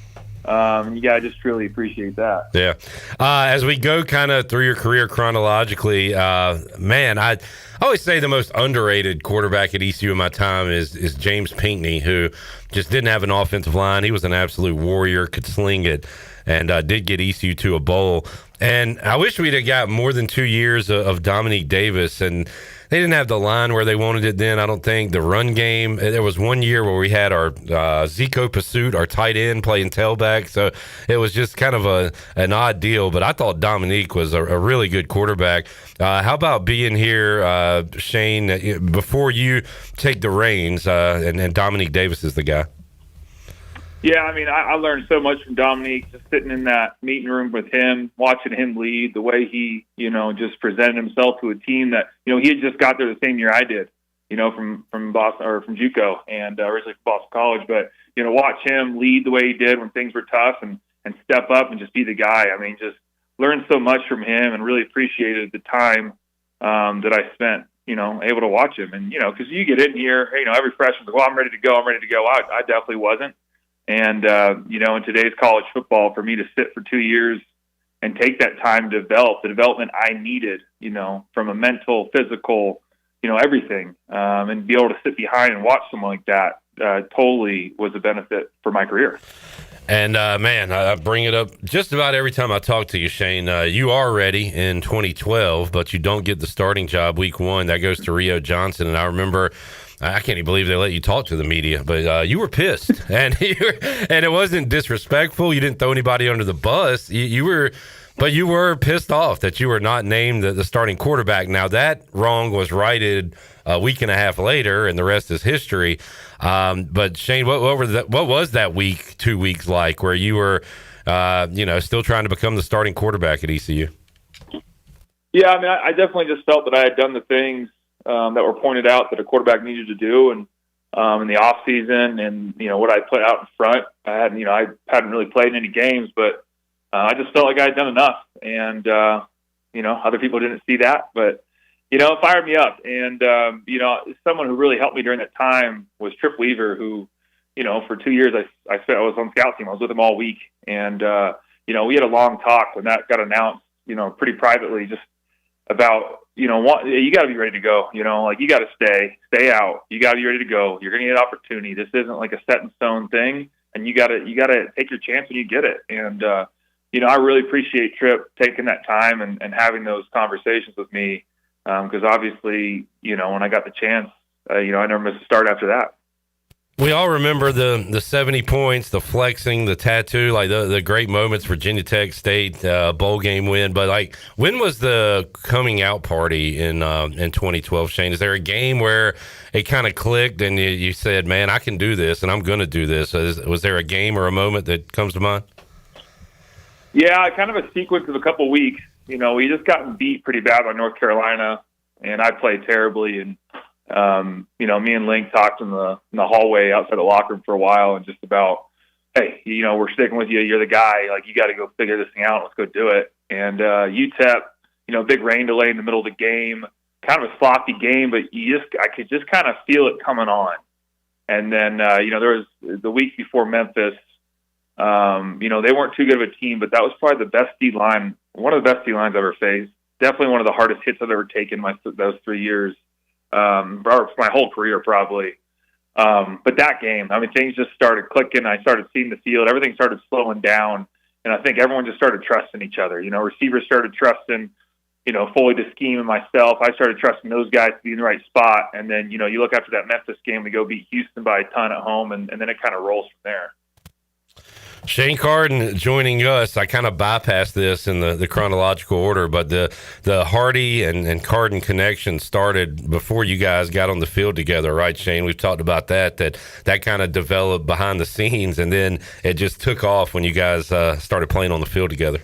You gotta just truly appreciate that. Yeah. As we go kind of through your career chronologically, I always say the most underrated quarterback at ECU in my time is James Pinckney, who just didn't have an offensive line. He was an absolute warrior, could sling it, and did get ECU to a bowl. And I wish we'd have got more than 2 years of Dominique Davis, and they didn't have the line where they wanted it then, I don't think. The run game, there was 1 year where we had our Zico Pursuit, our tight end, playing tailback. So it was just kind of an odd deal. But I thought Dominique was a really good quarterback. How about being here, Shane, before you take the reins, and Dominique Davis is the guy? Yeah, I learned so much from Dominique, just sitting in that meeting room with him, watching him lead, the way he, just presented himself to a team that, he had just got there the same year I did, from Boston or from JUCO and originally from Boston College. But, watch him lead the way he did when things were tough and step up and just be the guy. Just learned so much from him and really appreciated the time that I spent, able to watch him. And, because you get in here, every freshman's like, well, I'm ready to go. I definitely wasn't. And, in today's college football, for me to sit for 2 years and take that time to develop the development I needed, from a mental, physical, everything, and be able to sit behind and watch someone like that, totally was a benefit for my career. And, I bring it up just about every time I talk to you, Shane. You are ready in 2012, but you don't get the starting job week 1. That goes to Rio Johnson. And I remember, I can't even believe they let you talk to the media, but you were pissed. and it wasn't disrespectful. You didn't throw anybody under the bus. You were pissed off that you were not named the starting quarterback. Now, that wrong was righted a week and a half later, and the rest is history. But Shane, what was that week, 2 weeks like, where you were, still trying to become the starting quarterback at ECU? Yeah, I definitely just felt that I had done the things that were pointed out that a quarterback needed to do, and in the off season, and what I put out in front. I hadn't really played in any games, but I just felt like I had done enough, and other people didn't see that, but it fired me up. And someone who really helped me during that time was Trip Weaver, who for 2 years I was on scout team. I was with him all week, and we had a long talk when that got announced, pretty privately, just about you got to be ready to go. You got to stay out. You got to be ready to go. You're going to get an opportunity. This isn't like a set in stone thing, and you got to take your chance when you get it. And I really appreciate Trip taking that time and having those conversations with me, because obviously, when I got the chance, I never missed a start after that. We all remember the 70 points, the flexing, the tattoo, like the great moments, Virginia Tech State bowl game win. But when was the coming out party in 2012, Shane? Is there a game where it kind of clicked and you said, man, I can do this and I'm going to do this? Was there a game or a moment that comes to mind? Yeah, kind of a sequence of a couple weeks. We just gotten beat pretty bad by North Carolina, and I played terribly. And me and Link talked in the hallway outside the locker room for a while, and just about, hey, we're sticking with you. You're the guy. You got to go figure this thing out. Let's go do it. And UTEP, big rain delay in the middle of the game, kind of a sloppy game, but I could just kind of feel it coming on. And then, there was the week before Memphis. They weren't too good of a team, but that was probably the best D line, one of the best D lines I've ever faced. Definitely one of the hardest hits I've ever taken those 3 years. My whole career probably. But that game, things just started clicking. I started seeing the field. Everything started slowing down. And I think everyone just started trusting each other. Receivers started trusting, Foley to scheme and myself. I started trusting those guys to be in the right spot. And then, you look after that Memphis game, we go beat Houston by a ton at home, and then it kind of rolls from there. Shane Carden joining us. I kind of bypassed this in the chronological order, but the Hardy and Carden connection started before you guys got on the field together, right, Shane? We've talked about that kind of developed behind the scenes, and then it just took off when you guys started playing on the field together.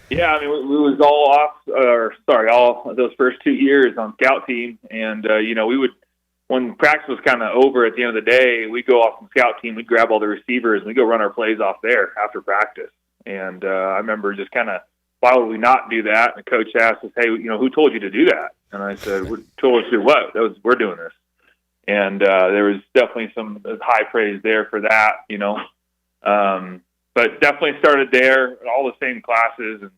Yeah, I mean, we was all those first 2 years on scout team, and we would, when practice was kind of over at the end of the day, we'd go off the scout team, we'd grab all the receivers, and we'd go run our plays off there after practice. And I remember just kind of, why would we not do that? And the coach asked us, hey, who told you to do that? And I said, who told us to do what? We're doing this. And there was definitely some high praise there for that, but definitely started there, all the same classes. And,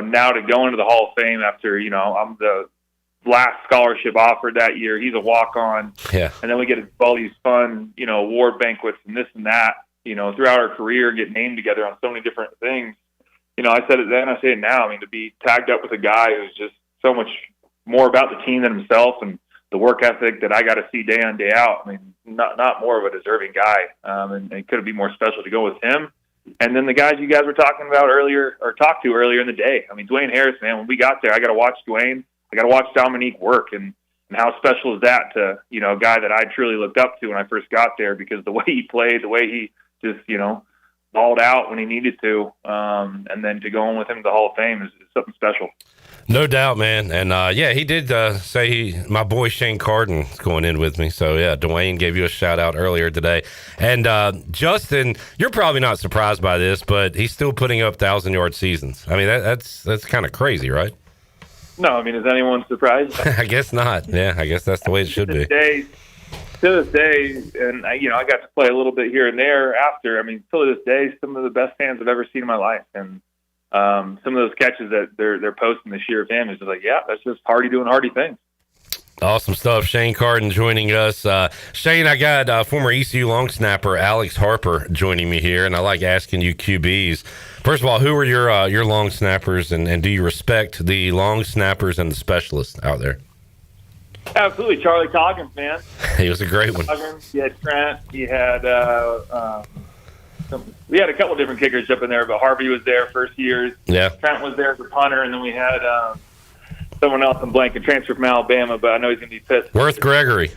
now to go into the Hall of Fame after, I'm the last scholarship offered that year. He's a walk-on. Yeah. And then we get all these fun, award banquets and this and that, throughout our career, get named together on so many different things. I said it then, I say it now. I mean, to be tagged up with a guy who's just so much more about the team than himself, and the work ethic that I got to see day in, day out. I mean, not more of a deserving guy. And it couldn't be more special to go with him. And then the guys you guys were talking about earlier, or talked to earlier in the day. I mean, Dwayne Harris, man, when we got there, I got to watch Dwayne. I got to watch Dominique work, and how special is that to, a guy that I truly looked up to when I first got there, because the way he played, the way he just, balled out when he needed to, and then to go in with him to the Hall of Fame is something special. No doubt, man. And, he did say my boy Shane Carden is going in with me. So, yeah, Dwayne gave you a shout-out earlier today. And, Justin, you're probably not surprised by this, but he's still putting up 1,000-yard seasons. I mean, that's kind of crazy, right? No, I mean, is anyone surprised? I guess not. Yeah, I guess that's the way it should be. To this day, and I got to play a little bit here and there after. I mean, to this day, some of the best fans I've ever seen in my life. And some of those catches that they're posting this year of him is just like, yeah, that's just Hardy doing Hardy things. Awesome stuff. Shane Carden joining us. Shane, I got former ECU long snapper Alex Harper joining me here, and I like asking you QBs. First of all, who are your long snappers, and do you respect the long snappers and the specialists out there? Absolutely. Charlie Coggins, man. He was a great one. Coggins, you had Trent, you had we had a couple different kickers up in there, but Harvey was there first years. Yeah. Trent was there as a punter, and then we had someone else in blank, transfer from Alabama, but I know he's going to be pissed. Worth Gregory,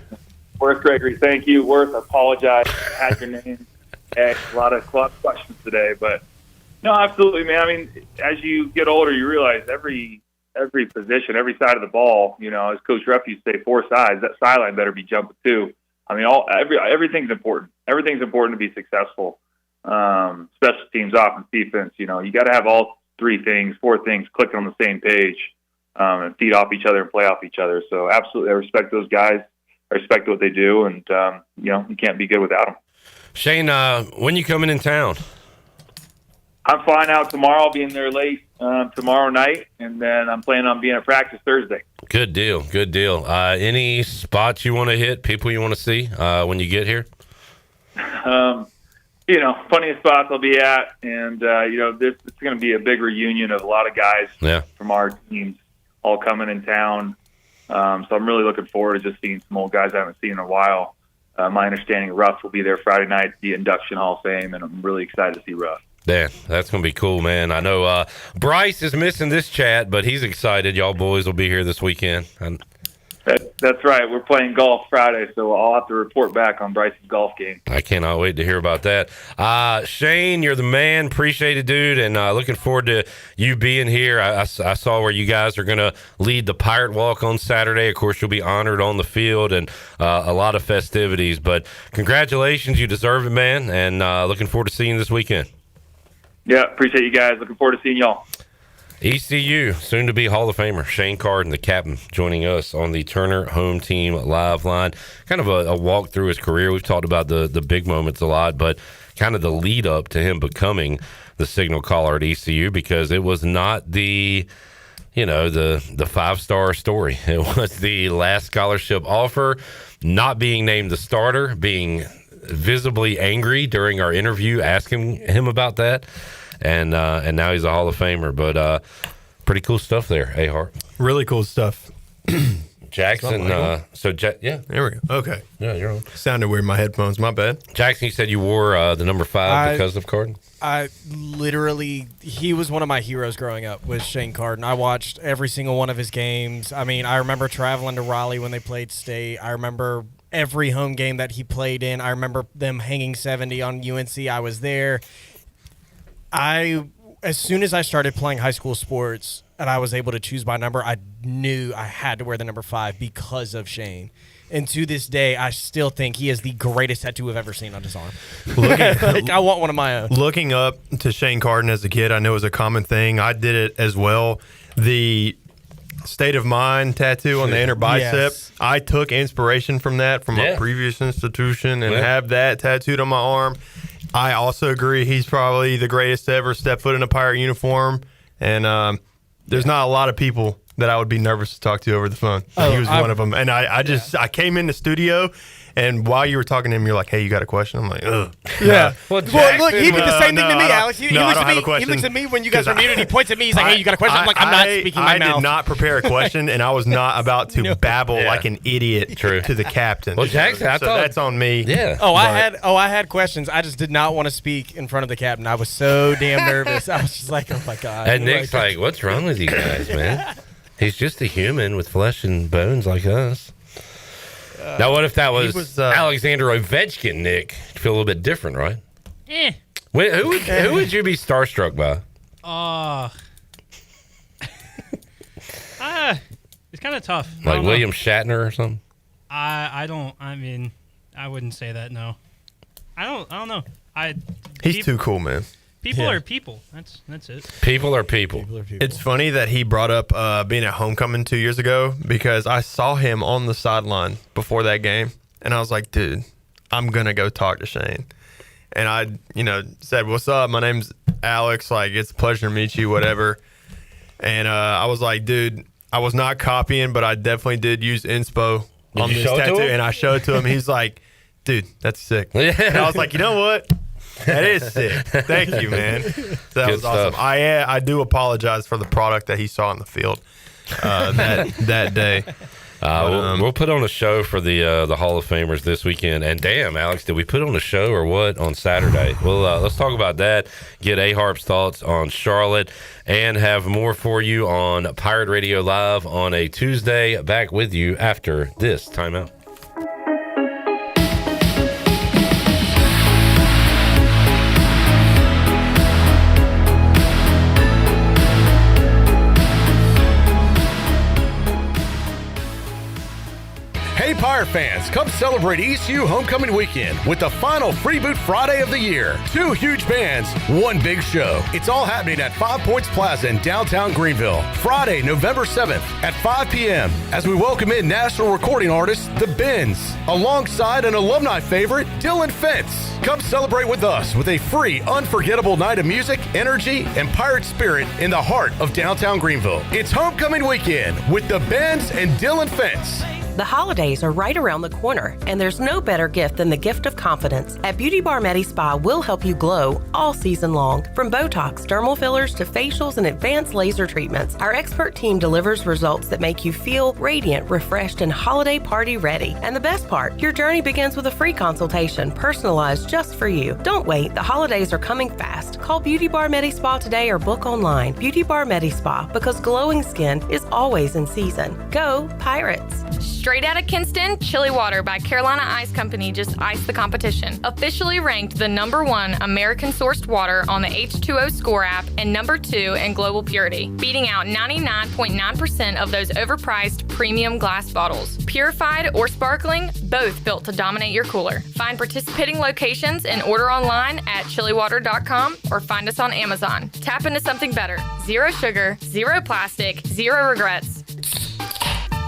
thank you. Worth, I apologize. I had your name. A lot of questions today, but no, absolutely, man. I mean, as you get older, you realize every position, every side of the ball, as Coach Ruff used to say, 4 sides, that sideline better be jumping too. I mean, everything's important. Everything's important to be successful. Special teams, offense, defense, you got to have all 4 things clicking on the same page, and feed off each other and play off each other. So absolutely, I respect those guys. I respect what they do, and, you can't be good without them. Shane, when you coming in town? I'm flying out tomorrow. I'll be in there late tomorrow night, and then I'm planning on being at practice Thursday. Good deal. Any spots you want to hit, people you want to see when you get here? Plenty of spots I'll be at, and, it's going to be a big reunion of a lot of guys from our teams all coming in town. So I'm really looking forward to just seeing some old guys I haven't seen in a while. My understanding, Ruff will be there Friday night at the Induction Hall of Fame, and I'm really excited to see Ruff. Yeah, that's going to be cool, man. I know Bryce is missing this chat, but he's excited. Y'all boys will be here this weekend. That's right. We're playing golf Friday, so I'll have to report back on Bryce's golf game. I cannot wait to hear about that. Shane, you're the man. Appreciate it, dude, and looking forward to you being here. I saw where you guys are going to lead the Pirate Walk on Saturday. Of course, you'll be honored on the field and a lot of festivities. But congratulations. You deserve it, man, and looking forward to seeing you this weekend. Yeah, appreciate you guys. Looking forward to seeing y'all. ECU, soon-to-be Hall of Famer, Shane Carden, the captain, joining us on the Turner Home Team Live Line. Kind of a walk through his career. We've talked about the big moments a lot, but kind of the lead-up to him becoming the signal caller at ECU, because it was not the 5-star story. It was the last scholarship offer, not being named the starter, being visibly angry during our interview, asking him about that. And now he's a Hall of Famer. But pretty cool stuff there, Hart. Really cool stuff. Jackson, yeah. There we go. Okay. Yeah, you're on. Sounded weird in my headphones. My bad. Jackson, you said you wore the number 5 because of Carden? I literally, he was one of my heroes growing up, was Shane Carden. I watched every single one of his games. I mean, I remember traveling to Raleigh when they played state. I remember every home game that he played in. I remember them hanging 70 on UNC. I was there. As soon as I started playing high school sports and I was able to choose my number, I knew I had to wear the number 5 because of Shane. And to this day, I still think he is the greatest tattoo I've ever seen on his arm. I want one of my own. Looking up to Shane Carden as a kid, I know it was a common thing. I did it as well. The State of Mind tattoo on the inner bicep, yes. I took inspiration from that from a previous institution and have that tattooed on my arm. I also agree he's probably the greatest to ever step foot in a Pirate uniform. And there's not a lot of people that I would be nervous to talk to over the phone. He was one of them. And I came in the studio, and while you were talking to him, you're like, hey, you got a question? I'm like, ugh. Yeah. Well, look, he did the same thing to me, Alex. He looks at me when you guys are muted. He points at me. He's like, hey, you got a question? I'm like, I'm not speaking my mouth. I did not prepare a question, and I was not about to babble like an idiot to the captain. Well, Jackson, I thought that's on me. Yeah. I had questions. I just did not want to speak in front of the captain. I was so damn nervous. I was just like, oh, my God. And Nick's like, what's wrong with you guys, man? He's just a human with flesh and bones like us. Now, what if that was Alexander Ovechkin, Nick? You'd feel a little bit different, right? Who would you be starstruck by? It's kind of tough. Like William Shatner or something? I wouldn't say that, no. I don't know. He's too cool, man. People are people. That's it. People are people. It's funny that he brought up being at homecoming 2 years ago because I saw him on the sideline before that game, and I was like, dude, I'm going to go talk to Shane. And I, said, what's up? My name's Alex. Like, it's a pleasure to meet you, whatever. And I was like, dude, I was not copying, but I definitely did use inspo on this tattoo. And I showed it to him. He's like, dude, that's sick. And I was like, you know what? That is sick. Thank you, man. That was awesome. I do apologize for the product that he saw in the field that day. We'll put on a show for the Hall of Famers this weekend. And damn, Alex, did we put on a show or what on Saturday? Well, let's talk about that. Get A-Harp's thoughts on Charlotte and have more for you on Pirate Radio Live on a Tuesday. Back with you after this timeout. Hey Pirate fans, come celebrate ECU Homecoming Weekend with the final Free Boot Friday of the year. 2 huge bands, 1 big show. It's all happening at 5 Points Plaza in downtown Greenville. Friday, November 7th at 5 p.m. as we welcome in national recording artist, The Bends, alongside an alumni favorite, Dylan Fentz. Come celebrate with us with a free, unforgettable night of music, energy, and pirate spirit in the heart of downtown Greenville. It's Homecoming Weekend with The Bends and Dylan Fentz. The holidays are right around the corner, and there's no better gift than the gift of confidence. At Beauty Bar Medi Spa, we'll help you glow all season long. From Botox, dermal fillers, to facials and advanced laser treatments, our expert team delivers results that make you feel radiant, refreshed, and holiday party ready. And the best part, your journey begins with a free consultation, personalized just for you. Don't wait, the holidays are coming fast. Call Beauty Bar Medi Spa today or book online. Beauty Bar Medi Spa, because glowing skin is always in season. Go Pirates! Straight out of Kinston, Chili Water by Carolina Ice Company just iced the competition. Officially ranked the #1 American-sourced water on the H2O Score app and #2 in global purity, beating out 99.9% of those overpriced premium glass bottles. Purified or sparkling, both built to dominate your cooler. Find participating locations and order online at chiliwater.com or find us on Amazon. Tap into something better. 0 sugar, 0 plastic, 0 regrets.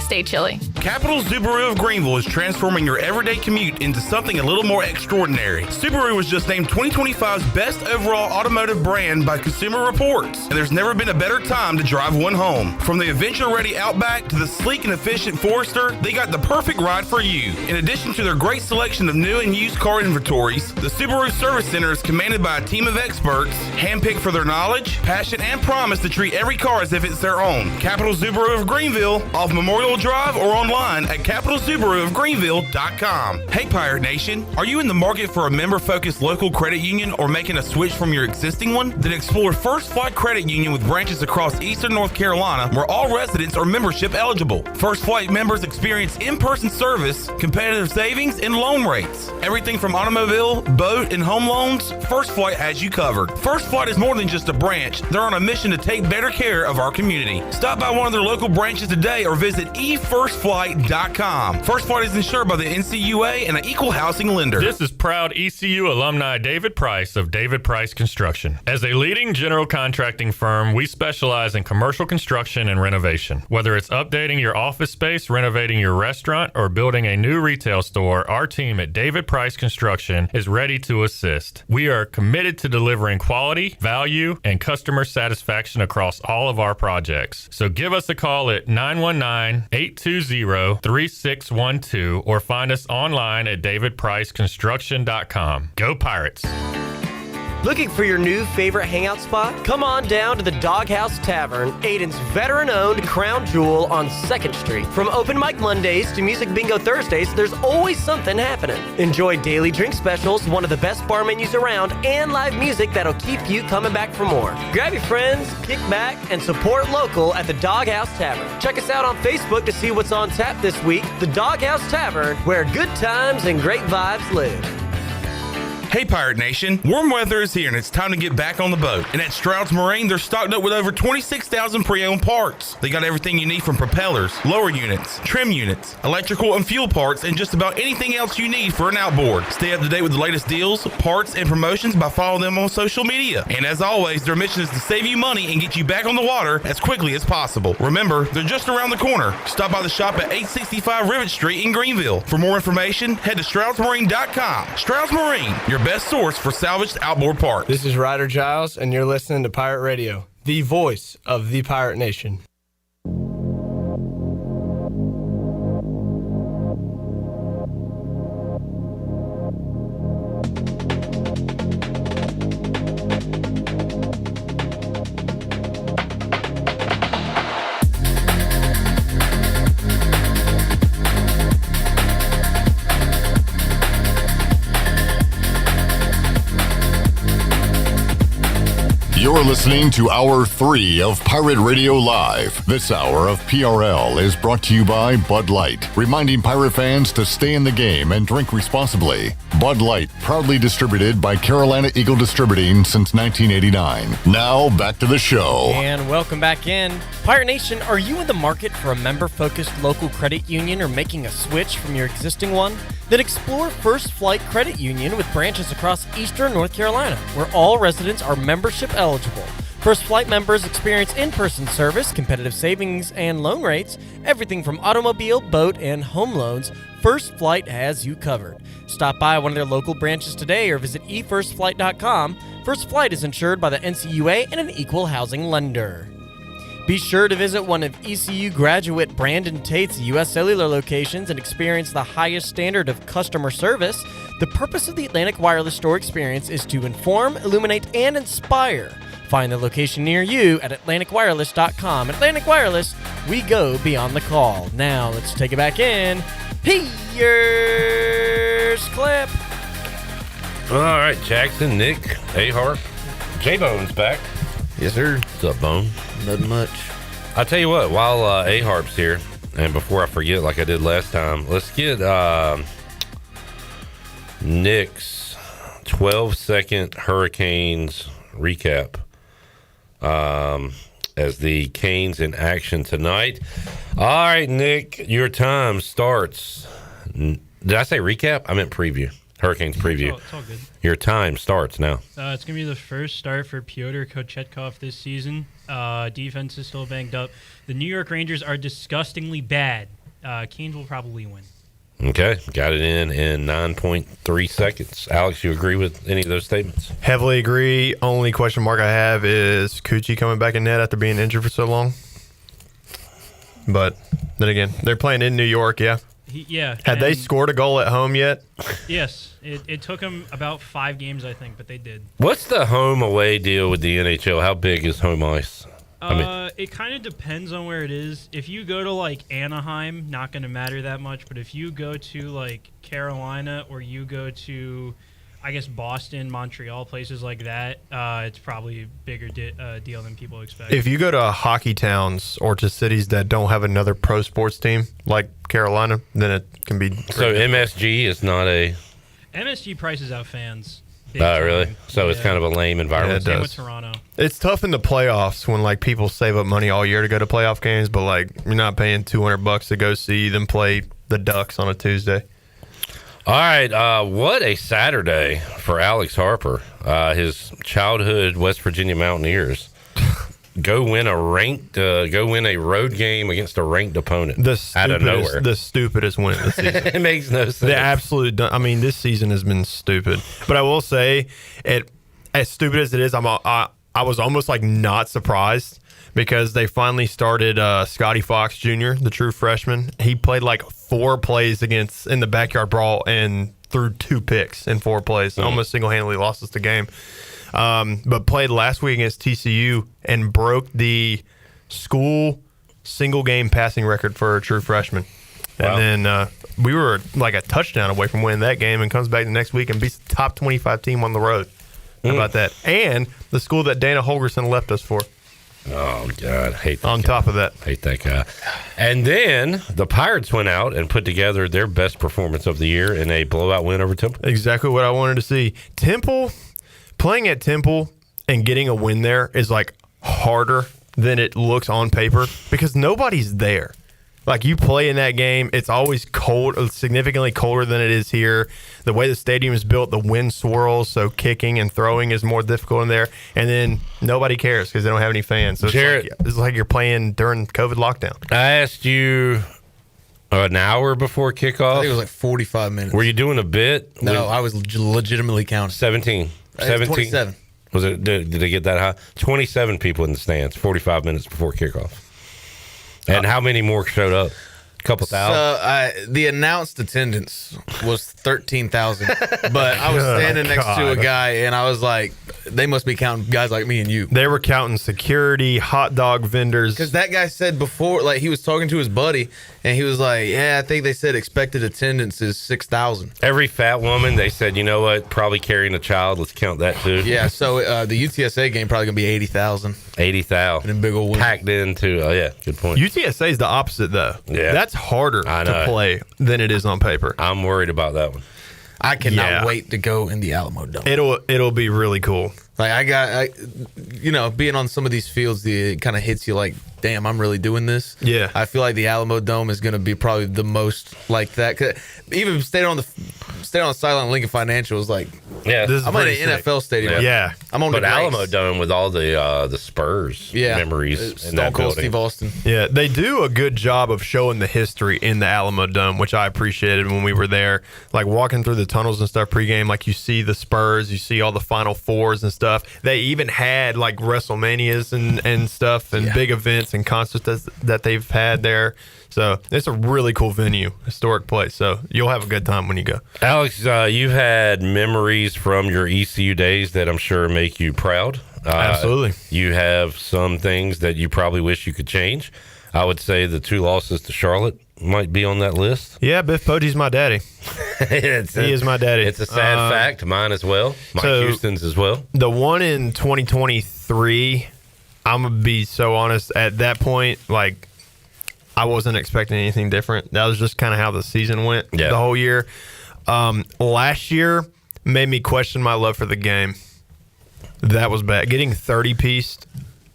Stay chilly. Capital Subaru of Greenville is transforming your everyday commute into something a little more extraordinary. Subaru was just named 2025's best overall automotive brand by Consumer Reports, and there's never been a better time to drive one home. From the adventure-ready Outback to the sleek and efficient Forester, they got the perfect ride for you. In addition to their great selection of new and used car inventories, the Subaru Service Center is commanded by a team of experts, handpicked for their knowledge, passion, and promise to treat every car as if it's their own. Capital Subaru of Greenville, off Memorial Drive or on online at capitalsubaruofgreenville.com. Hey, Pirate Nation, are you in the market for a member-focused local credit union or making a switch from your existing one? Then explore First Flight Credit Union with branches across eastern North Carolina, where all residents are membership eligible. First Flight members experience in-person service, competitive savings, and loan rates. Everything from automobile, boat, and home loans, First Flight has you covered. First Flight is more than just a branch. They're on a mission to take better care of our community. Stop by one of their local branches today or visit efirstflight.com. First Flight is insured by the NCUA and an equal housing lender. This is proud ECU alumni David Price of David Price Construction. As a leading general contracting firm, we specialize in commercial construction and renovation. Whether it's updating your office space, renovating your restaurant, or building a new retail store, our team at David Price Construction is ready to assist. We are committed to delivering quality, value, and customer satisfaction across all of our projects. So give us a call at 919-820-3612 or find us online at davidpriceconstruction.com. Go Pirates! Looking for your new favorite hangout spot? Come on down to the Doghouse Tavern, Aiden's veteran-owned crown jewel on 2nd Street. From open mic Mondays to music bingo Thursdays, there's always something happening. Enjoy daily drink specials, one of the best bar menus around, and live music that'll keep you coming back for more. Grab your friends, kick back, and support local at the Doghouse Tavern. Check us out on Facebook to see what's on tap this week. The Doghouse Tavern, where good times and great vibes live. Hey, Pirate Nation. Warm weather is here, and it's time to get back on the boat. And at Stroud's Marine, they're stocked up with over 26,000 pre-owned parts. They got everything you need from propellers, lower units, trim units, electrical and fuel parts, and just about anything else you need for an outboard. Stay up to date with the latest deals, parts, and promotions by following them on social media. And as always, their mission is to save you money and get you back on the water as quickly as possible. Remember, they're just around the corner. Stop by the shop at 865 Rivet Street in Greenville. For more information, head to StroudsMarine.com. Stroud's Marine, your best source for salvaged outboard parts. This is Ryder Giles, and you're listening to Pirate Radio, the voice of the Pirate Nation. You're listening to Hour 3 of Pirate Radio Live. This hour of PRL is brought to you by Bud Light, reminding pirate fans to stay in the game and drink responsibly. Bud Light, proudly distributed by Carolina Eagle Distributing since 1989. Now, back to the show. And welcome back in. Pirate Nation, are you in the market for a member-focused local credit union or making a switch from your existing one? Then explore First Flight Credit Union with branches across eastern North Carolina, where all residents are membership eligible. First Flight members experience in-person service, competitive savings, and loan rates. Everything from automobile, boat, and home loans, First Flight has you covered. Stop by one of their local branches today or visit efirstflight.com. First Flight is insured by the NCUA and an equal housing lender. Be sure to visit one of ECU graduate Brandon Tate's U.S. Cellular locations and experience the highest standard of customer service. The purpose of the Atlantic Wireless Store experience is to inform, illuminate, and inspire. Find the location near you at AtlanticWireless.com. At Atlantic Wireless, we go beyond the call. Now, let's take it back in. Here's Clip. All right, Jackson, Nick, A-Harp, J-Bone's back. Yes, sir. What's up, Bone? Nothing much. I'll tell you what, while A-Harp's here, and before I forget like I did last time, let's get Nick's 12-second Hurricanes recap as the Canes in action tonight. All right, Nick, your time starts. Did I say recap? I meant preview. Hurricanes preview. It's all good. Your time starts now. It's going to be the first start for Pyotr Kochetkov this season. Defense is still banged up. The New York Rangers are disgustingly bad. Canes will probably win. Okay, got it in 9.3 seconds. Alex, you agree with any of those statements? Heavily agree. Only question mark I have is Coochie coming back in net after being injured for so long. But then again, they're playing in New York, yeah. Had they scored a goal at home yet? Yes. It took them about 5 games, I think, but they did. What's the home away deal with the NHL? How big is home ice? It kind of depends on where it is. If you go to like Anaheim, not going to matter that much. But if you go to like Carolina or you go to, I guess, Boston, Montreal, places like that, it's probably a bigger deal than people expect. If you go to hockey towns or to cities that don't have another pro sports team like Carolina, then it can be. So MSG is not a. MSG prices out fans. Oh, really? So it's kind of a lame environment. Same with Toronto. It's tough in the playoffs when like people save up money all year to go to playoff games, but like you're not paying $200 to go see them play the Ducks on a Tuesday. All right, what a Saturday for Alex Harper. His childhood West Virginia Mountaineers go win a road game against a ranked opponent out of nowhere. The stupidest win of the season. It makes no sense. The absolute. I mean, this season has been stupid. But I will say, as stupid as it is, I was almost like not surprised because they finally started Scotty Fox Jr., the true freshman. He played like 4 plays in the backyard brawl and threw 2 picks in 4 plays. Almost single-handedly lost us the game. But played last week against TCU and broke the school single-game passing record for a true freshman. Wow. And then we were like a touchdown away from winning that game and comes back the next week and beats the top 25 team on the road. How about that? And the school that Dana Holgerson left us for. Oh, God. Hate that On guy. top of that. Hate that guy. And then the Pirates went out and put together their best performance of the year in a blowout win over Temple. Exactly what I wanted to see. Playing at Temple and getting a win there is like harder than it looks on paper because nobody's there. Like you play in that game, it's always cold, significantly colder than it is here. The way the stadium is built, the wind swirls, so kicking and throwing is more difficult in there. And then nobody cares because they don't have any fans. So it's like you're playing during COVID lockdown. I asked you an hour before kickoff. I think it was like 45 minutes. Were you doing a bit? No, I was legitimately counting. 17. 27. Was it? Did they get that high? 27 people in the stands. 45 minutes before kickoff. And how many more showed up? A couple thousand. So the announced attendance was 13,000, but I was standing next to a guy, and I was like, they must be counting guys like me and you. They were counting security, hot dog vendors. Because that guy said before, like he was talking to his buddy, and he was like, yeah, I think they said expected attendance is 6,000. Every fat woman, they said, you know what, probably carrying a child, let's count that too. Yeah, so the UTSA game probably going to be 80,000. 80,000. And a big old win. Packed into, oh yeah, good point. UTSA is the opposite though. Yeah. That's harder to play than it is on paper. I'm worried about that one. I cannot wait to go in the Alamo Dome. It'll be really cool. Like being on some of these fields, it kind of hits you like, damn, I'm really doing this. Yeah. I feel like the Alamo Dome is going to be probably the most like that. 'Cause even staying on the sideline, Lincoln Financial was like, yeah, I'm at an NFL stadium. Yeah. I'm on but the Alamo Dome with all the Spurs memories in Stone that Cold building. Steve Austin. Yeah, they do a good job of showing the history in the Alamo Dome, which I appreciated when we were there. Like walking through the tunnels and stuff pregame, like you see the Spurs, you see all the Final Fours and stuff. They even had like WrestleManias and stuff and big events and concerts that they've had there. So it's a really cool venue, historic place. So you'll have a good time when you go. Alex, you've had memories from your ECU days that I'm sure make you proud. Absolutely. You have some things that you probably wish you could change. I would say the 2 losses to Charlotte might be on that list. Yeah, Biff Poggi's my daddy. He is my daddy. It's a sad fact. Mine as well. Mike Houston's as well. The one in 2023, I'm going to be so honest. At that point, like, I wasn't expecting anything different. That was just kind of how the season went the whole year. Last year made me question my love for the game. That was bad. Getting 30-pieced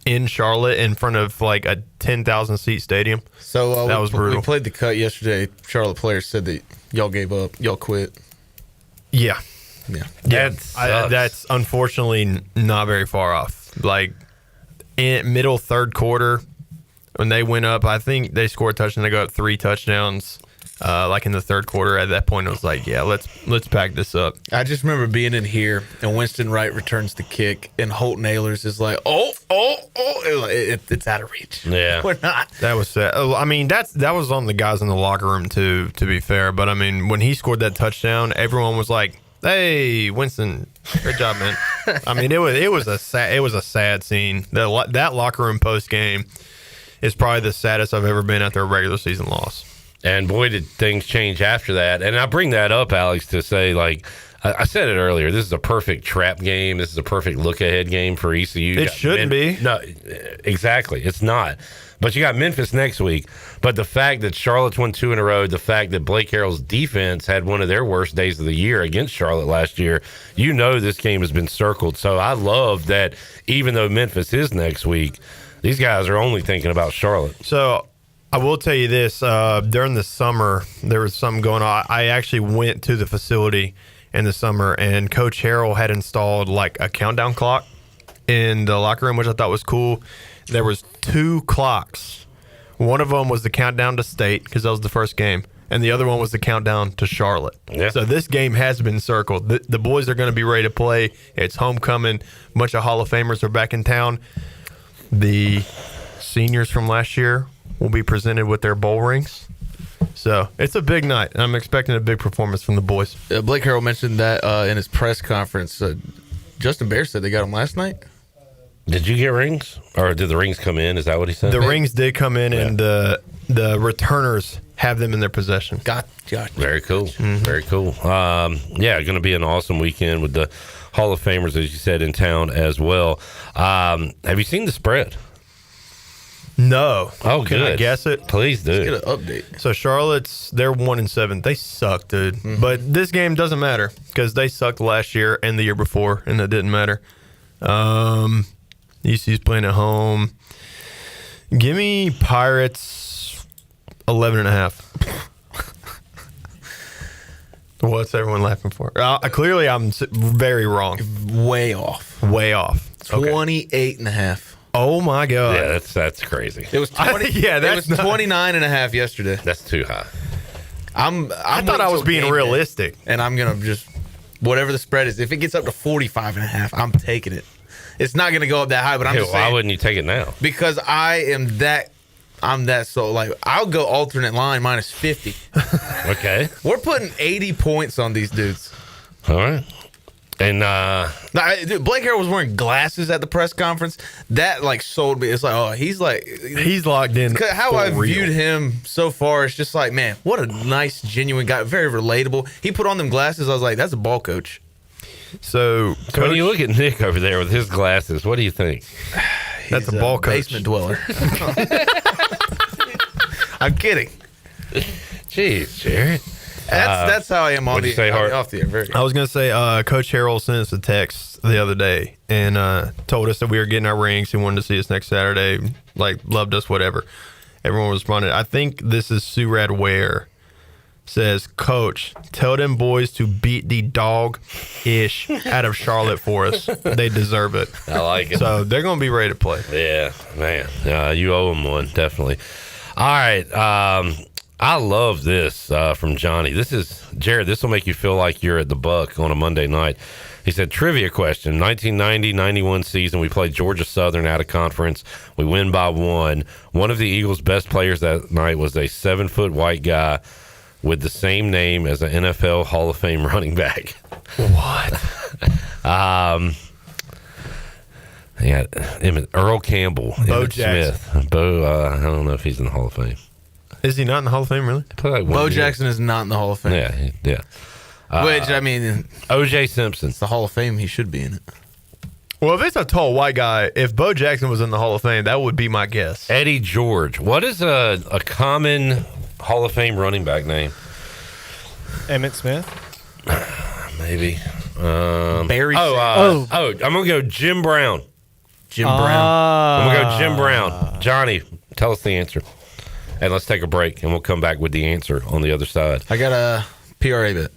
in Charlotte in front of like a 10,000-seat stadium. So that was brutal. We played the cut yesterday. Charlotte players said that y'all gave up. Y'all quit. Yeah. Yeah. That's unfortunately not very far off. Like in middle third quarter, when they went up, I think they scored a touchdown. They go up 3 touchdowns. Like in the third quarter, at that point, it was like, yeah, let's pack this up. I just remember being in here, and Winston Wright returns the kick, and Holt Nailers is like, it's out of reach. Yeah, we're not. That was sad. I mean, that was on the guys in the locker room too, to be fair. But I mean, when he scored that touchdown, everyone was like, "Hey, Winston, great job, man." I mean, it was a sad scene. That locker room post game is probably the saddest I've ever been after a regular season loss. And boy, did things change after that. And I bring that up, Alex, to say, like, I said it earlier, this is a perfect trap game. This is a perfect look-ahead game for ECU. It shouldn't be. No, exactly. It's not. But you got Memphis next week. But the fact that Charlotte's won 2 in a row, the fact that Blake Harrell's defense had one of their worst days of the year against Charlotte last year, you know this game has been circled. So I love that even though Memphis is next week, these guys are only thinking about Charlotte. So I will tell you this. During the summer, there was something going on. I actually went to the facility in the summer, and Coach Harrell had installed like a countdown clock in the locker room, which I thought was cool. There was 2 clocks. One of them was the countdown to state because that was the first game, and the other one was the countdown to Charlotte. Yeah. So this game has been circled. The boys are going to be ready to play. It's homecoming. A bunch of Hall of Famers are back in town. The seniors from last year will be presented with their bowl rings. So it's a big night. I'm expecting a big performance from the boys. Blake Harrell mentioned that in his press conference. Justin Behr said they got him last night. Did you get rings? Or did the rings come in? Is that what he said? The rings did come in, and the returners have them in their possession. Got. Very cool. Very cool. Yeah, going to be an awesome weekend with the Hall of Famers, as you said, in town as well. Have you seen the spread? No. Oh, Can good. I guess it? Please do. Let's get an update. So Charlotte's, they're 1-7. They suck, dude. But this game doesn't matter because they sucked last year and the year before, and it didn't matter. UC's playing at home. Give me Pirates 11.5. What's everyone laughing for? Clearly, I'm very wrong. Way off. 28.5. Oh my God! Yeah, that's crazy. It was 20. Yeah, it was 29.5 yesterday. That's too high. I thought I was being realistic, and I'm gonna just whatever the spread is. If it gets up to 45.5, I'm taking it. It's not gonna go up that high, but I'm just saying. Why wouldn't you take it now? Because I'm that so like I'll go alternate line minus 50. Okay, we're putting 80 points on these dudes. All right. And dude, Blake Harrell was wearing glasses at the press conference. That like sold me. It's like, oh, he's locked in. How I viewed him so far, it's just like, man, what a nice, genuine guy. Very relatable. He put on them glasses. I was like, that's a ball coach. So when you look at Nick over there with his glasses, what do you think? That's a ball coach. Basement dweller. I'm kidding. Jeez, Jared. That's how I am on the off the air. I was going to say, Coach Harrell sent us a text the other day and told us that we were getting our rings. He wanted to see us next Saturday. Like, loved us, whatever. Everyone responded. I think this is Surad Ware. Says, Coach, tell them boys to beat the dog-ish out of Charlotte for us. They deserve it. I like it. So they're going to be ready to play. Yeah, man. You owe them one, definitely. All right. I love this from Johnny. This is, Jared, this will make you feel like you're at the Buck on a Monday night. He said, trivia question, 1990-91 season, we played Georgia Southern out of conference. We win by 1. One of the Eagles' best players that night was a 7-foot white guy with the same name as an NFL Hall of Fame running back. What? Yeah, Earl Campbell, Bo Jackson. Smith. I don't know if he's in the Hall of Fame. Is he not in the Hall of Fame, really? Bo Jackson is not in the Hall of Fame. Yeah. Which, I mean... O.J. Simpson. It's the Hall of Fame. He should be in it. Well, if it's a tall white guy, if Bo Jackson was in the Hall of Fame, that would be my guess. Eddie George. What is a common Hall of Fame running back name? Emmitt Smith? Maybe. Barry I'm going to go Jim Brown. Jim Brown. I'm going to go Jim Brown. Johnny, tell us the answer. And let's take a break, and we'll come back with the answer on the other side. I got a PRA bet.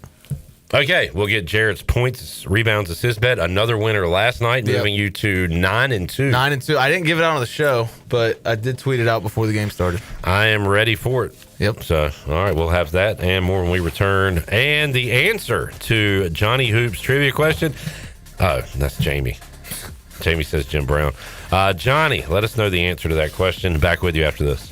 Okay, we'll get Jared's points, rebounds, assist bet. Another winner last night, moving you to 9-2. 9-2. I didn't give it out on the show, but I did tweet it out before the game started. I am ready for it. Yep. So, all right, we'll have that and more when we return. And the answer to Johnny Hoop's trivia question. Oh, that's Jamie. Jamie says Jim Brown. Johnny, let us know the answer to that question. Back with you after this.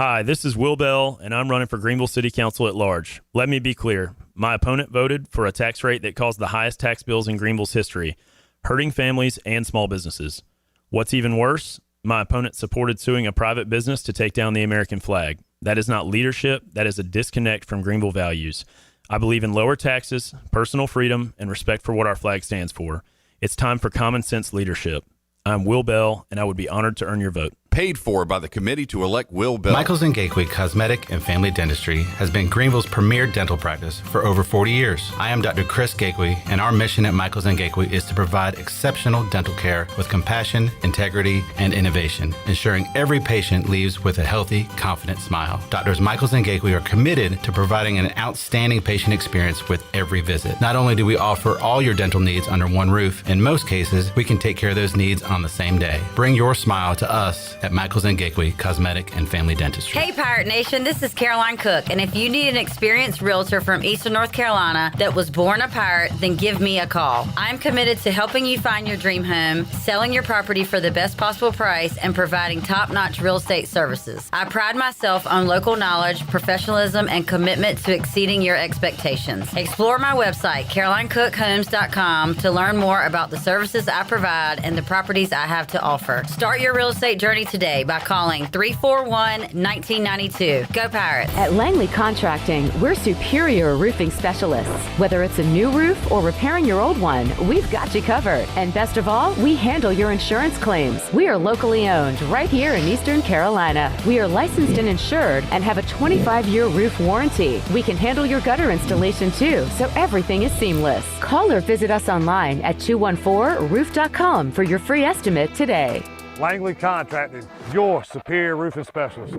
Hi, this is Will Bell, and I'm running for Greenville City Council at large. Let me be clear. My opponent voted for a tax rate that caused the highest tax bills in Greenville's history, hurting families and small businesses. What's even worse, my opponent supported suing a private business to take down the American flag. That is not leadership. That is a disconnect from Greenville values. I believe in lower taxes, personal freedom, and respect for what our flag stands for. It's time for common sense leadership. I'm Will Bell, and I would be honored to earn your vote. Paid for by the committee to elect Will Bell. Michaels & Gateway Cosmetic and Family Dentistry has been Greenville's premier dental practice for over 40 years. I am Dr. Chris Gateway, and our mission at Michaels & Gateway is to provide exceptional dental care with compassion, integrity, and innovation, ensuring every patient leaves with a healthy, confident smile. Doctors Michaels & Gateway are committed to providing an outstanding patient experience with every visit. Not only do we offer all your dental needs under one roof, in most cases, we can take care of those needs on the same day. Bring your smile to us at Michaels & Gateway Cosmetic and Family Dentistry. Hey Pirate Nation, this is Caroline Cook, and if you need an experienced realtor from Eastern North Carolina that was born a pirate, then give me a call. I'm committed to helping you find your dream home, selling your property for the best possible price, and providing top-notch real estate services. I pride myself on local knowledge, professionalism, and commitment to exceeding your expectations. Explore my website, CarolineCookHomes.com, to learn more about the services I provide and the properties I have to offer. Start your real estate journey today by calling 341-1992. Go Pirates. At Langley Contracting, we're superior roofing specialists. Whether it's a new roof or repairing your old one, we've got you covered. And best of all, we handle your insurance claims. We are locally owned right here in Eastern Carolina. We are licensed and insured and have a 25-year roof warranty. We can handle your gutter installation too, so everything is seamless. Call or visit us online at 214roof.com for your free estimate today. Langley Contracting, your superior roofing specialist.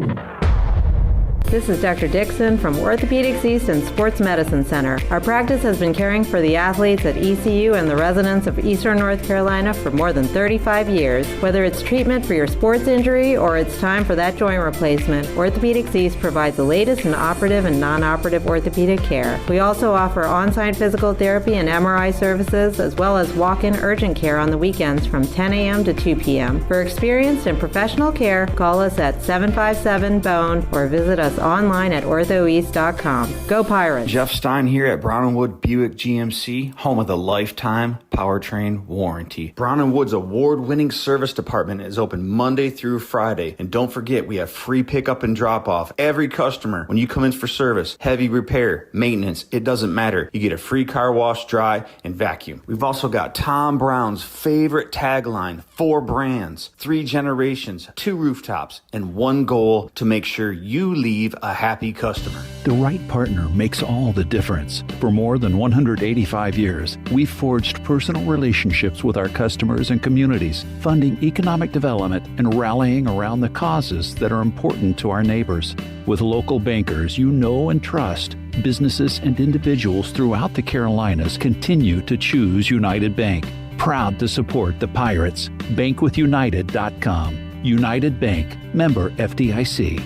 This is Dr. Dixon from Orthopedics East and Sports Medicine Center. Our practice has been caring for the athletes at ECU and the residents of Eastern North Carolina for more than 35 years. Whether it's treatment for your sports injury or it's time for that joint replacement, Orthopedics East provides the latest in operative and non-operative orthopedic care. We also offer on-site physical therapy and MRI services, as well as walk-in urgent care on the weekends from 10 a.m. to 2 p.m. For experienced and professional care, call us at 757-BONE or visit us online at orthoeast.com. Go Pirates! Jeff Stein here at Brown & Wood Buick GMC, home of the lifetime powertrain warranty. Brown & Wood's award-winning service department is open Monday through Friday. And don't forget, we have free pickup and drop-off. Every customer, when you come in for service, heavy repair, maintenance, it doesn't matter. You get a free car wash, dry, and vacuum. We've also got Tom Brown's favorite tagline, 4 brands, 3 generations, 2 rooftops, and 1 goal to make sure you leave a happy customer. The right partner makes all the difference. For more than 185 years, we've forged personal relationships with our customers and communities, funding economic development and rallying around the causes that are important to our neighbors. With local bankers you know and trust, businesses and individuals throughout the Carolinas continue to choose United Bank. Proud to support the Pirates. Bankwithunited.com. United Bank. Member FDIC.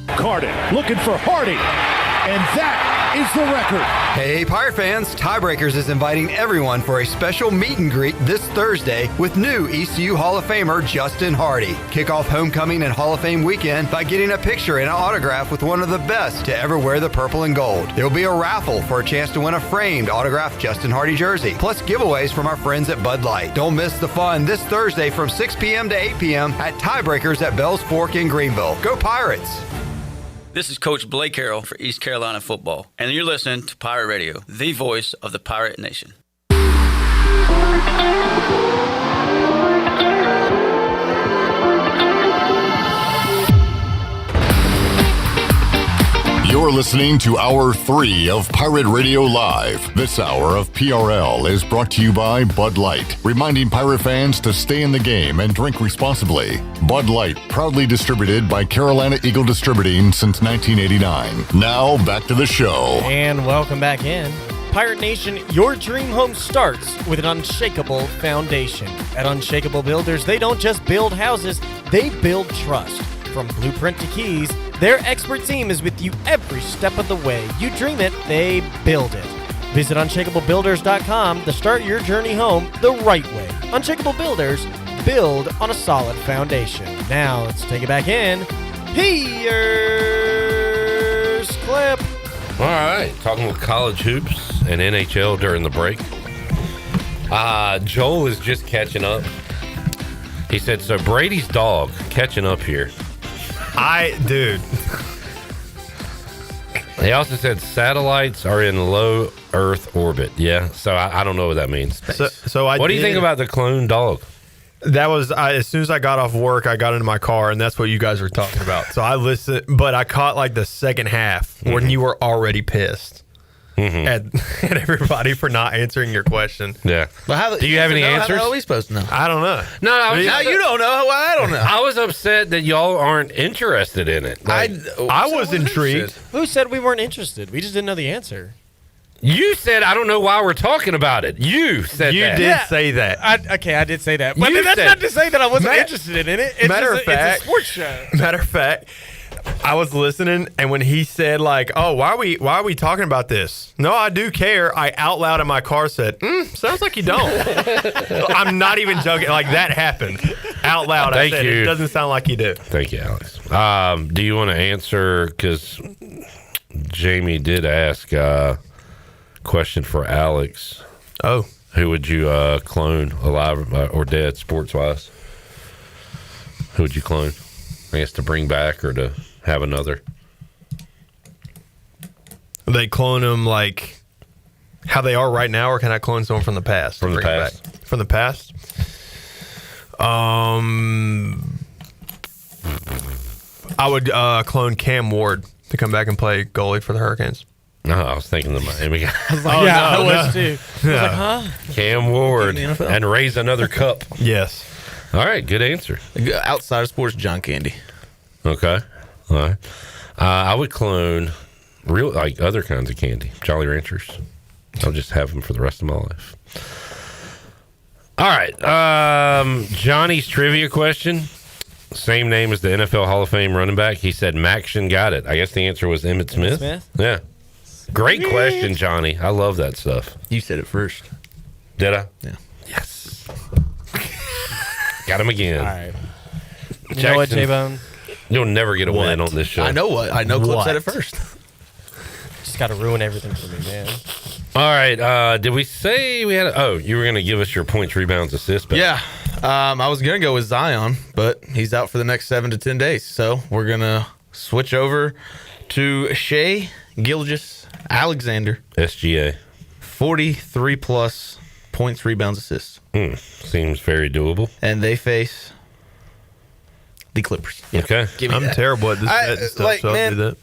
Carden looking for Hardy, and that is the record. Hey Pirate fans, Tiebreakers is inviting everyone for a special meet and greet this Thursday with new ECU Hall of Famer Justin Hardy. Kick off homecoming and Hall of Fame weekend by getting a picture and an autograph with one of the best to ever wear the purple and gold. There will be a raffle for a chance to win a framed autographed Justin Hardy jersey, plus giveaways from our friends at Bud Light. Don't miss the fun this Thursday from 6 p.m. to 8 p.m. at Tiebreakers at Bells Fork in Greenville. Go Pirates! This is Coach Blake Carroll for East Carolina football, and you're listening to Pirate Radio, the voice of the Pirate Nation. You're listening to Hour 3 of Pirate Radio Live. This hour of PRL is brought to you by Bud Light, reminding Pirate fans to stay in the game and drink responsibly. Bud Light, proudly distributed by Carolina Eagle Distributing since 1989. Now, back to the show. And welcome back in. Pirate Nation, your dream home starts with an unshakable foundation. At Unshakable Builders, they don't just build houses, they build trust. From blueprint to keys, their expert team is with you every step of the way. You dream it, they build it. Visit unshakablebuilders.com to start your journey home the right way. Unshakable Builders, build on a solid foundation. Now, let's take it back in Here's Clip. All right, talking with college hoops and NHL during the break. Joel is just catching up. He said, so Brady's dog catching up here. Dude. He also said satellites are in low Earth orbit. Yeah, so I don't know what that means. What do you think about the clone dog? That was as soon as I got off work, I got into my car, and that's what you guys were talking about. So I listened, but I caught like the second half when you were already pissed at everybody for not answering your question. Yeah. But do you have any answers? How are we supposed to know? I don't know. No, now you don't know. I don't know. I was upset that y'all aren't interested in it. Like, I was intrigued. Who said we weren't interested? We just didn't know the answer. You said, I don't know why we're talking about it. You said you that. did say that. I did say that. But that's not to say that I wasn't interested in it. It's it's a sports show. Matter of fact, I was listening, and when he said, like, oh, why are we talking about this? No, I do care. I out loud in my car said, sounds like you don't. I'm not even joking. Like, that happened. Out loud, I said, it doesn't sound like you do. Thank you, Alex. Do you want to answer? Because Jamie did ask question for Alex. Oh. Who would you clone, alive or dead, sports-wise? Who would you clone? I guess to bring back or to have another. They clone them like how they are right now, or can I clone someone from the past? From the past. From the past? I would clone Cam Ward to come back and play goalie for the Hurricanes. No, I was thinking the Miami guy. I was too. I was like, huh? Cam Ward and raise another cup. Yes. All right, good answer. Outside of sports, John Candy. Okay. All right. I would clone other kinds of candy, Jolly Ranchers. I'll just have them for the rest of my life. All right. Johnny's trivia question. Same name as the NFL Hall of Fame running back. He said Maction got it. I guess the answer was Emmitt Smith. Yeah. Great question, Johnny. I love that stuff. You said it first. Did I? Yeah. Yes. Got him again. All right. You know what, J-Bone? You'll never get a win on this show. I know what. I know Clip said it first. Just got to ruin everything for me, man. All right. Did we say we had you were going to give us your points, rebounds, assists back? Yeah. I was going to go with Zion, but he's out for the next 7 to 10 days. So we're going to switch over to Shea Gilgeous-Alexander. SGA. 43 plus points, rebounds, assists. Seems very doable. And they face the Clippers. Yeah. Okay. I'm terrible at this betting stuff, so I'll do that.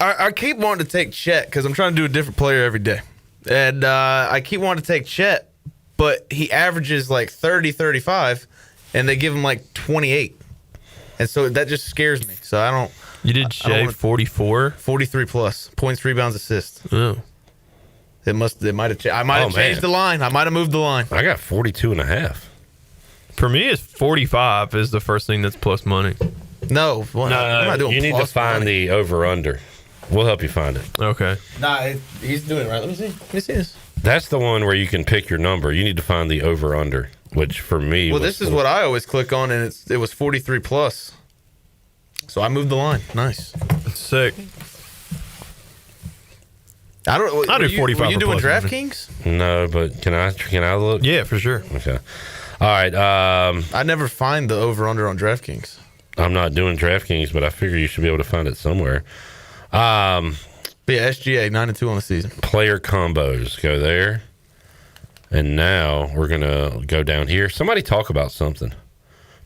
I keep wanting to take Chet because I'm trying to do a different player every day. And I keep wanting to take Chet, but he averages like 30, 35, and they give him like 28. And so that just scares me. So I don't. You did Shea 44? 43 plus points, rebounds, assists. Oh. They might have. I might have changed the line. I might have moved the line. I got 42.5. For me, it's 45 is the first thing that's plus money. No, I'm not doing. You need to find the over/under. We'll help you find it. Okay. Nah, he's doing it right. Let me see. Let me see this. That's the one where you can pick your number. You need to find the over/under, which for me. Well, this is what I always click on, and it was 43 plus. So I moved the line. Nice. Sick. I don't. I'll do 45. Were you doing plus DraftKings? No, but can I look? Yeah, for sure. Okay. All right. I never find the over/under on DraftKings. I'm not doing DraftKings, but I figure you should be able to find it somewhere. But yeah, SGA 9-2 on the season. Player combos, go there. And now we're gonna go down here. Somebody talk about something.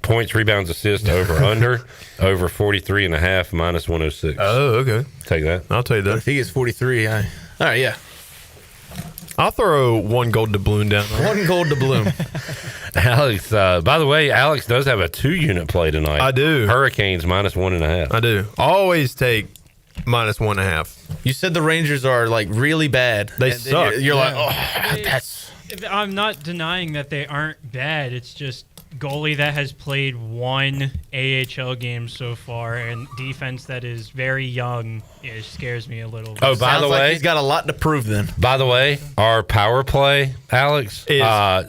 Points, rebounds, assists, over under 43.5 minus 106. Oh, okay. Take that. I'll take that. But if he gets 43, all right, yeah. I'll throw one gold doubloon down. One gold doubloon. Alex, by the way, Alex does have a 2-unit play tonight. I do. Hurricanes minus 1.5. I do. Always take minus 1.5. You said the Rangers are like really bad. They suck. You're like, that's. I'm not denying that they aren't bad. It's just goalie that has played one AHL game so far and defense that is very young. It scares me a little bit. Oh, by the way, he's got a lot to prove then. By the way, our power play, Alex, is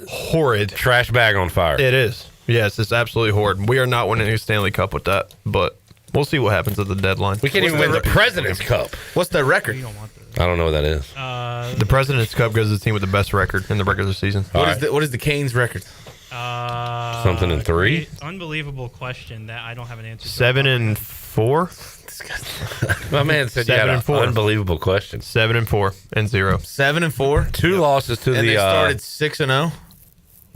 horrid. Trash bag on fire. It is. Yes, it's absolutely horrid. We are not winning a Stanley Cup with that, but We'll see what happens at the deadline. We can't even win the President's Cup. What's their record? I don't know what that is. The President's Cup goes to the team with the best record in the regular season. What is the Canes' record? Something in 3. Unbelievable question that I don't have an answer to. 7-4. My man said 7-4. Unbelievable question. 7-4 and 0. 7-4. 2 losses to and the. They started 6-0.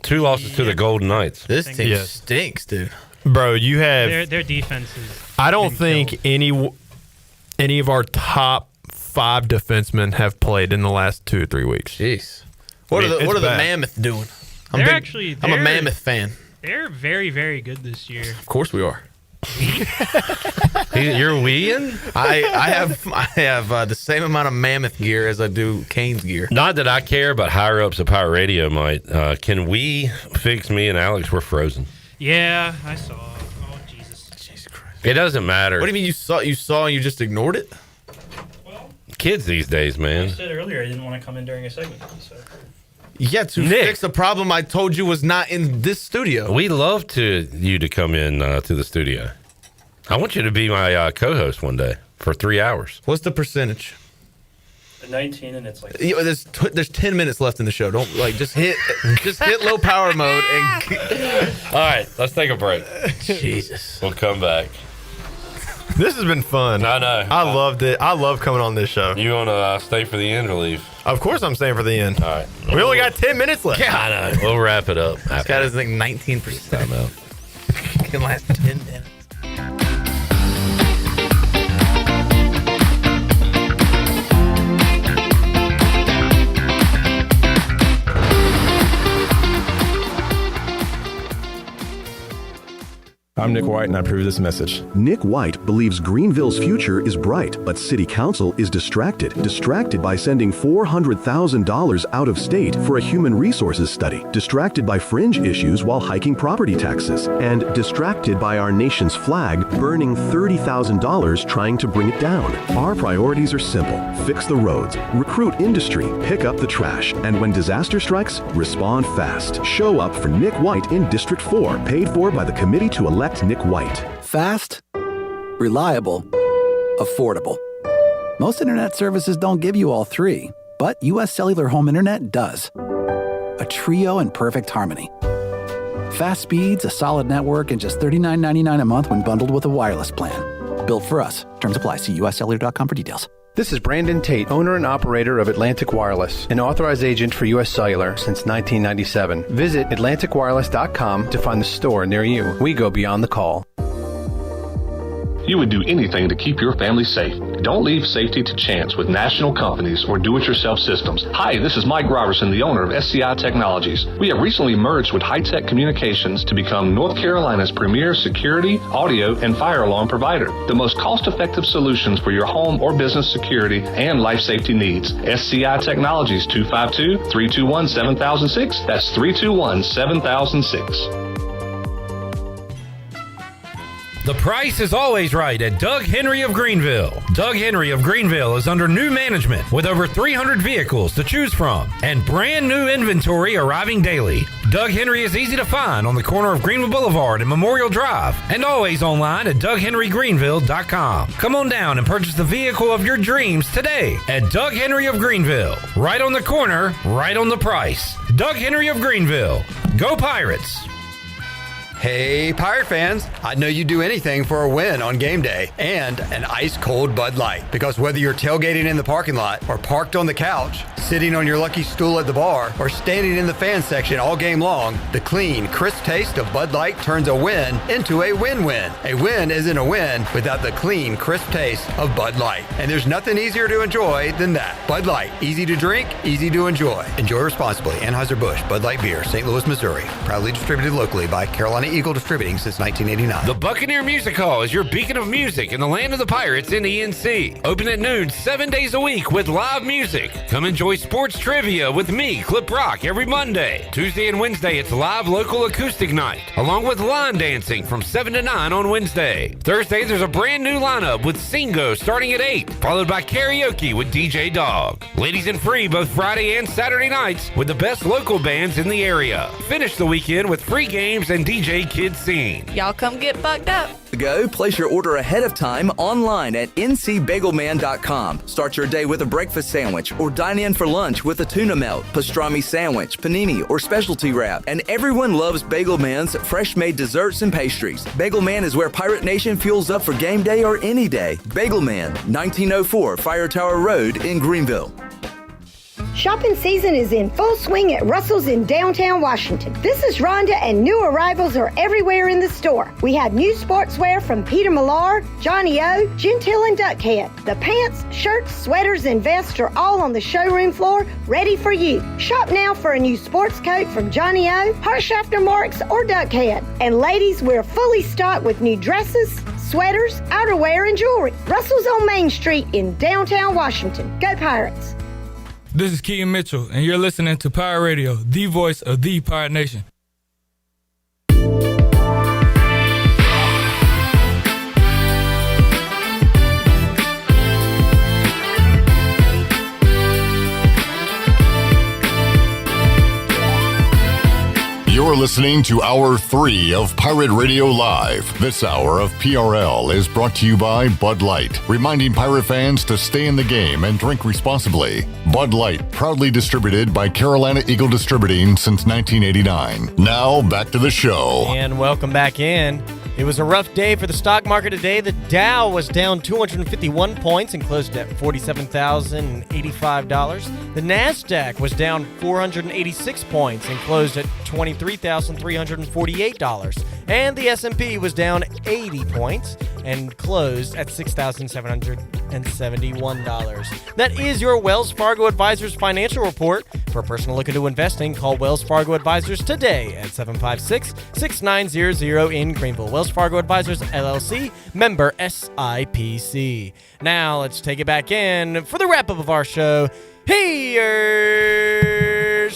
2 losses to the Golden Knights. This team stinks, dude. Bro, you have Their defense is. I don't think any of our top 5 defensemen have played in the last 2 or 3 weeks. Jeez. What are the Mammoth doing? I'm a Mammoth fan. They're very, very good this year. Of course we are. You're weeing? I have the same amount of Mammoth gear as I do Canes gear. Not that I care, but higher ups at Pirate Radio might. Can we fix me and Alex? We're frozen. Yeah, I saw. Oh, Jesus. Jesus Christ. It doesn't matter. What do you mean you saw and you just ignored it? Kids these days, man. I said earlier I didn't want to come in during a segment. So. Yeah, to fix the problem I told you was not in this studio. We love you to come in to the studio. I want you to be my co-host one day for 3 hours. What's the percentage? 19, and it's like there's 10 minutes left in the show. Don't just hit low power mode and. All right, let's take a break. Jesus, we'll come back. This has been fun. I know. I loved it. I love coming on this show. You want to stay for the end or leave? Of course I'm staying for the end. All right. We only got 10 minutes left. Yeah, I know. We'll wrap it up. This guy does like 19%. Time out. Can last 10 minutes. I'm Nick White, and I approve this message. Nick White believes Greenville's future is bright, but City Council is distracted. Distracted by sending $400,000 out of state for a human resources study. Distracted by fringe issues while hiking property taxes. And distracted by our nation's flag burning $30,000 trying to bring it down. Our priorities are simple. Fix the roads, recruit industry, pick up the trash, and when disaster strikes, respond fast. Show up for Nick White in District 4, paid for by the committee to elect Nick White. Fast, reliable, affordable. Most internet services don't give you all 3, but U.S. Cellular Home Internet does. A trio in perfect harmony. Fast speeds, a solid network, and just $39.99 a month when bundled with a wireless plan. Built for us. Terms apply. See uscellular.com for details. This is Brandon Tate, owner and operator of Atlantic Wireless, an authorized agent for U.S. Cellular since 1997. Visit AtlanticWireless.com to find the store near you. We go beyond the call. You would do anything to keep your family safe. Don't leave safety to chance with national companies or do-it-yourself systems. Hi, this is Mike Robertson, the owner of SCI Technologies. We have recently merged with High-Tech Communications to become North Carolina's premier security, audio, and fire alarm provider. The most cost-effective solutions for your home or business security and life safety needs. SCI Technologies, 252-321-7006. That's 321-7006. The price is always right at Doug Henry of Greenville. Doug Henry of Greenville is under new management with over 300 vehicles to choose from and brand new inventory arriving daily. Doug Henry is easy to find on the corner of Greenville Boulevard and Memorial Drive and always online at DougHenryGreenville.com. Come on down and purchase the vehicle of your dreams today at Doug Henry of Greenville. Right on the corner, right on the price. Doug Henry of Greenville. Go Pirates! Hey, Pirate fans, I'd know you'd do anything for a win on game day and an ice-cold Bud Light. Because whether you're tailgating in the parking lot or parked on the couch, sitting on your lucky stool at the bar, or standing in the fan section all game long, the clean, crisp taste of Bud Light turns a win into a win-win. A win isn't a win without the clean, crisp taste of Bud Light. And there's nothing easier to enjoy than that. Bud Light, easy to drink, easy to enjoy. Enjoy responsibly. Anheuser-Busch, Bud Light Beer, St. Louis, Missouri. Proudly distributed locally by Carolina Eagle Distributing since 1989. The Buccaneer Music Hall is your beacon of music in the land of the Pirates in the NC. Open at noon 7 days a week with live music. Come enjoy sports trivia with me, Clip Rock, every Monday. Tuesday and Wednesday, it's live local acoustic night, along with line dancing from 7 to 9 on Wednesday. Thursday, there's a brand new lineup with Singo starting at 8, followed by karaoke with DJ Dog. Ladies and free both Friday and Saturday nights with the best local bands in the area. Finish the weekend with free games and DJ Kids Scene. Y'all come get bucked up. Go place your order ahead of time online at ncbagelman.com. Start your day with a breakfast sandwich or dine in for lunch with a tuna melt, pastrami sandwich, panini, or specialty wrap. And everyone loves Bagel Man's fresh-made desserts and pastries. Bagel Man is where Pirate Nation fuels up for game day or any day. Bagel Man, 1904 Fire Tower Road in Greenville. Shopping season is in full swing at Russell's in downtown Washington. This is Rhonda, and new arrivals are everywhere in the store. We have new sportswear from Peter Millar, Johnny O, Gentile, and Duckhead. The pants, shirts, sweaters, and vests are all on the showroom floor, ready for you. Shop now for a new sports coat from Johnny O, Harshafter Marks, or Duckhead. And ladies, we're fully stocked with new dresses, sweaters, outerwear, and jewelry. Russell's on Main Street in downtown Washington. Go Pirates! This is Keaton Mitchell, and you're listening to Pirate Radio, the voice of the Pirate Nation. You're listening to Hour 3 of Pirate Radio Live. This hour of PRL is brought to you by Bud Light, reminding pirate fans to stay in the game and drink responsibly. Bud Light, proudly distributed by Carolina Eagle Distributing since 1989. Now, back to the show. And welcome back in. It was a rough day for the stock market today. The Dow was down 251 points and closed at $47,085. The NASDAQ was down 486 points and closed at $23,348. And the S&P was down 80 points and closed at $6,771. That is your Wells Fargo Advisors financial report. For a personal look into investing, call Wells Fargo Advisors today at 756-6900 in Greenville. Wells Fargo Advisors, LLC, member SIPC. Now let's take it back in for the wrap-up of our show. Here's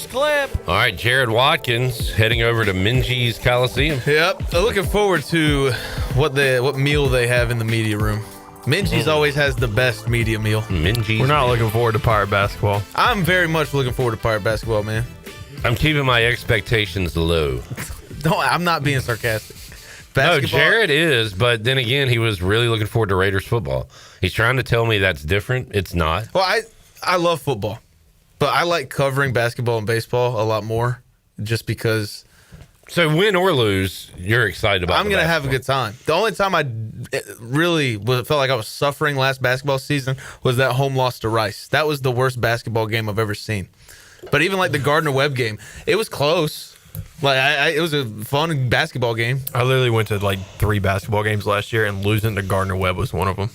Clip. All right, Jared Watkins heading over to Minji's Coliseum. Yep, looking forward to what meal they have in the media room. Minji's always has the best media meal. Minji's. We're not looking forward to Pirate basketball. I'm very much looking forward to Pirate basketball, man. I'm keeping my expectations low. I'm not being sarcastic. No, Jared is, but then again, he was really looking forward to Raiders football. He's trying to tell me that's different. It's not. Well, I love football, but I like covering basketball and baseball a lot more just because. So win or lose, you're excited about I'm going to have a good time. The only time I really felt like I was suffering last basketball season was that home loss to Rice. That was the worst basketball game I've ever seen. But even like the Gardner-Webb game, it was close. Like it was a fun basketball game. I literally went to like 3 basketball games last year, and losing to Gardner-Webb was one of them.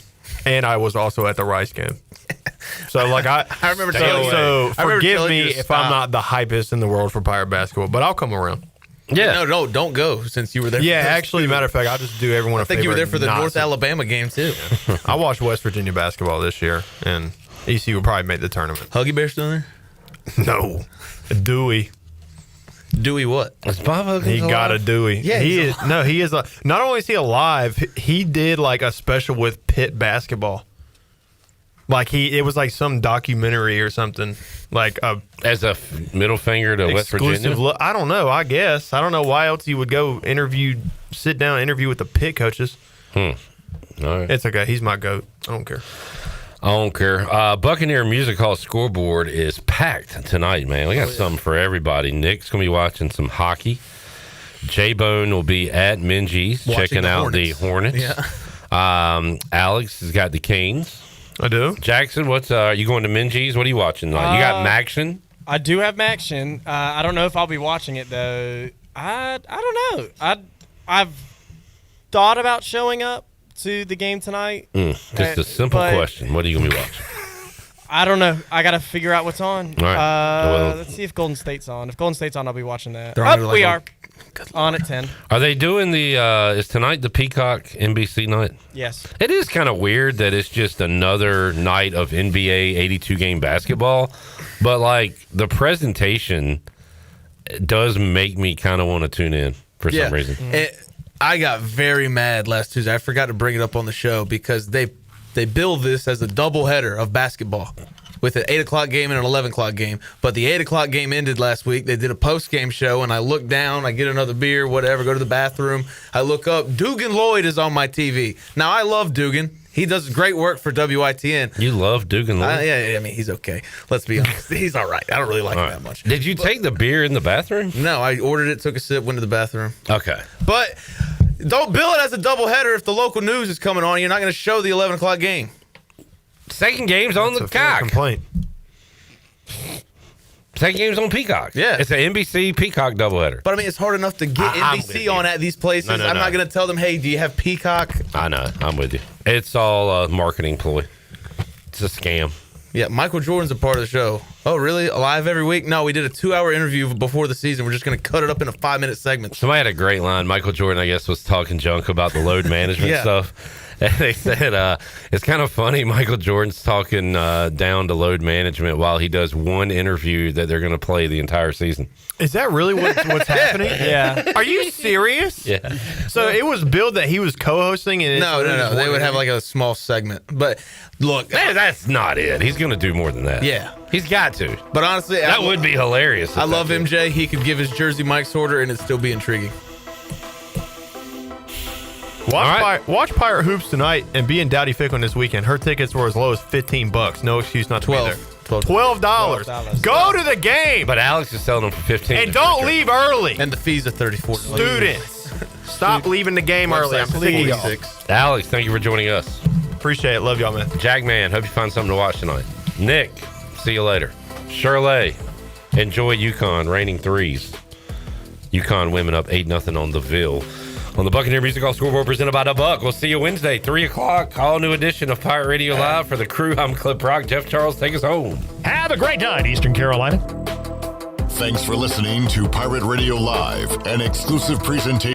And I was also at the Rice game. So like I remember. So forgive me if I'm not the hypest in the world for Pirate basketball, but I'll come around. Yeah. No, don't go since you were there. Yeah, actually, matter of fact, I'll just do everyone a favor. I think you were there for the North Alabama game, too. I watched West Virginia basketball this year, and ECU will probably make the tournament. Huggy Bear still there? No. Dewey. Dewey what? Is Bob Huggins He alive? got a Dewey. Yeah, he is. No, he is. Not only is he alive, he did like a special with Pitt basketball. Like it was like some documentary or something. Like as a middle finger to West Virginia. I don't know. I guess I don't know why else he would go sit down and interview with the Pitt coaches. All right. It's okay. He's my GOAT. I don't care. Buccaneer Music Hall scoreboard is packed tonight, man. We got something for everybody. Nick's going to be watching some hockey. J-Bone will be at Minji's checking out the Hornets. Yeah. Alex has got the Canes. I do. Jackson, are you going to Minji's? What are you watching tonight? You got Maction? I do have Maction. I don't know if I'll be watching it, though. I don't know. I've thought about showing up to the game tonight. Just a simple question. What are you going to be watching? I don't know. I got to figure out what's on. All right. Let's see if Golden State's on. If Golden State's on, I'll be watching that. We are on at 10. Are they doing is tonight the Peacock NBC night? Yes. It is kind of weird that it's just another night of NBA 82-game basketball, but like the presentation does make me kind of want to tune in for some reason. I got very mad last Tuesday. I forgot to bring it up on the show because they bill this as a doubleheader of basketball. with an 8 o'clock game and an 11 o'clock game. But the 8 o'clock game ended last week. They did a post-game show, and I look down, I get another beer, whatever, go to the bathroom. I look up, Dugan Lloyd is on my TV. Now, I love Dugan. He does great work for WITN. You love Dugan Lloyd? Yeah, I mean, he's okay. Let's be honest. He's all right. I don't really like him that much. Did you take the beer in the bathroom? No, I ordered it, took a sip, went to the bathroom. Okay. But don't bill it as a doubleheader if the local news is coming on. You're not going to show the 11 o'clock game. Second game's on the cock. Complaint. Second game's on Peacock. Yeah. It's an NBC Peacock doubleheader. But I mean, it's hard enough to get NBC on at these places. No. I'm not going to tell them, hey, do you have Peacock? I know. I'm with you. It's all a marketing ploy. It's a scam. Yeah, Michael Jordan's a part of the show. Oh, really? Live every week? No, we did a 2-hour interview before the season. We're just going to cut it up in a 5-minute segment. Somebody had a great line. Michael Jordan, I guess, was talking junk about the load management stuff. And they said it's kind of funny. Michael Jordan's talking down to load management while he does one interview that they're going to play the entire season. Is that really what's happening? Yeah. Are you serious? Yeah. So it was billed that he was co-hosting? And No. They would have like a small segment. But look. That's not it. He's going to do more than that. Yeah. He's got to. But honestly, that would be hilarious. I love MJ. He could give his Jersey Mike's order and it'd still be intriguing. Watch Pirate Hoops tonight and be in Dowdy Ficklen this weekend. Her tickets were as low as $15. No excuse not to be there. $12. Go to the game. But Alex is selling them for $15. And don't leave early. And the fees are $34. Students, stop leaving the game early. I'm sick of y'all. Alex, thank you for joining us. Appreciate it. Love y'all, man. Jackman, hope you find something to watch tonight. Nick, see you later. Shirley, enjoy UConn, reigning threes. UConn women up 8-0 on the Ville. On the Buccaneer Music Hall Scoreboard presented by The Buck. We'll see you Wednesday, 3 o'clock. All new edition of Pirate Radio Live. For the crew, I'm Clip Rock. Jeff Charles, take us home. Have a great night, Eastern Carolina. Thanks for listening to Pirate Radio Live, an exclusive presentation.